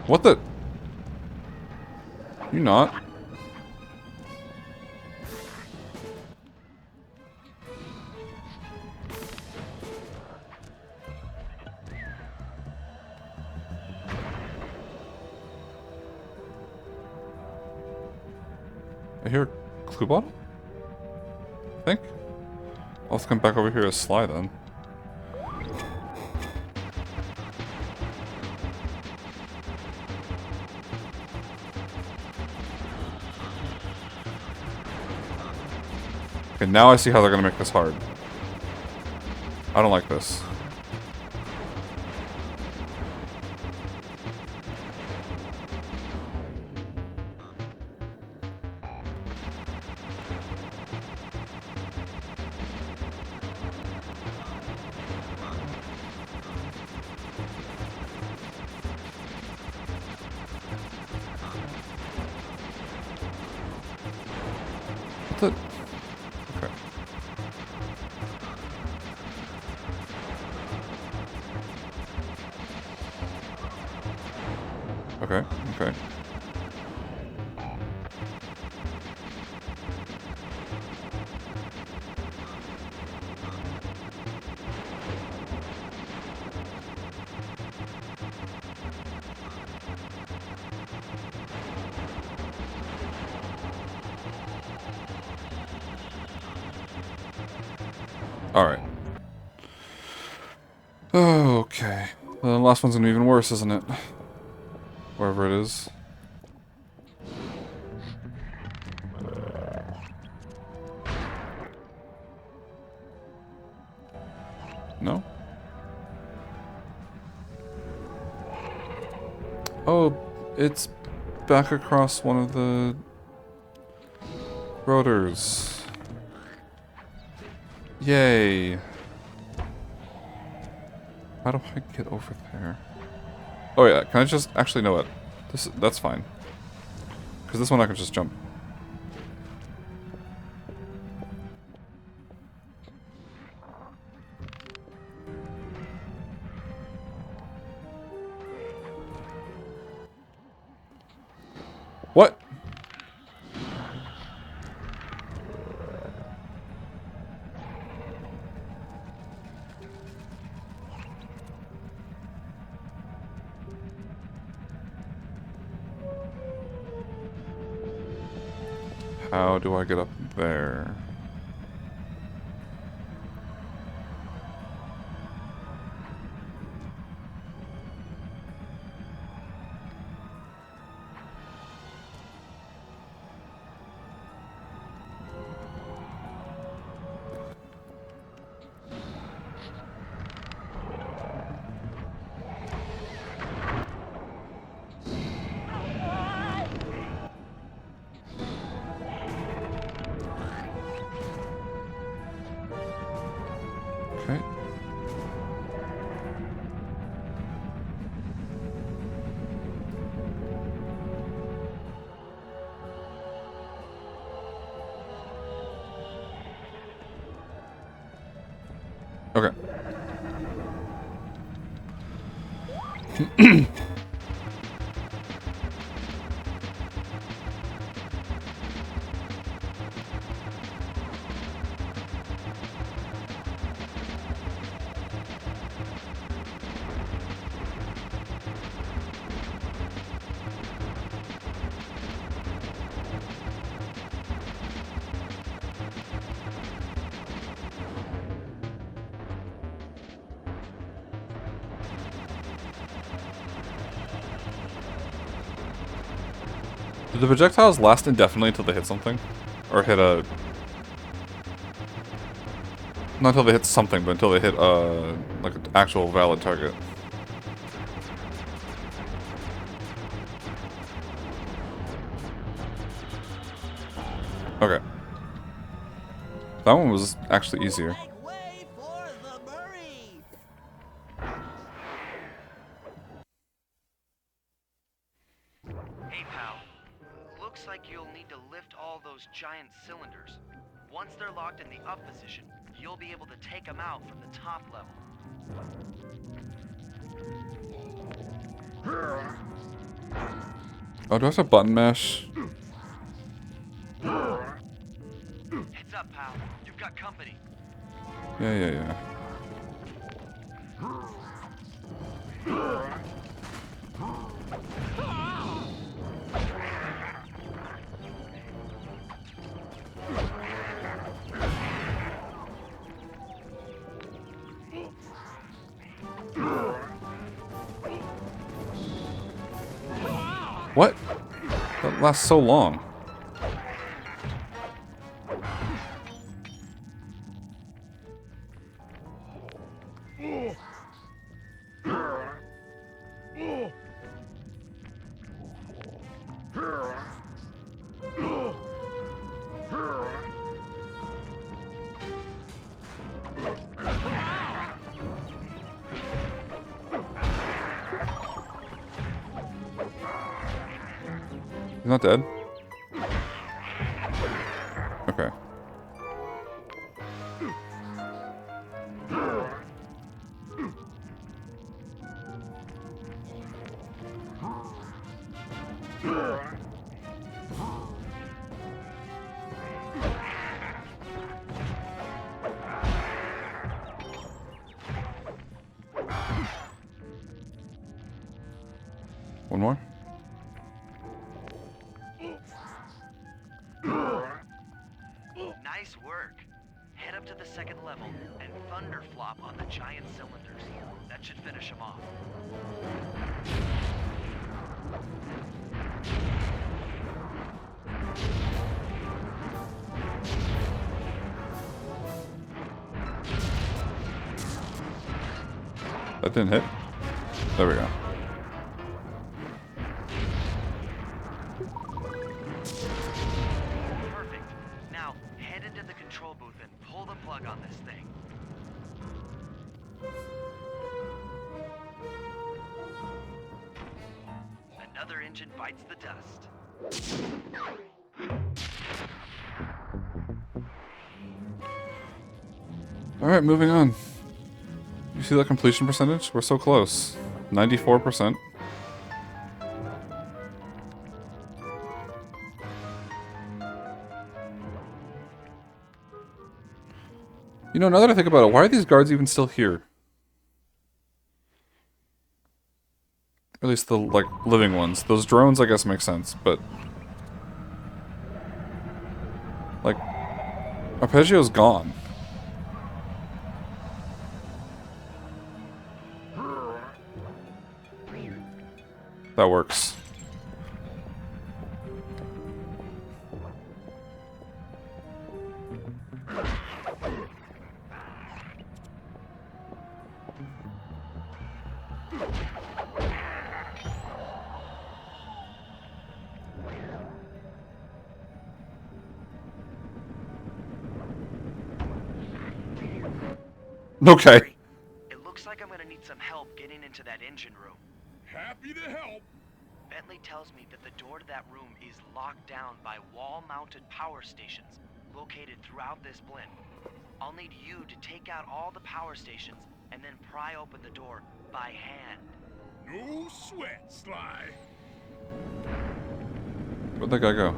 What the? You not? I hear a clue bottle? I think. I'll have to come back over here to Sly then. Okay, now I see how they're gonna make this hard. I don't like this. What the? Okay. Okay, okay. Alright. Okay. The last one's gonna be even worse, isn't it? Wherever it is. No? Oh, it's back across one of the rotors. Yay. How do I get over there? Oh yeah, can I just actually know what? That's fine. Because this one I can just jump. What? How do I get up there? Okay. Okay. Do the projectiles last indefinitely until they hit something? Or hit a... Not until they hit something, but until they hit like an actual valid target. Okay. That one was actually easier. Make way for the Murray! Hey, pal. Looks like you'll need to lift all those giant cylinders. Once they're locked in the up position, you'll be able to take them out from the top level. Oh, do I have to button mash? Heads up, pal. You've got company. Yeah. What? That lasts so long. He's not dead? Okay. One more? Nice work. Head up to the the second level and thunder flop on the giant cylinders. That should finish him off. That didn't hit. There we go. Perfect. Now, head into the control booth and pull the plug on this thing. Another engine bites the dust. Alright, moving on. You see that completion percentage? We're so close. 94%. You know, now that I think about it, why are these guards even still here? At least the, like, living ones. Those drones, I guess, make sense, but... like... Arpeggio's gone. That works. Okay. It looks like I'm gonna need some help getting into that engine room. Happy to help. Bentley tells me that the door to that room is locked down by wall-mounted power stations located throughout this blend. I'll need you to take out all the power stations and then pry open the door by hand. No sweat, Sly. Where'd that guy go?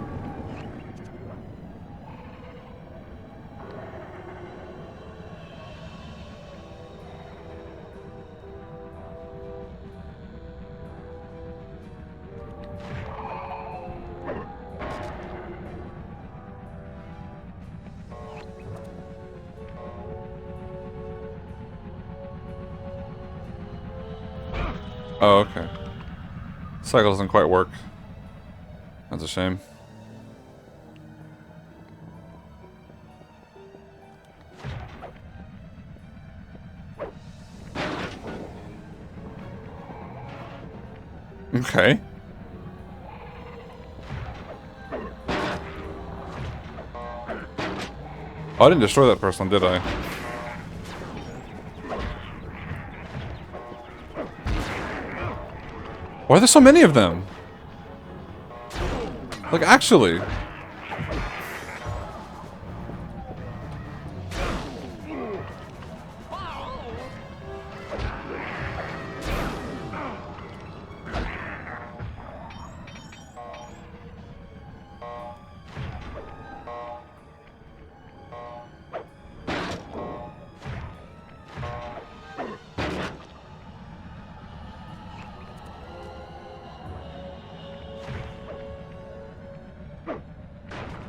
Oh, okay. Cycle doesn't quite work. That's a shame. Okay. Oh, I didn't destroy that person, did I? Why are there so many of them? Like, actually.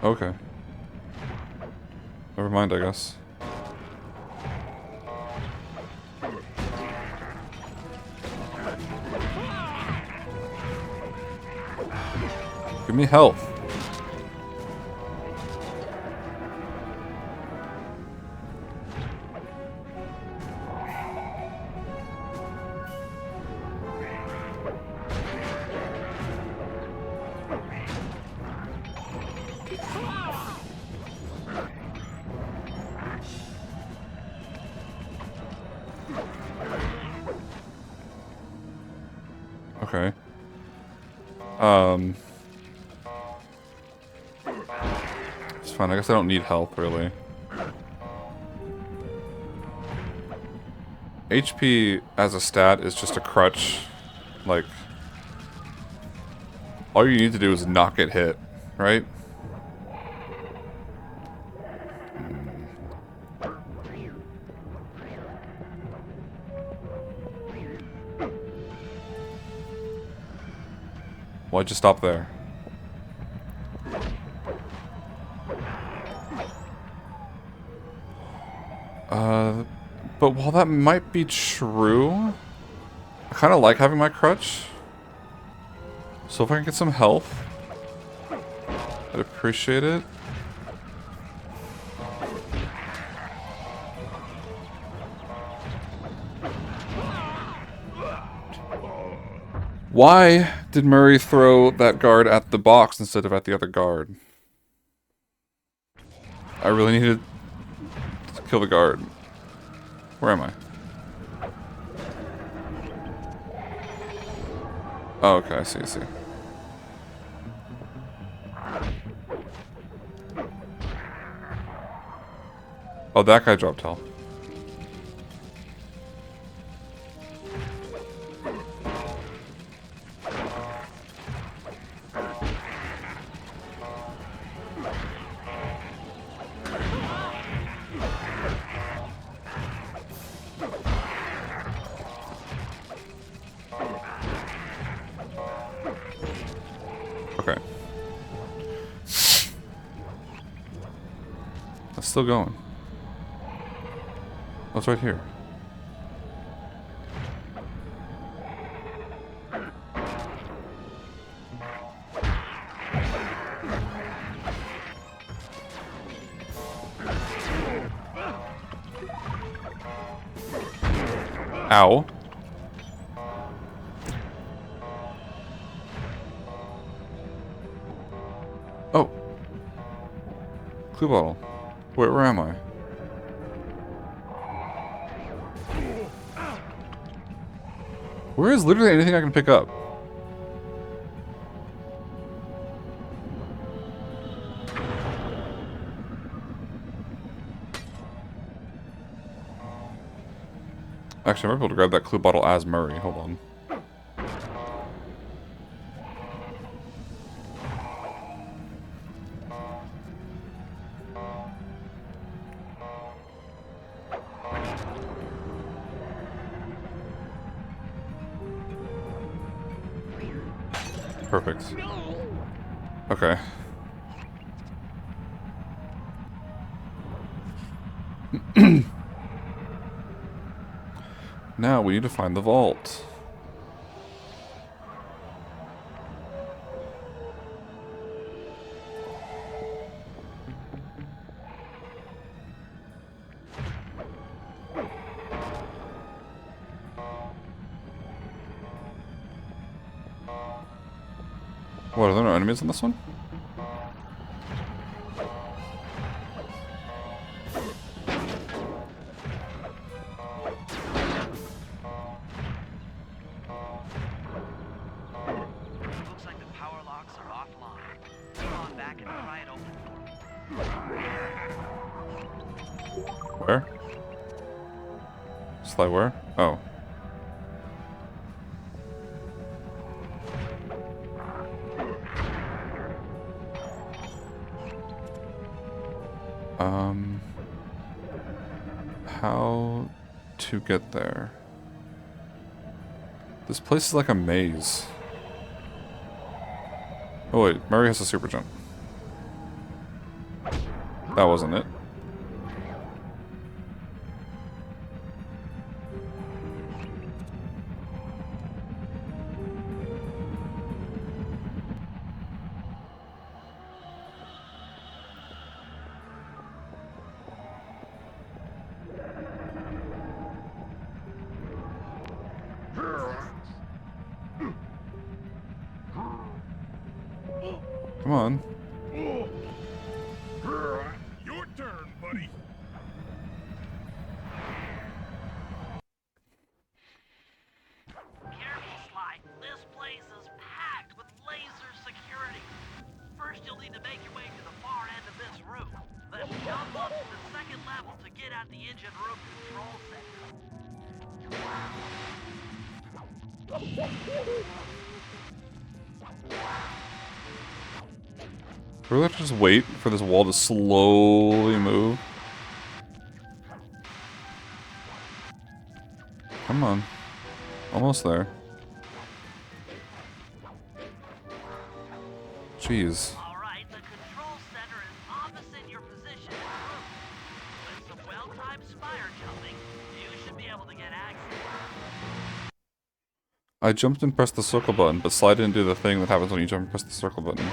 Okay. Never mind, I guess. Give me health. Okay. It's fine. I guess I don't need health, really. HP as a stat is just a crutch. Like, all you need to do is not get hit, right? Why'd you stop there? But while that might be true, I kind of like having my crutch. So if I can get some health, I'd appreciate it. Why did Murray throw that guard at the box instead of at the other guard? I really needed to kill the guard. Where am I? Oh, okay, I see, I see. Oh, that guy dropped health. Okay. That's still going. Oh, it's right here. Ow. Oh. Clue bottle. Where am I? Where is literally anything I can pick up? Actually, I might be able to grab that clue bottle as Murray. Hold on. Perfect. Okay. Now we need to find the vault. What, are there no enemies on this one? Looks like the power locks are offline. Go on back and pry it open. Where? Sly where? Oh. How to get there? This place is like a maze. Oh wait, Murray has a super jump. That wasn't it. Come on. Your turn, buddy. Careful, Sly. This place is packed with laser security. First, you'll need to make your way to the far end of this room. Then jump up to the second level to get at the engine room control center. Really have to just wait for this wall to slowly move? Come on. Almost there. Jeez. Alright, the control center is opposite your position in the room. With some well-timed fire jumping, you should be able to get access. I jumped and pressed the circle button, but slide didn't do the thing that happens when you jump and press the circle button.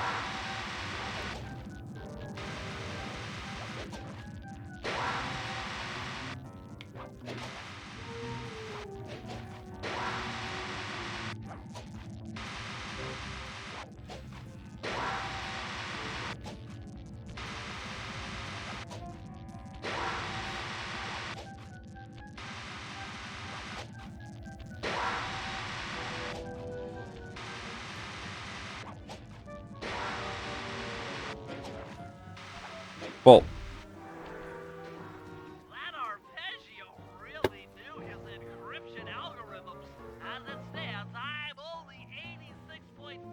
Well, That Arpeggio really knew his encryption algorithms. As it stands, I'm only 86.5%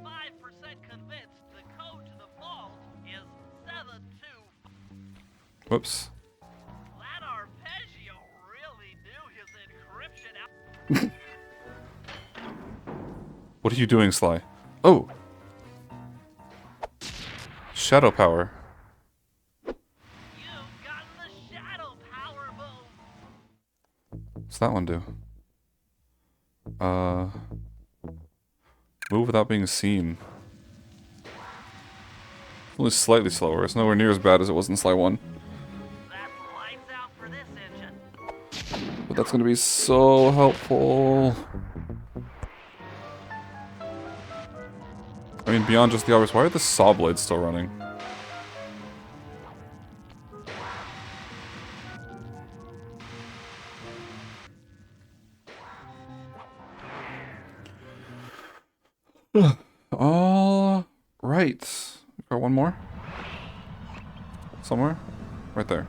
convinced the code to the vault is 72. whoops. That Arpeggio really knew his encryption What are you doing, Sly? Oh! Shadow power. You've gotten the shadow power move. What's that one do? Move without being seen. Only slightly slower. It's nowhere near as bad as it was in Sly 1. That's lights out for this engine. But that's gonna be so helpful. I mean, beyond just the obvious, why are the saw blades still running? All right. Got one more? Somewhere? Right there.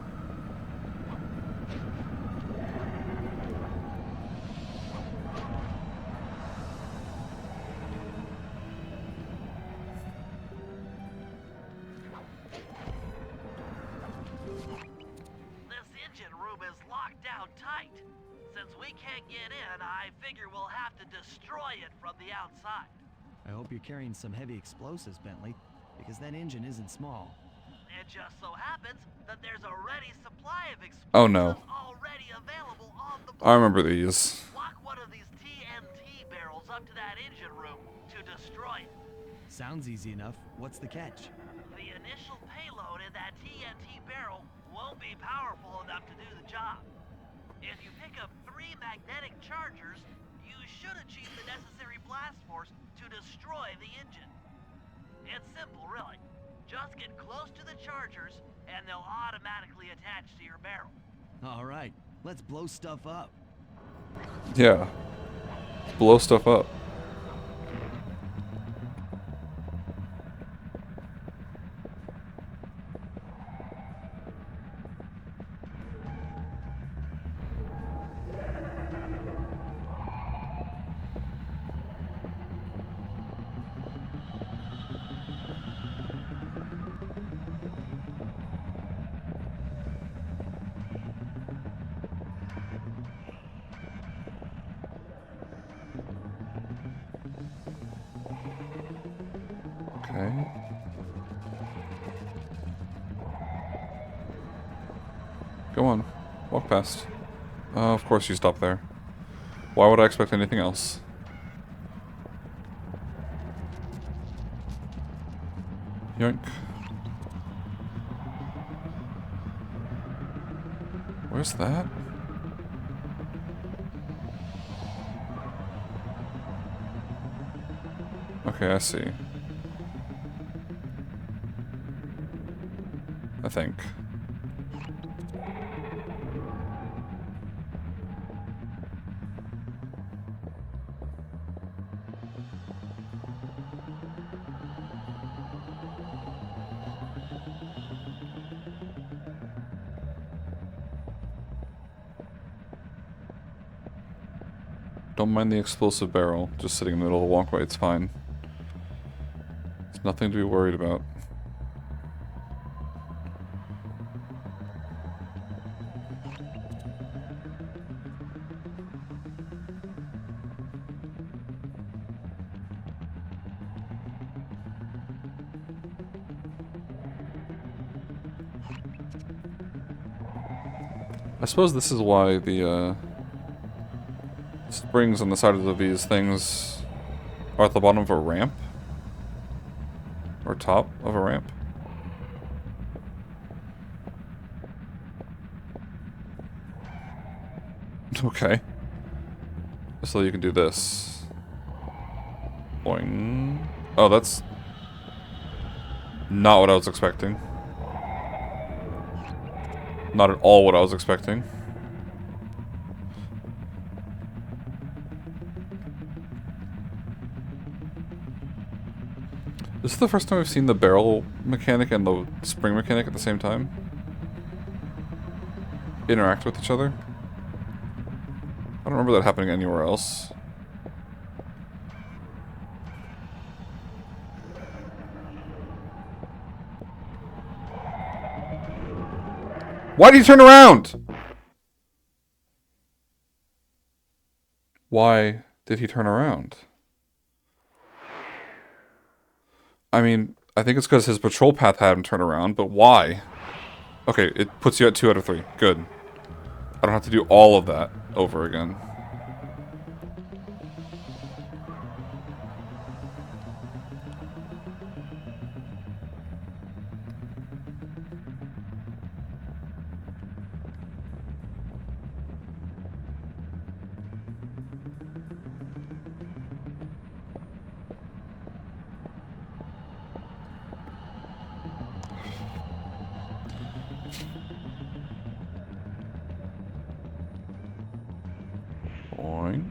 This engine room is locked down tight. Since we can't get in, I figure we'll have to destroy it from the outside. I hope you're carrying some heavy explosives, Bentley, because that engine isn't small. It just so happens that there's a ready supply of explosives Oh no. already available on the I remember these. Walk one of these TNT barrels up to that engine room to destroy it. Sounds easy enough. What's the catch? The initial payload in that TNT barrel won't be powerful enough to do the job. If you pick up 3 magnetic chargers, you should achieve the necessary blast force to destroy the engine. It's simple, really. Just get close to the chargers, and they'll automatically attach to your barrel. All right, let's blow stuff up. Yeah. Blow stuff up. Okay. Go on. Walk past. Of course you stop there. Why would I expect anything else? Yoink. Where's that? Okay, I see. I think. Don't mind the explosive barrel, just sitting in the middle of the walkway, it's fine. It's nothing to be worried about. I suppose this is why the springs on the side of these things are at the bottom of a ramp. Or top of a ramp. Okay. So you can do this. Boing. Oh, that's not what I was expecting. Not at all what I was expecting. This is the first time we've seen the barrel mechanic and the spring mechanic at the same time interact with each other. I don't remember that happening anywhere else. Why did he turn around? Why did he turn around? I mean, I think it's because his patrol path had him turn around, but why? Okay, it puts you at 2 out of 3. Good. I don't have to do all of that over again. Boing.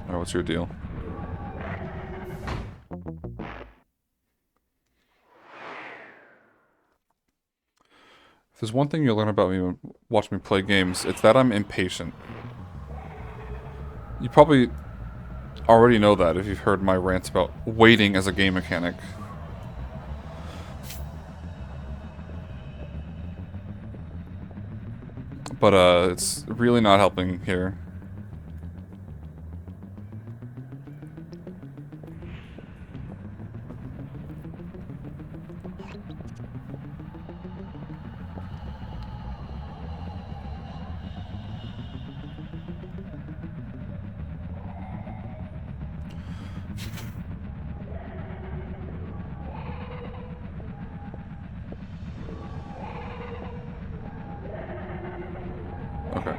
Alright, what's your deal? If there's one thing you'll learn about me when watching me play games, it's that I'm impatient. You probably already know that if you've heard my rants about waiting as a game mechanic. But it's really not helping here. Okay.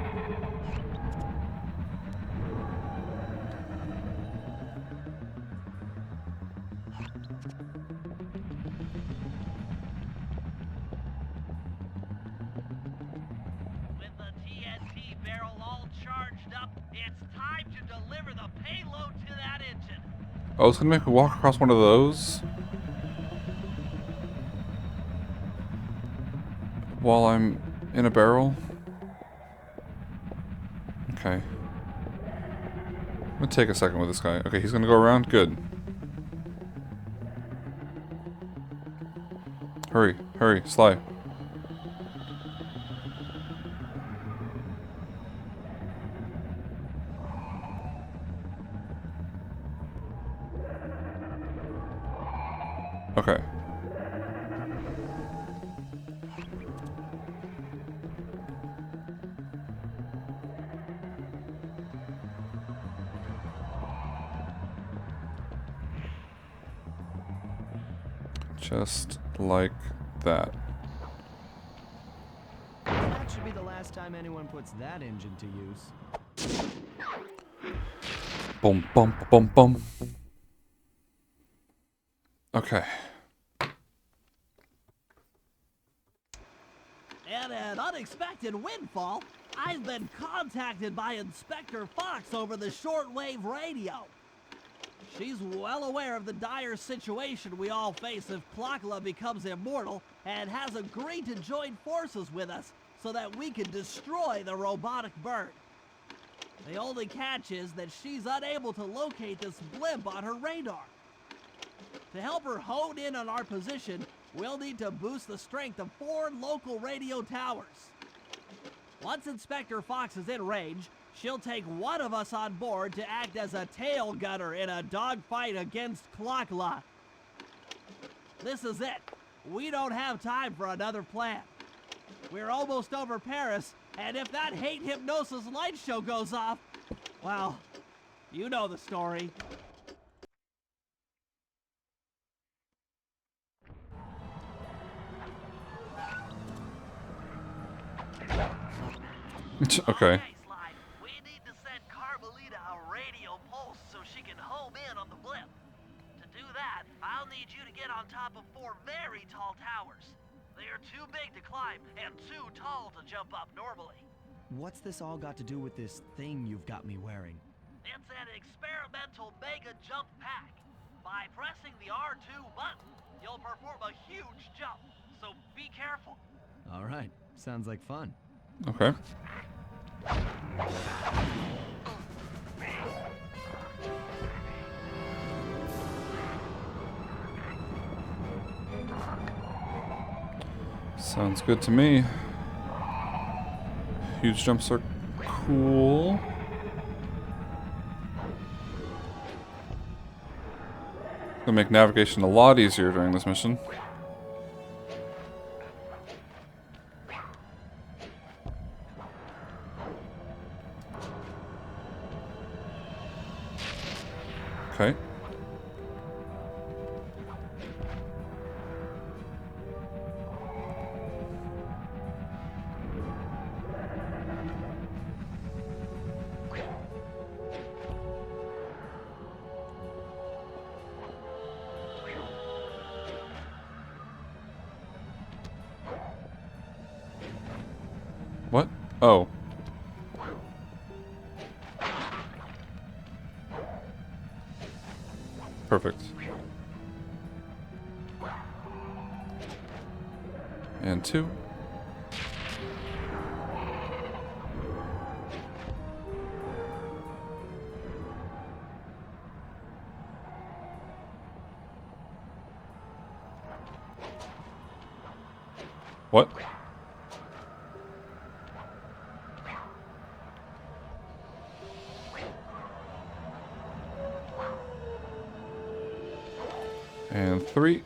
With the TNT barrel all charged up, it's time to deliver the payload to that engine. Oh, it's gonna make me walk across one of those while I'm in a barrel. Okay. I'm gonna take a second with this guy. Okay, he's gonna go around. Good. Hurry, hurry, Sly. Okay. Just like that. That should be the last time anyone puts that engine to use. Boom, boom, boom, boom. Okay. And an unexpected windfall, I've been contacted by Inspector Fox over the shortwave radio. She's well aware of the dire situation we all face if Klaww becomes immortal and has agreed to join forces with us so that we can destroy the robotic bird. The only catch is that she's unable to locate this blimp on her radar. To help her hone in on our position, we'll need to boost the strength of 4 local radio towers. Once Inspector Fox is in range, She'll take one of us on board to act as a tail gunner in a dogfight against Clockwerk. This is it. We don't have time for another plan. We're almost over Paris, and if that hate hypnosis light show goes off, well, you know the story. Okay. Sly, we need to send Carmelita a radio pulse so she can home in on the blip. To do that, I'll need you to get on top of 4 very tall towers. They are too big to climb and too tall to jump up normally. What's this all got to do with this thing you've got me wearing? It's an experimental mega jump pack. By pressing the R2 button, you'll perform a huge jump, so be careful. All right, sounds like fun. Okay. Sounds good to me. Huge jumps are cool. Gonna make navigation a lot easier during this mission. Okay. What? Oh. Perfect. And 2. What? And 3.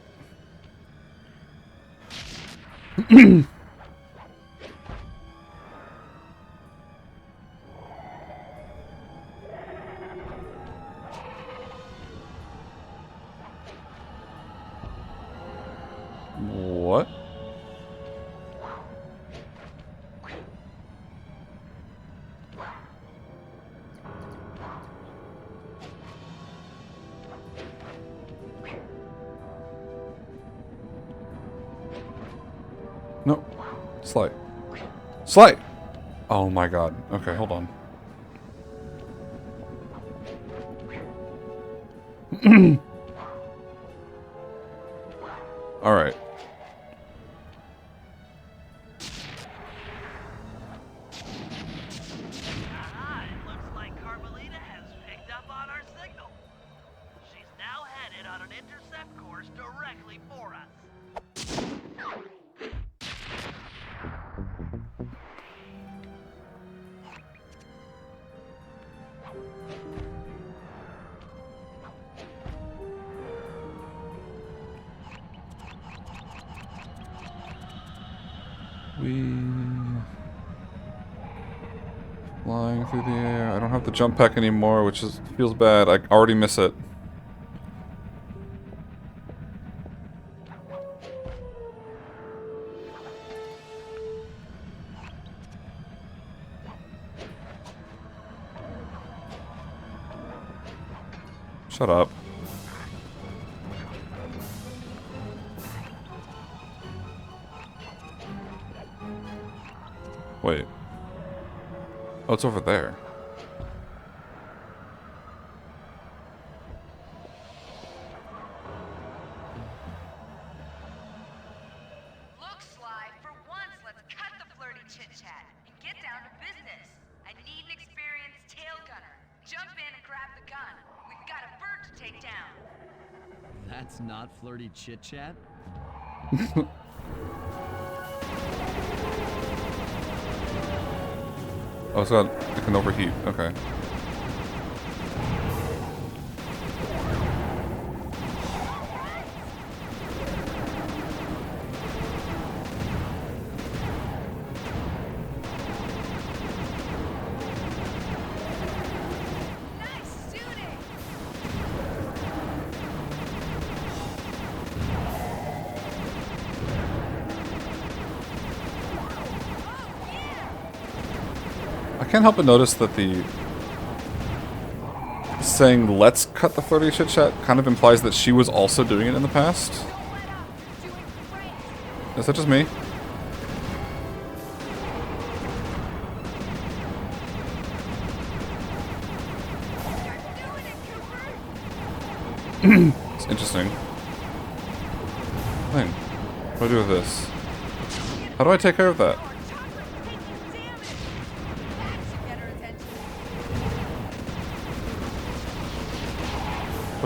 What? No. Slide. Slide! Oh my god. Okay, hold on. Alright. It looks like Carmelita has picked up on our signal. She's now headed on an intercept course directly for us. Flying through the air. I don't have the jump pack anymore, which feels bad. I already miss it. Shut up. Wait. Oh, it's over there. Look, Sly, for once, let's cut the flirty chit-chat and get down to business. I need an experienced tail gunner. Jump in and grab the gun. We've got a bird to take down. That's not flirty chit-chat? Oh, it's got, it can overheat. Okay. I can't help but notice that the saying let's cut the flirty chit chat kind of implies that she was also doing it in the past. Is that just me? It's interesting. Thing. What do I do with this? How do I take care of that?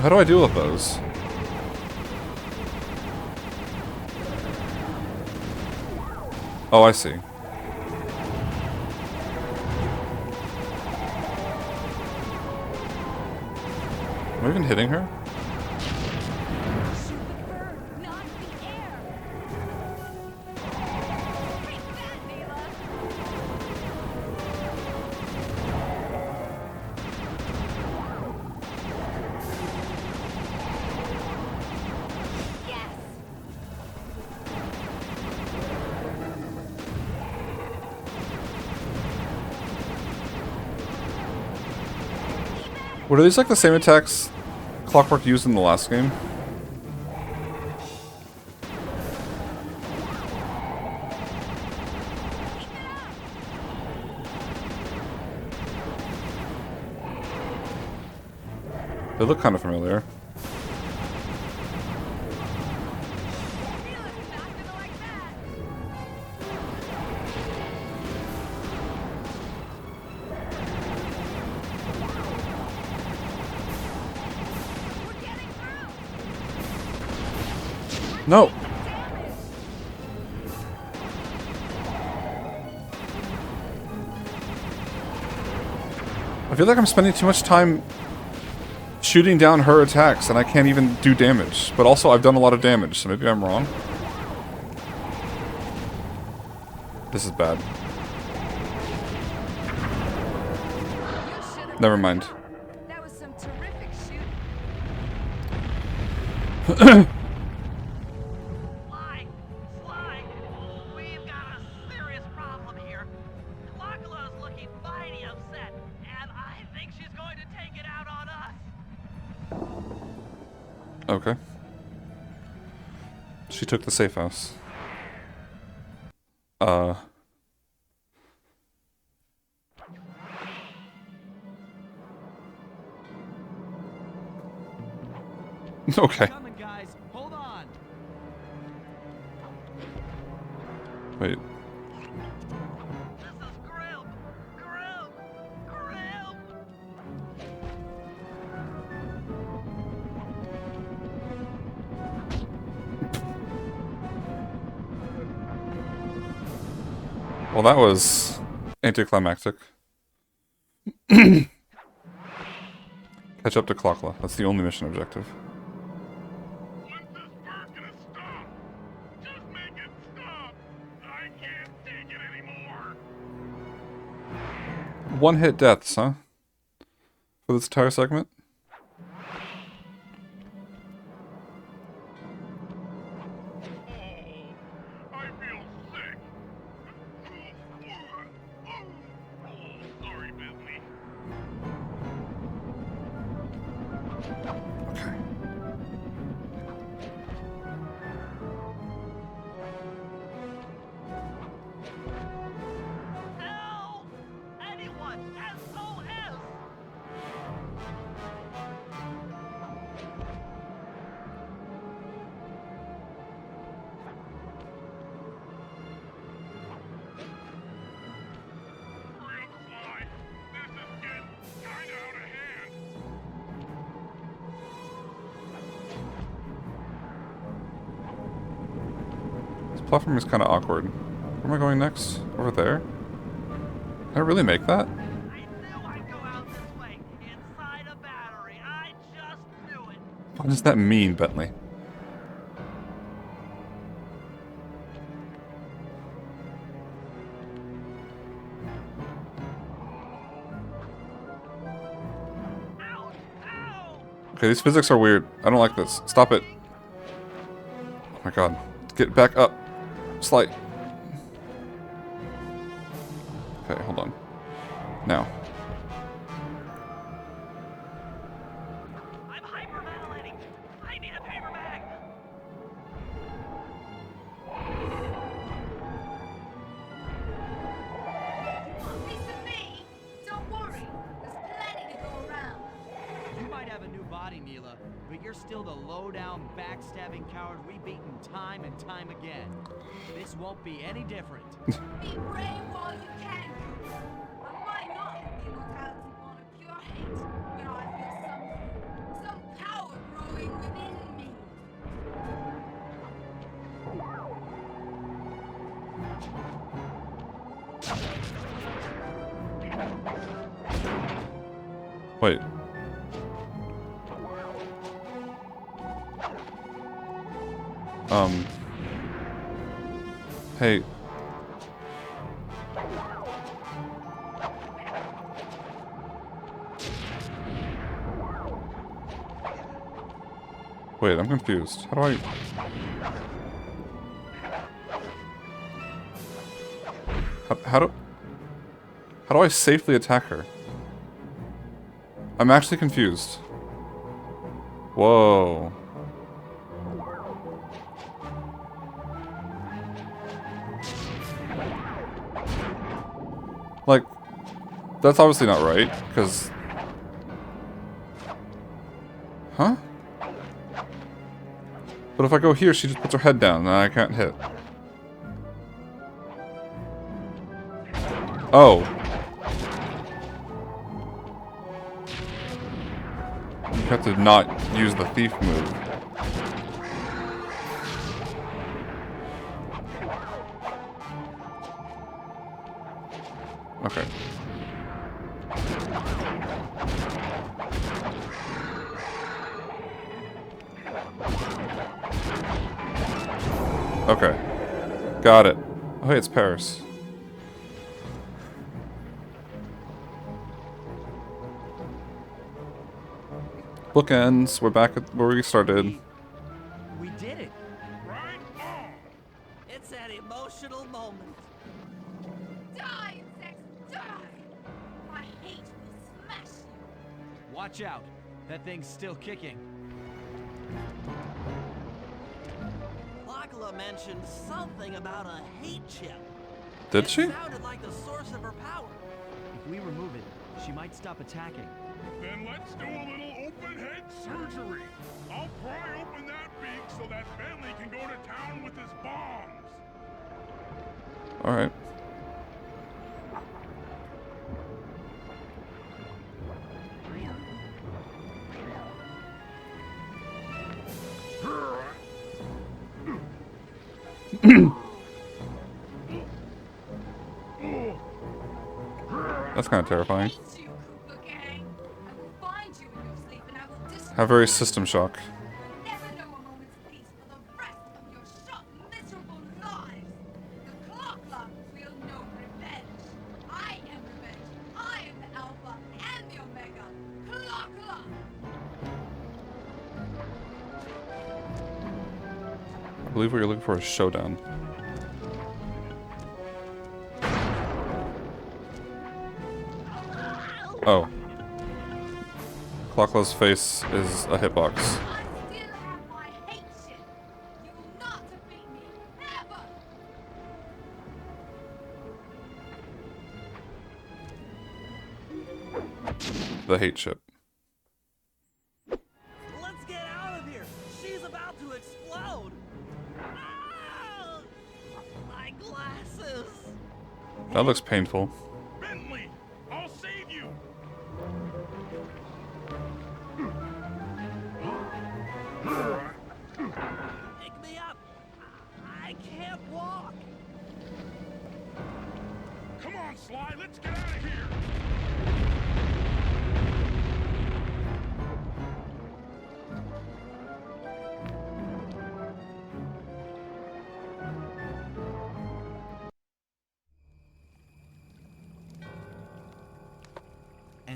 How do I deal with those? Oh, I see. Am I even hitting her? Were these like the same attacks Clockwerk used in the last game? They look kind of familiar. No! I feel like I'm spending too much time shooting down her attacks and I can't even do damage. But also I've done a lot of damage, so maybe I'm wrong. This is bad. Never mind. That was some terrific shooting. We've got a serious problem here. Klaww's looking mighty upset, and I think she's going to take it out on us. Okay. She took the safe house. Okay. Coming, guys. Hold on. Wait. This is grim. Well, that was anticlimactic. Catch up to Klaww. That's the only mission objective. When's this bird gonna stop? Just make it stop! I can't take it anymore! One-hit deaths, huh? For this entire segment? I feel sick. Sorry, Bentley. Okay. Help! Anyone! SOS! Looks like this is getting kinda out of hand. This platform is kind of awkward. Where am I going next? Over there? Did I really make that? I knew I'd go out this way, inside a battery. I just knew it. What does that mean, Bentley? Okay, these physics are weird. I don't like this. Stop it. Oh my god. Get back up. Slide. Okay, hold on. Now. I'm hyperventilating. I need a paper bag. Piece of me? Don't worry. There's plenty to go around. You might have a new body, Neyla, but you're still the low-down, backstabbing coward we've beaten time and time again. This won't be any different. Be brave while you can. I might not have the immortality born of pure hate, but I feel some power growing within me. Wait. Hey. Wait, I'm confused. How do how do I safely attack her? I'm actually confused. Whoa. Like, that's obviously not right, because... Huh? But if I go here, she just puts her head down, and I can't hit. Oh. You have to not use the thief move. Okay. Okay. Got it. Oh, hey, it's Paris. Bookends. We're back at where we started. We did it. Right on. It's that emotional moment. Die, insects, die! My hate will smash you. Watch out. That thing's still kicking. Klaww mentioned something about a hate chip. Did she? It sounded like the source of her power. If we remove it, she might stop attacking. Then let's do a little open head surgery. I'll pry open that beak so that Bentley can go to town with his bombs. Alright. That's kind of terrifying. Have very system shock. Never know a moment's peace for the rest of your short, miserable lives. The Clockwerk will know revenge. I am revenge. I am the Alpha and the Omega. Clockwerk! I believe what you're looking for is showdown. Oh. Clocklow's face is a hitbox. I still have my hate shit. You will not defeat me, ever! The hate ship. Let's get out of here. She's about to explode. Ah! My glasses. That looks painful. Bentley, I'll save you. Pick me up. I can't walk. Come on, Sly, let's get out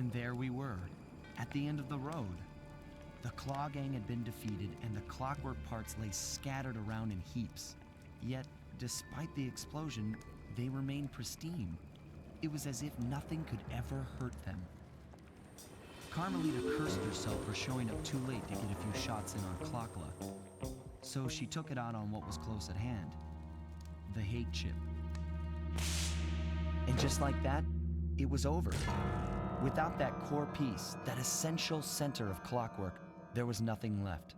And there we were, at the end of the road. The Klaww Gang had been defeated, and the clockwork parts lay scattered around in heaps. Yet, despite the explosion, they remained pristine. It was as if nothing could ever hurt them. Carmelita cursed herself for showing up too late to get a few shots in on Clockla. So she took it out on what was close at hand, the hate chip. And just like that, it was over. Without that core piece, that essential center of clockwork, there was nothing left.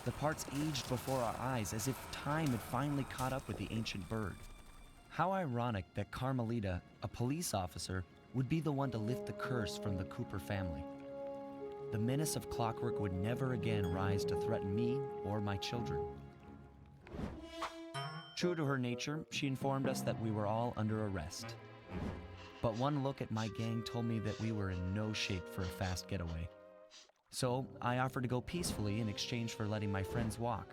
The parts aged before our eyes as if time had finally caught up with the ancient bird. How ironic that Carmelita, a police officer, would be the one to lift the curse from the Cooper family. The menace of clockwork would never again rise to threaten me or my children. True to her nature, she informed us that we were all under arrest. But one look at my gang told me that we were in no shape for a fast getaway. So I offered to go peacefully in exchange for letting my friends walk.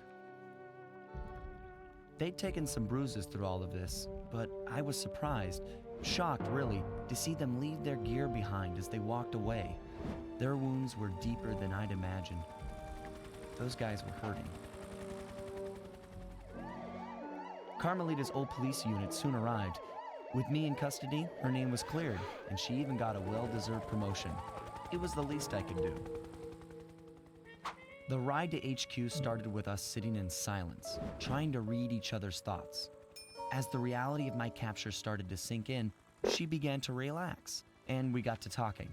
They'd taken some bruises through all of this, but I was surprised, shocked really, to see them leave their gear behind as they walked away. Their wounds were deeper than I'd imagined. Those guys were hurting. Carmelita's old police unit soon arrived. With me in custody, her name was cleared, and she even got a well-deserved promotion. It was the least I could do. The ride to HQ started with us sitting in silence, trying to read each other's thoughts. As the reality of my capture started to sink in, she began to relax, and we got to talking.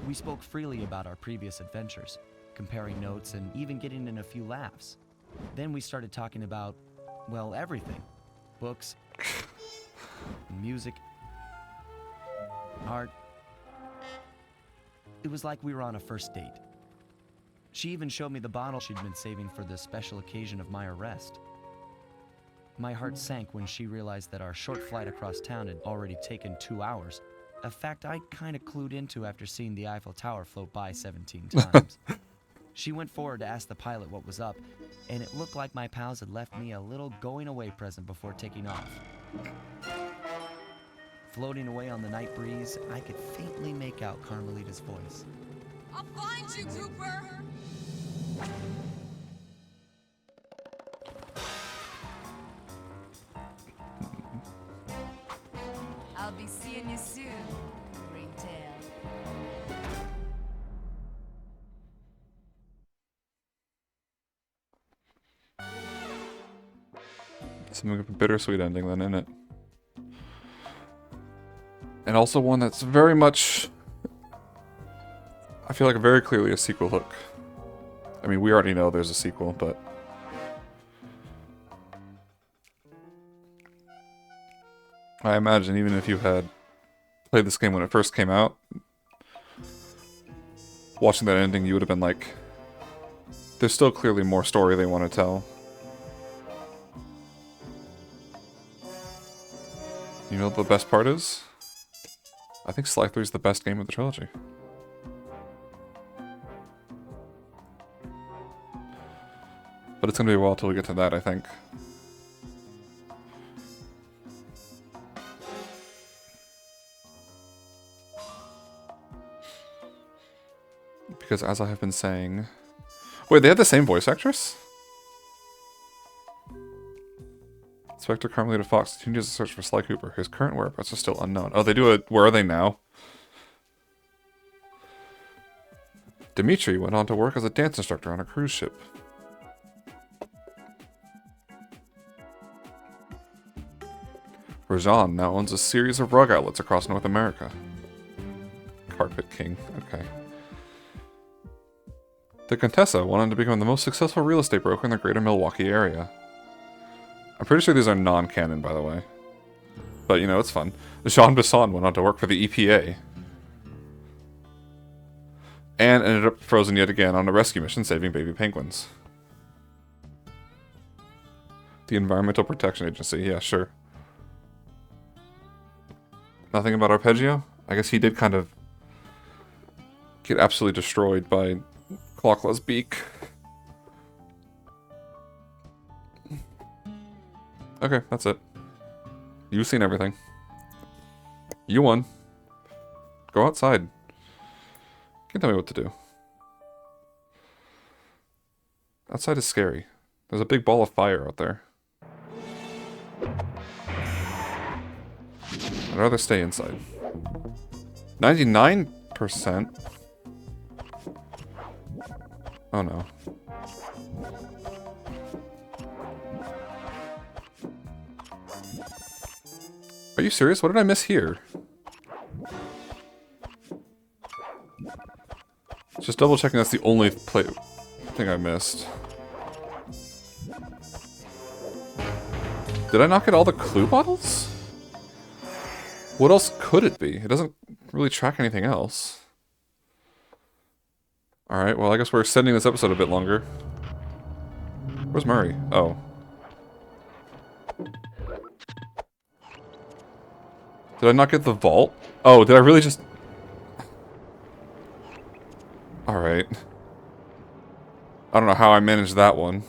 We spoke freely about our previous adventures, comparing notes and even getting in a few laughs. Then we started talking about, well, everything. Books, music, art. It was like we were on a first date. She even showed me the bottle she'd been saving for the special occasion of my arrest. My heart sank when she realized that our short flight across town had already taken 2 hours, a fact I'd kind of clued into after seeing the Eiffel Tower float by 17 times. She went forward to ask the pilot what was up, and it looked like my pals had left me a little going-away present before taking off. Floating away on the night breeze, I could faintly make out Carmelita's voice. I'll find you, Cooper! I'll be seeing you soon, Ringtail. Something of a bittersweet ending then, isn't it? And also one that's very much, I feel like, very clearly a sequel hook. I mean, we already know there's a sequel, but I imagine even if you had played this game when it first came out, watching that ending, you would have been like, there's still clearly more story they want to tell. You know what the best part is? I think Sly 3 is the best game of the trilogy. But it's going to be a while till we get to that, I think. Because as I have been saying... Wait, they had the same voice actress? Inspector Carmelita Fox continues to search for Sly Cooper. His current whereabouts are still unknown. Oh, they do it. Where are they now? Dimitri went on to work as a dance instructor on a cruise ship. Rajan now owns a series of rug outlets across North America. Carpet King. Okay. The Contessa went on to become the most successful real estate broker in the greater Milwaukee area. I'm pretty sure these are non-canon, by the way. But, you know, it's fun. Jean Bison went on to work for the EPA. And ended up frozen yet again on a rescue mission saving baby penguins. The Environmental Protection Agency, yeah, sure. Nothing about Arpeggio? I guess he did kind of get absolutely destroyed by Clockla's beak. Okay, that's it. You've seen everything. You won. Go outside. Can't tell me what to do. Outside is scary. There's a big ball of fire out there. I'd rather stay inside. 99%? Oh no. Are you serious? What did I miss here? Just double checking that's the only thing I missed. Did I not get all the clue bottles? What else could it be? It doesn't really track anything else. Alright, well I guess we're extending this episode a bit longer. Where's Murray? Oh. Did I not get the vault? Oh, did I really just... Alright. I don't know how I managed that one.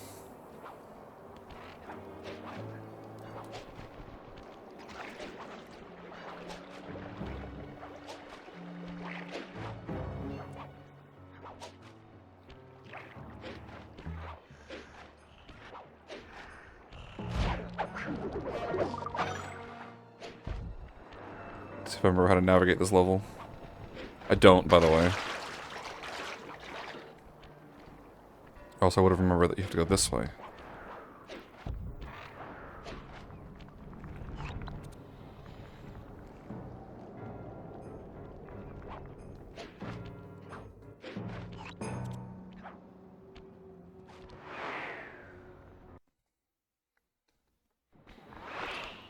Let's see if I remember how to navigate this level. I don't, by the way. Also, I would have remembered that you have to go this way.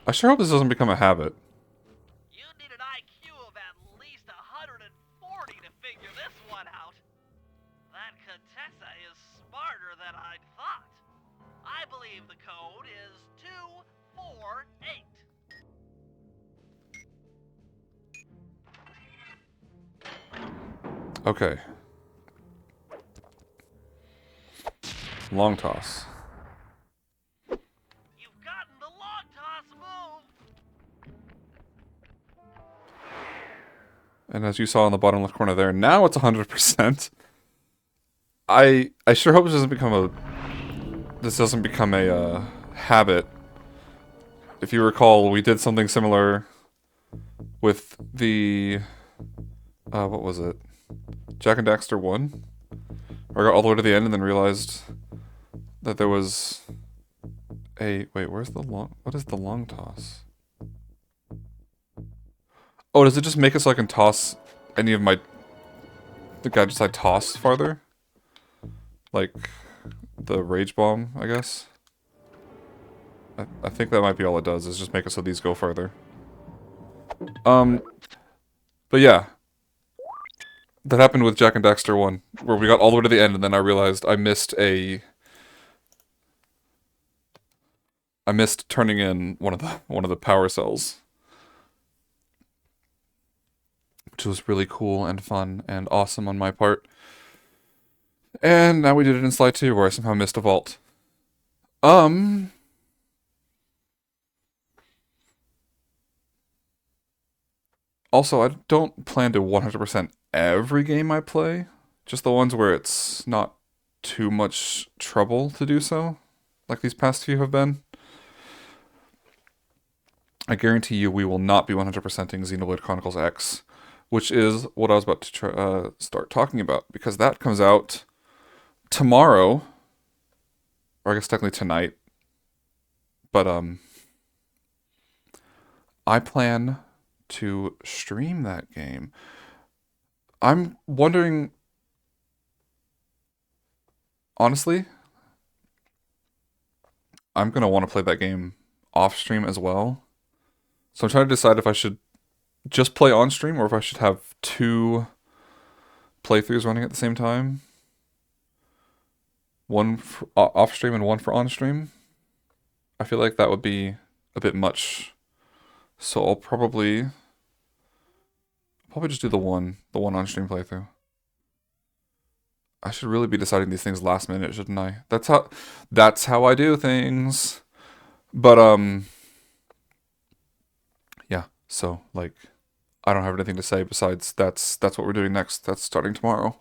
I sure hope this doesn't become a habit. You need an IQ of at least 140 to figure this one out. That Contessa is smarter than I'd thought. I believe the code is 248. Okay. Long toss. You've gotten the long toss move. And as you saw in the bottom left corner there, now it's 100%. I sure hope this doesn't become a habit. If you recall, we did something similar with the what was it? Jak and Daxter 1? Where I got all the way to the end and then realized that there was a... Wait, where's the long... What is the long toss? Oh, does it just make it so I can toss any of my... the gadgets I toss farther? Like the Rage Bomb, I guess? I think that might be all it does, is just make it so these go farther. But yeah. That happened with Jak and Daxter 1, where we got all the way to the end and then I realized I missed turning in one of the power cells. Which was really cool and fun and awesome on my part. And now we did it in Sly 2, where I somehow missed a vault. Also, I don't plan to 100% every game I play. Just the ones where it's not too much trouble to do so. Like these past few have been. I guarantee you we will not be 100%ing Xenoblade Chronicles X. Which is what I was about to start talking about. Because that comes out tomorrow. Or I guess technically tonight. But, I plan to stream that game. I'm wondering... Honestly, I'm going to want to play that game off-stream as well. So I'm trying to decide if I should just play on-stream or if I should have 2 playthroughs running at the same time. One for off-stream and one for on-stream. I feel like that would be a bit much. So I'll probably just do the one on-stream playthrough. I should really be deciding these things last minute, shouldn't I? That's how I do things. But yeah, so like I don't have anything to say besides that's what we're doing next. That's starting tomorrow.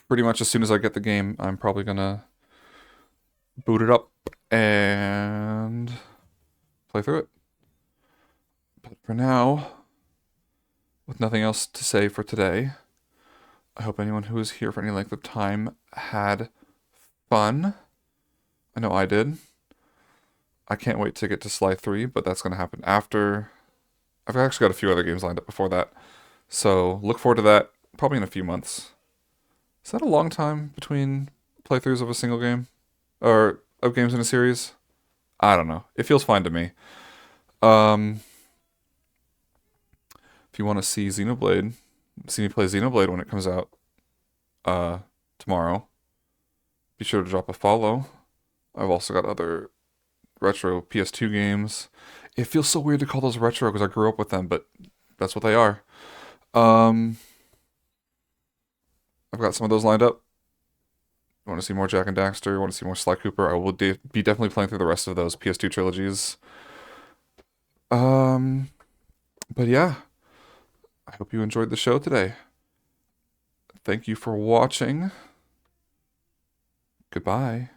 Pretty much as soon as I get the game, I'm probably gonna boot it up and play through it. But for now, with nothing else to say for today, I hope anyone who was here for any length of time had fun. I know I did. I can't wait to get to Sly 3, but that's going to happen after. I've actually got a few other games lined up before that. So look forward to that probably in a few months. Is that a long time between playthroughs of a single game? Or of games in a series? I don't know. It feels fine to me. If you want to see Xenoblade, see me play Xenoblade when it comes out tomorrow, be sure to drop a follow. I've also got other retro PS2 games. It feels so weird to call those retro because I grew up with them, but that's what they are. I've got some of those lined up. You want to see more Jak and Daxter? You want to see more Sly Cooper? I will be definitely playing through the rest of those PS2 trilogies. But yeah, I hope you enjoyed the show today. Thank you for watching. Goodbye.